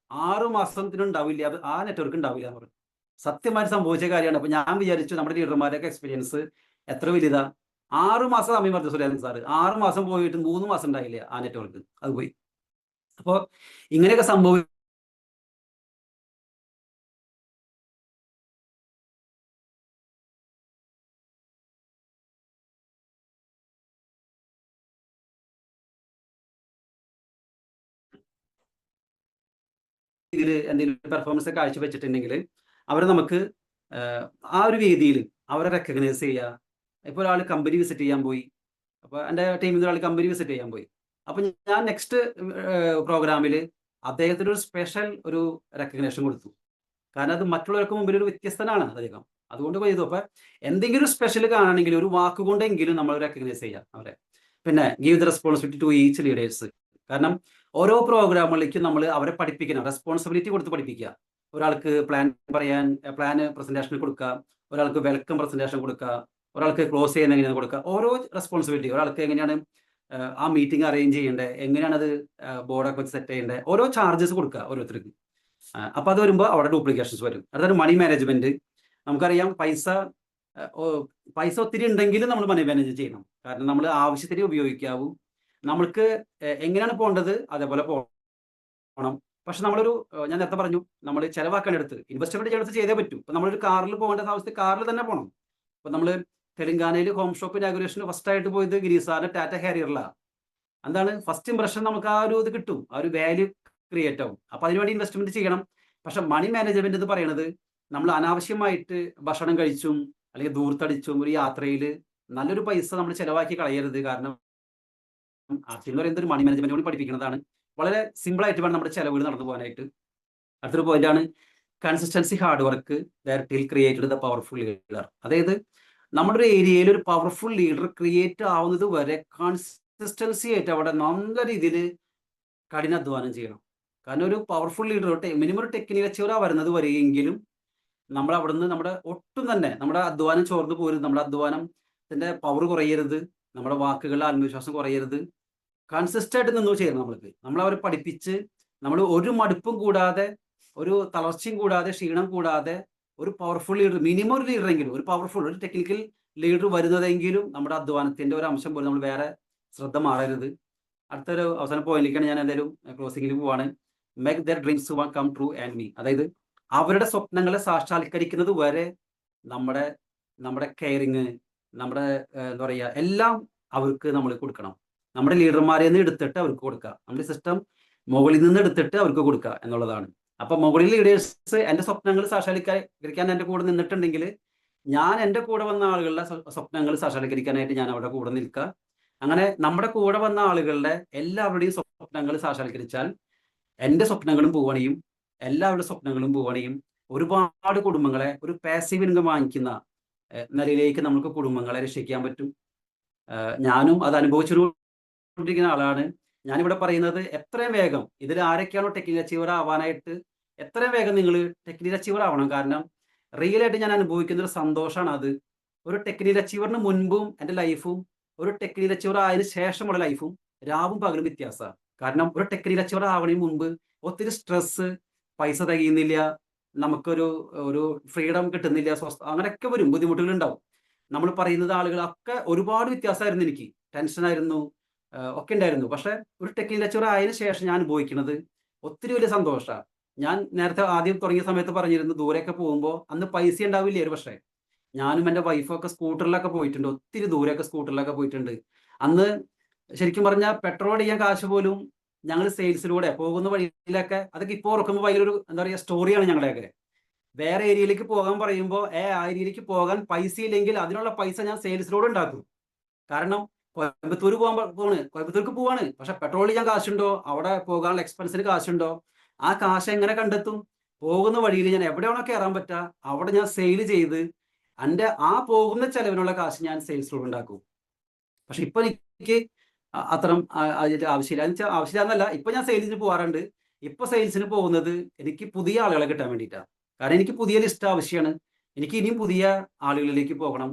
S1: 6 മാസത്തിനുണ്ടാവില്ല, അത് ആ നെറ്റ്വർക്ക് ഉണ്ടാവില്ല എന്ന് പറഞ്ഞു. സത്യമായിട്ട് സംഭവിച്ച കാര്യമാണ്. അപ്പൊ ഞാൻ വിചാരിച്ചു നമ്മുടെ ലീഡർമാരൊക്കെ എക്സ്പീരിയൻസ് എത്ര വലുതാ. 6 മാസം സമയം പറഞ്ഞു സുരേന്ദ്ര സാറ്. 6 മാസം പോയിട്ട് 3 മാസം ഉണ്ടായില്ല ആ നെറ്റ്വർക്ക്, അത് പോയി. അപ്പോൾ ഇങ്ങനെയൊക്കെ സംഭവിക്കും. ഇതിൽ എന്തെങ്കിലും പെർഫോമൻസ് കാഴ്ചവെച്ചിട്ടുണ്ടെങ്കിൽ അവരെ നമുക്ക് ആ ഒരു രീതിയിൽ അവരെ റെക്കഗ്നൈസ് ചെയ്യുക. ഇപ്പോൾ ഒരാൾ കമ്പനി വിസിറ്റ് ചെയ്യാൻ പോയി, അപ്പോൾ എൻ്റെ ടീമിൽ നിന്ന് ഒരാൾ കമ്പനി വിസിറ്റ് ചെയ്യാൻ പോയി. അപ്പം ഞാൻ നെക്സ്റ്റ് പ്രോഗ്രാമിൽ അദ്ദേഹത്തിന് ഒരു സ്പെഷ്യൽ ഒരു റെക്കഗ്നേഷൻ കൊടുത്തു. കാരണം അത് മറ്റുള്ളവർക്ക് മുമ്പിൽ ഒരു വ്യത്യസ്തനാണ് അദ്ദേഹം, അതുകൊണ്ട് ചെയ്തു. അപ്പൊ എന്തെങ്കിലും സ്പെഷ്യൽ കാണണമെങ്കിൽ ഒരു വാക്കുകൊണ്ടെങ്കിലും നമ്മൾ റെക്കഗ്നൈസ് ചെയ്യാം അവരെ. പിന്നെ give the responsibility to each leaders. കാരണം ഓരോ പ്രോഗ്രാമുകളിലേക്കും നമ്മൾ അവരെ പഠിപ്പിക്കണം, റെസ്പോൺസിബിലിറ്റി കൊടുത്ത് പഠിപ്പിക്കുക. ഒരാൾക്ക് പ്ലാൻ പ്രസന്റേഷൻ കൊടുക്കുക, ഒരാൾക്ക് വെൽക്കം പ്രസന്റേഷൻ കൊടുക്കുക, ഒരാൾക്ക് ക്ലോസ് ചെയ്യുന്ന എങ്ങനെയാണ് കൊടുക്കുക. ഓരോ റെസ്പോൺസിബിലിറ്റി, ഒരാൾക്ക് എങ്ങനെയാണ് ആ മീറ്റിംഗ് അറേഞ്ച് ചെയ്യേണ്ടത്, എങ്ങനെയാണ് അത് ബോർഡൊക്കെ വെച്ച് സെറ്റ് ചെയ്യേണ്ടത്, ഓരോ ചാർജസ് കൊടുക്കുക ഓരോരുത്തർക്ക്. അപ്പൊ അത് വരുമ്പോൾ അവിടെ ഡ്യൂപ്ലിക്കേഷൻസ് വരും. അടുത്തൊരു മണി മാനേജ്മെന്റ്. നമുക്കറിയാം പൈസ ഒത്തിരി ഉണ്ടെങ്കിലും നമ്മൾ മണി മാനേജ് ചെയ്യണം. കാരണം നമ്മൾ ആവശ്യത്തിന് ഉപയോഗിക്കാവൂ. നമ്മൾക്ക് എങ്ങനെയാണ് പോകേണ്ടത് അതേപോലെ പോകണം. പക്ഷെ ഞാൻ നേരത്തെ പറഞ്ഞു, നമ്മൾ ചിലവാക്കാനെടുത്ത് ഇൻവെസ്റ്റ്മെന്റ് ചെയ്തെടുത്ത് ചെയ്തേ പറ്റൂ. ഇപ്പൊ നമ്മളൊരു കാറിൽ പോകേണ്ട അവസ്ഥ കാറിൽ തന്നെ പോകണം. ഇപ്പൊ നമ്മൾ തെലുങ്കാനയിൽ ഹോം ഷോപ്പ് ഇനാഗുറേഷന് ഫസ്റ്റ് ആയിട്ട് പോയത് ഗിരീസാറിന്റെ ടാറ്റ ഹാരിയറിലാണ്. എന്താണ് ഫസ്റ്റ് ഇംപ്രഷൻ, നമുക്ക് ആ ഒരു ഇത് കിട്ടും, ആ ഒരു വാല്യൂ ക്രിയേറ്റ് ആവും. അപ്പൊ അതിനുവേണ്ടി ഇൻവെസ്റ്റ്മെന്റ് ചെയ്യണം. പക്ഷെ മണി മാനേജ്മെന്റ് എന്ന് പറയുന്നത് നമ്മൾ അനാവശ്യമായിട്ട് ഭക്ഷണം കഴിച്ചും അല്ലെങ്കിൽ ദൂർത്തടിച്ചും ഒരു യാത്രയിൽ നല്ലൊരു പൈസ നമ്മൾ ചിലവാക്കി കളയരുത്. കാരണം എന്ന് പറയുന്നത് ഒരു മണി മാനേജ്മെന്റ് കൂടി പഠിപ്പിക്കുന്നതാണ്. വളരെ സിമ്പിൾ ആയിട്ട് വേണം നമ്മുടെ ചിലവുകൾ നടന്നു പോകാനായിട്ട്. അടുത്തൊരു പോയിന്റാണ് consistency hard work that will created the powerful leader. അതായത് നമ്മുടെ ഒരു ഏരിയയിൽ ഒരു പവർഫുൾ ലീഡർ ക്രിയേറ്റ് ആവുന്നത് വരെ കൺസിസ്റ്റൻസി ആയിട്ട് അവിടെ നല്ല രീതിയിൽ കഠിനാധ്വാനം ചെയ്യണം. കാരണം ഒരു പവർഫുൾ ലീഡർ മിനിമം ഒരു ടെക്നിക്കൽ അച്ചീവറാ വരുന്നത് വരികയെങ്കിലും നമ്മൾ അവിടുന്ന് നമ്മുടെ ഒട്ടും തന്നെ നമ്മുടെ അധ്വാനം ചോർന്നു പോരുത്, നമ്മുടെ അധ്വാനത്തിന്റെ പവർ കുറയരുത്, നമ്മുടെ വാക്കുകളുടെ ആത്മവിശ്വാസം കുറയരുത്. കൺസിസ്റ്റ് ആയിട്ട് നിന്ന് ചെയ്യണം. നമ്മൾ അവരെ പഠിപ്പിച്ച് നമ്മൾ ഒരു മടുപ്പും കൂടാതെ, ഒരു തളർച്ചയും കൂടാതെ, ക്ഷീണം കൂടാതെ ഒരു പവർഫുൾ ലീഡർ, മിനിമം ഒരു ലീഡറെങ്കിലും, ഒരു പവർഫുൾ ഒരു ടെക്നിക്കൽ ലീഡർ വരുന്നതെങ്കിലും നമ്മുടെ അധ്വാനത്തിന്റെ ഒരു അംശം പോലും നമ്മൾ വേറെ ശ്രദ്ധ മാറരുത്. അടുത്തൊരു അവസാന പോയിന്റിലേക്കാണ് ഞാൻ എന്തായാലും ക്ലോസിംഗിൽ പോവാണ്. Make their dreams come true and me. അതായത് അവരുടെ സ്വപ്നങ്ങളെ സാക്ഷാത്കരിക്കുന്നത് വരെ നമ്മുടെ നമ്മുടെ കെയറിങ്, നമ്മുടെ എന്താ പറയുക, എല്ലാം അവർക്ക് നമ്മൾ കൊടുക്കണം. നമ്മുടെ ലീഡർമാരെ നിന്ന് എടുത്തിട്ട് അവർക്ക് കൊടുക്കുക. നമ്മുടെ സിസ്റ്റം മുകളിൽ നിന്ന് എടുത്തിട്ട് അവർക്ക് കൊടുക്കുക എന്നുള്ളതാണ്. അപ്പൊ മുകളിൽ ലീഡേഴ്സ് എന്റെ സ്വപ്നങ്ങൾ സാക്ഷാത്കരിക്കാൻ എന്റെ കൂടെ നിന്നിട്ടുണ്ടെങ്കിൽ ഞാൻ എന്റെ കൂടെ വന്ന ആളുകളുടെ സ്വപ്നങ്ങൾ സാക്ഷാത്കരിക്കാനായിട്ട് ഞാൻ അവിടെ കൂടെ നിൽക്കുക. അങ്ങനെ നമ്മുടെ കൂടെ വന്ന ആളുകളുടെ എല്ലാവരുടെയും സ്വപ്നങ്ങൾ സാക്ഷാത്കരിച്ചാൽ എന്റെ സ്വപ്നങ്ങളും പൂവണിയും, എല്ലാവരുടെ സ്വപ്നങ്ങളും പൂവണിയും. ഒരുപാട് കുടുംബങ്ങളെ ഒരു പാസീവ് ഇൻകം വാങ്ങിക്കുന്ന നിലയിലേക്ക് നമുക്ക് കുടുംബങ്ങളെ രക്ഷിക്കാൻ പറ്റും. ഞാനും അത് അനുഭവിച്ചുകൊണ്ടിരിക്കുന്ന ആളാണ്. ഞാനിവിടെ പറയുന്നത് എത്രയും വേഗം ഇതിൽ ആരൊക്കെയാണോ ടെക്നിക്കൽ അച്ചീവർ ആവാനായിട്ട് എത്രയും വേഗം നിങ്ങൾ ടെക്നിക്കൽ അച്ചീവർ ആവണം. കാരണം റിയൽ ആയിട്ട് ഞാൻ അനുഭവിക്കുന്ന ഒരു സന്തോഷമാണ് അത്. ഒരു ടെക്നിക്കൽ അച്ചീവറിന് മുൻപും എൻ്റെ ലൈഫും ഒരു ടെക്നിക്കൽ അച്ചീവർ ആയതിനു ശേഷമുള്ള ലൈഫും രാവും പകലും വ്യത്യാസമാണ്. കാരണം ഒരു ടെക്നിക്കൽ അച്ചീവർ ആവണതിന് മുൻപ് ഒത്തിരി സ്ട്രെസ്, പൈസ തികയുന്നില്ല, നമുക്കൊരു ഒരു ഫ്രീഡം കിട്ടുന്നില്ല, അങ്ങനെയൊക്കെ വരും, ബുദ്ധിമുട്ടുകൾ ഉണ്ടാവും. നമ്മൾ പറയുന്നത് ആളുകളൊക്കെ ഒരുപാട് വ്യത്യാസമായിരുന്നു. എനിക്ക് ടെൻഷനായിരുന്നു, ഒക്കെ ഉണ്ടായിരുന്നു. പക്ഷെ ഒരു ടെക്നിക്കൽ അച്ചീവർ ആയതിനു ശേഷം ഞാൻ അനുഭവിക്കുന്നത് ഒത്തിരി വലിയ സന്തോഷമാണ്. ഞാൻ നേരത്തെ ആദ്യം തുടങ്ങിയ സമയത്ത് പറഞ്ഞിരുന്നു, ദൂരെയൊക്കെ പോകുമ്പോൾ അന്ന് പൈസ ഉണ്ടാവില്ല. ഒരു പക്ഷേ ഞാനും എൻ്റെ വൈഫൊക്കെ സ്കൂട്ടറിലൊക്കെ പോയിട്ടുണ്ട്, ഒത്തിരി ദൂരെയൊക്കെ സ്കൂട്ടറിലൊക്കെ പോയിട്ടുണ്ട്. അന്ന് ശരിക്കും പറഞ്ഞാൽ പെട്രോൾ ചെയ്യാൻ കാശ് പോലും ഞങ്ങൾ സെയിൽസിലൂടെ പോകുന്ന വഴിയിലൊക്കെ, അതൊക്കെ ഇപ്പോൾ ഓർക്കുമ്പോൾ ഭയങ്കര ഒരു എന്താ പറയുക സ്റ്റോറിയാണ് ഞങ്ങളുടെയൊക്കെ. വേറെ ഏരിയയിലേക്ക് പോകാൻ പറയുമ്പോൾ ആ ഏരിയയിലേക്ക് പോകാൻ പൈസ ഇല്ലെങ്കിൽ അതിനുള്ള പൈസ ഞാൻ സെയിൽസിലൂടെ ഉണ്ടാക്കും. കാരണം കോയമ്പത്തൂർ കോയമ്പത്തൂർക്ക് പോവാണ്, പക്ഷെ പെട്രോൾ ചെയ്യാൻ കാശുണ്ടോ, അവിടെ പോകാനുള്ള എക്സ്പെൻസിന് കാശുണ്ടോ, ആ കാശ് എങ്ങനെ കണ്ടെത്തും? പോകുന്ന വഴിയിൽ ഞാൻ എവിടെയാണോ കയറാൻ പറ്റുക അവിടെ ഞാൻ സെയിൽ ചെയ്ത് എൻ്റെ ആ പോകുന്ന ചെലവിനുള്ള കാശ് ഞാൻ സെയിൽസിലൂടെ ഉണ്ടാക്കും. പക്ഷെ ഇപ്പൊ എനിക്ക് അത്തരം ആവശ്യമില്ല. എന്ന് വെച്ചാൽ ആവശ്യമില്ല എന്നല്ല, ഇപ്പൊ ഞാൻ സെയിൽസിന് പോകാറുണ്ട്. ഇപ്പൊ സെയിൽസിന് പോകുന്നത് എനിക്ക് പുതിയ ആളുകളെ കിട്ടാൻ വേണ്ടിയിട്ടാണ്. കാരണം എനിക്ക് പുതിയ ലിസ്റ്റ് ആവശ്യമാണ്. എനിക്ക് ഇനിയും പുതിയ ആളുകളിലേക്ക് പോകണം.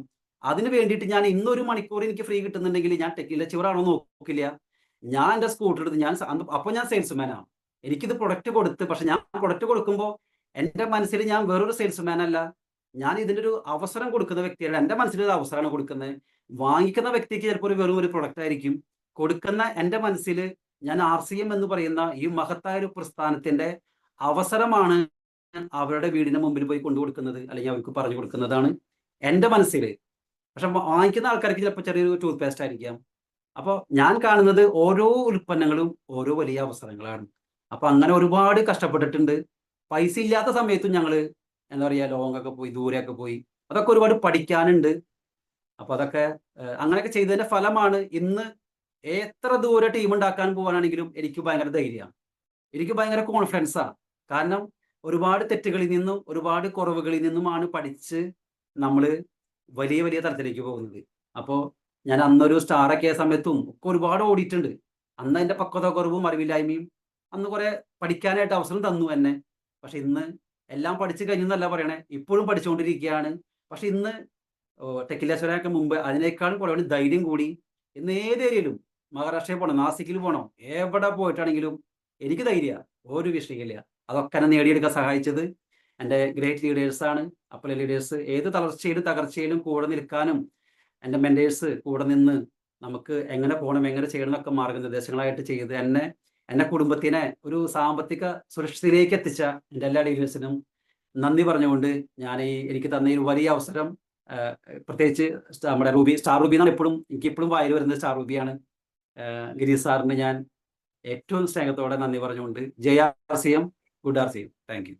S1: അതിന് വേണ്ടിയിട്ട് ഞാൻ ഇന്നൊരു മണിക്കൂർ എനിക്ക് ഫ്രീ കിട്ടുന്നുണ്ടെങ്കിൽ ഞാൻ ടെക്നിക്കൽ അച്ചീവർ ആണോ നോക്കില്ല. ഞാൻ എൻ്റെ സ്കൂട്ടർ എടുത്ത് അപ്പോൾ ഞാൻ സെയിൽസ്മാനാണ്. എനിക്കിത് പ്രൊഡക്റ്റ് കൊടുത്ത്, പക്ഷെ ഞാൻ പ്രൊഡക്റ്റ് കൊടുക്കുമ്പോൾ എൻ്റെ മനസ്സിൽ ഞാൻ വേറൊരു സെയിൽസ്മാൻ അല്ല, ഞാൻ ഇതിൻ്റെ ഒരു അവസരം കൊടുക്കുന്ന വ്യക്തിയാണ്. എൻ്റെ മനസ്സിലൊരു അവസരമാണ് കൊടുക്കുന്നത്. വാങ്ങിക്കുന്ന വ്യക്തിക്ക് ചിലപ്പോൾ വെറും ഒരു പ്രൊഡക്റ്റ് ആയിരിക്കും. കൊടുക്കുന്ന എൻ്റെ മനസ്സിൽ ഞാൻ RCM എന്ന് പറയുന്ന ഈ മഹത്തായ ഒരു പ്രസ്ഥാനത്തിന്റെ അവസരമാണ് അവരുടെ വീടിന് മുമ്പിൽ പോയി കൊണ്ടു കൊടുക്കുന്നത്, അല്ലെങ്കിൽ അവർക്ക് പറഞ്ഞു കൊടുക്കുന്നതാണ് എൻ്റെ മനസ്സിൽ. പക്ഷെ വാങ്ങിക്കുന്ന ആൾക്കാർക്ക് ചിലപ്പോൾ ചെറിയൊരു ടൂത്ത് പേസ്റ്റ് ആയിരിക്കാം. അപ്പോൾ ഞാൻ കാണുന്നത് ഓരോ ഉൽപ്പന്നങ്ങളും ഓരോ വലിയ അവസരങ്ങളാണ്. അപ്പൊ അങ്ങനെ ഒരുപാട് കഷ്ടപ്പെട്ടിട്ടുണ്ട്. പൈസ ഇല്ലാത്ത സമയത്തും ഞങ്ങൾ എന്താ പറയുക ലോങ്ങൊക്കെ പോയി, ദൂരെയൊക്കെ പോയി, അതൊക്കെ ഒരുപാട് പഠിക്കാനുണ്ട്. അപ്പൊ അതൊക്കെ അങ്ങനെയൊക്കെ ചെയ്തതിന്റെ ഫലമാണ് ഇന്ന് എത്ര ദൂരെ ടീം ഉണ്ടാക്കാൻ പോകാനാണെങ്കിലും എനിക്ക് ഭയങ്കര ധൈര്യമാണ്, എനിക്ക് ഭയങ്കര കോൺഫിഡൻസാണ്. കാരണം ഒരുപാട് തെറ്റുകളിൽ നിന്നും ഒരുപാട് കുറവുകളിൽ നിന്നുമാണ് പഠിച്ച് നമ്മൾ വലിയ വലിയ തലത്തിലേക്ക് പോകുന്നത്. അപ്പോൾ ഞാൻ അന്നൊരു സ്റ്റാറൊക്കെ ആയ സമയത്തും ഒക്കെ ഒരുപാട് ഓടിയിട്ടുണ്ട്. അന്ന് അതിന്റെ പക്വത കുറവും അറിവില്ലായ്മയും അന്ന് കുറെ പഠിക്കാനായിട്ട് അവസരം തന്നു എന്നെ. പക്ഷെ ഇന്ന് എല്ലാം പഠിച്ചു കഴിഞ്ഞെന്നല്ല പറയണേ, ഇപ്പോഴും പഠിച്ചുകൊണ്ടിരിക്കുകയാണ്. പക്ഷെ ഇന്ന് ടെക്കിലേശ്വരൊക്കെ മുമ്പ് അതിനേക്കാളും കുറേ ധൈര്യം കൂടി. ഇന്ന് ഏത് ഏരിയയിലും, മഹാരാഷ്ട്രയിൽ പോകണം, നാസിക്കിൽ പോകണം, എവിടെ പോയിട്ടാണെങ്കിലും എനിക്ക് ധൈര്യമാണ്, ഒരു വിഷയമില്ല. അതൊക്കെ എന്നെ നേടിയെടുക്കാൻ സഹായിച്ചത് എൻ്റെ ഗ്രേറ്റ് ലീഡേഴ്സാണ്. അപ്പോൾ ലീഡേഴ്സ് ഏത് തളർച്ചയിലും തകർച്ചയിലും കൂടെ നിൽക്കാനും എൻ്റെ മെൻറ്റേഴ്സ് കൂടെ നിന്ന് നമുക്ക് എങ്ങനെ പോകണം, എങ്ങനെ ചെയ്യണം എന്നൊക്കെ മാർഗനിർദ്ദേശങ്ങളായിട്ട് ചെയ്ത് എന്നെ കുടുംബത്തിനെ ഒരു സാമ്പത്തിക സുരക്ഷിതയിലേക്ക് എത്തിച്ച എൻ്റെ എല്ലാ ലീഡേഴ്സിനും നന്ദി പറഞ്ഞുകൊണ്ട് ഞാൻ എനിക്ക് തന്ന ഈ വലിയ അവസരം, പ്രത്യേകിച്ച് നമ്മുടെ സ്റ്റാർ റൂബി എന്നാണ് എനിക്ക് ഇപ്പോഴും വായിൽ വരുന്നത് സ്റ്റാർ റൂബിയാണ്. ഗിരീഷ് സാറിന് ഞാൻ ഏറ്റവും സ്നേഹത്തോടെ നന്ദി പറഞ്ഞുകൊണ്ട് Jaya RCM, good RCM. Thank you.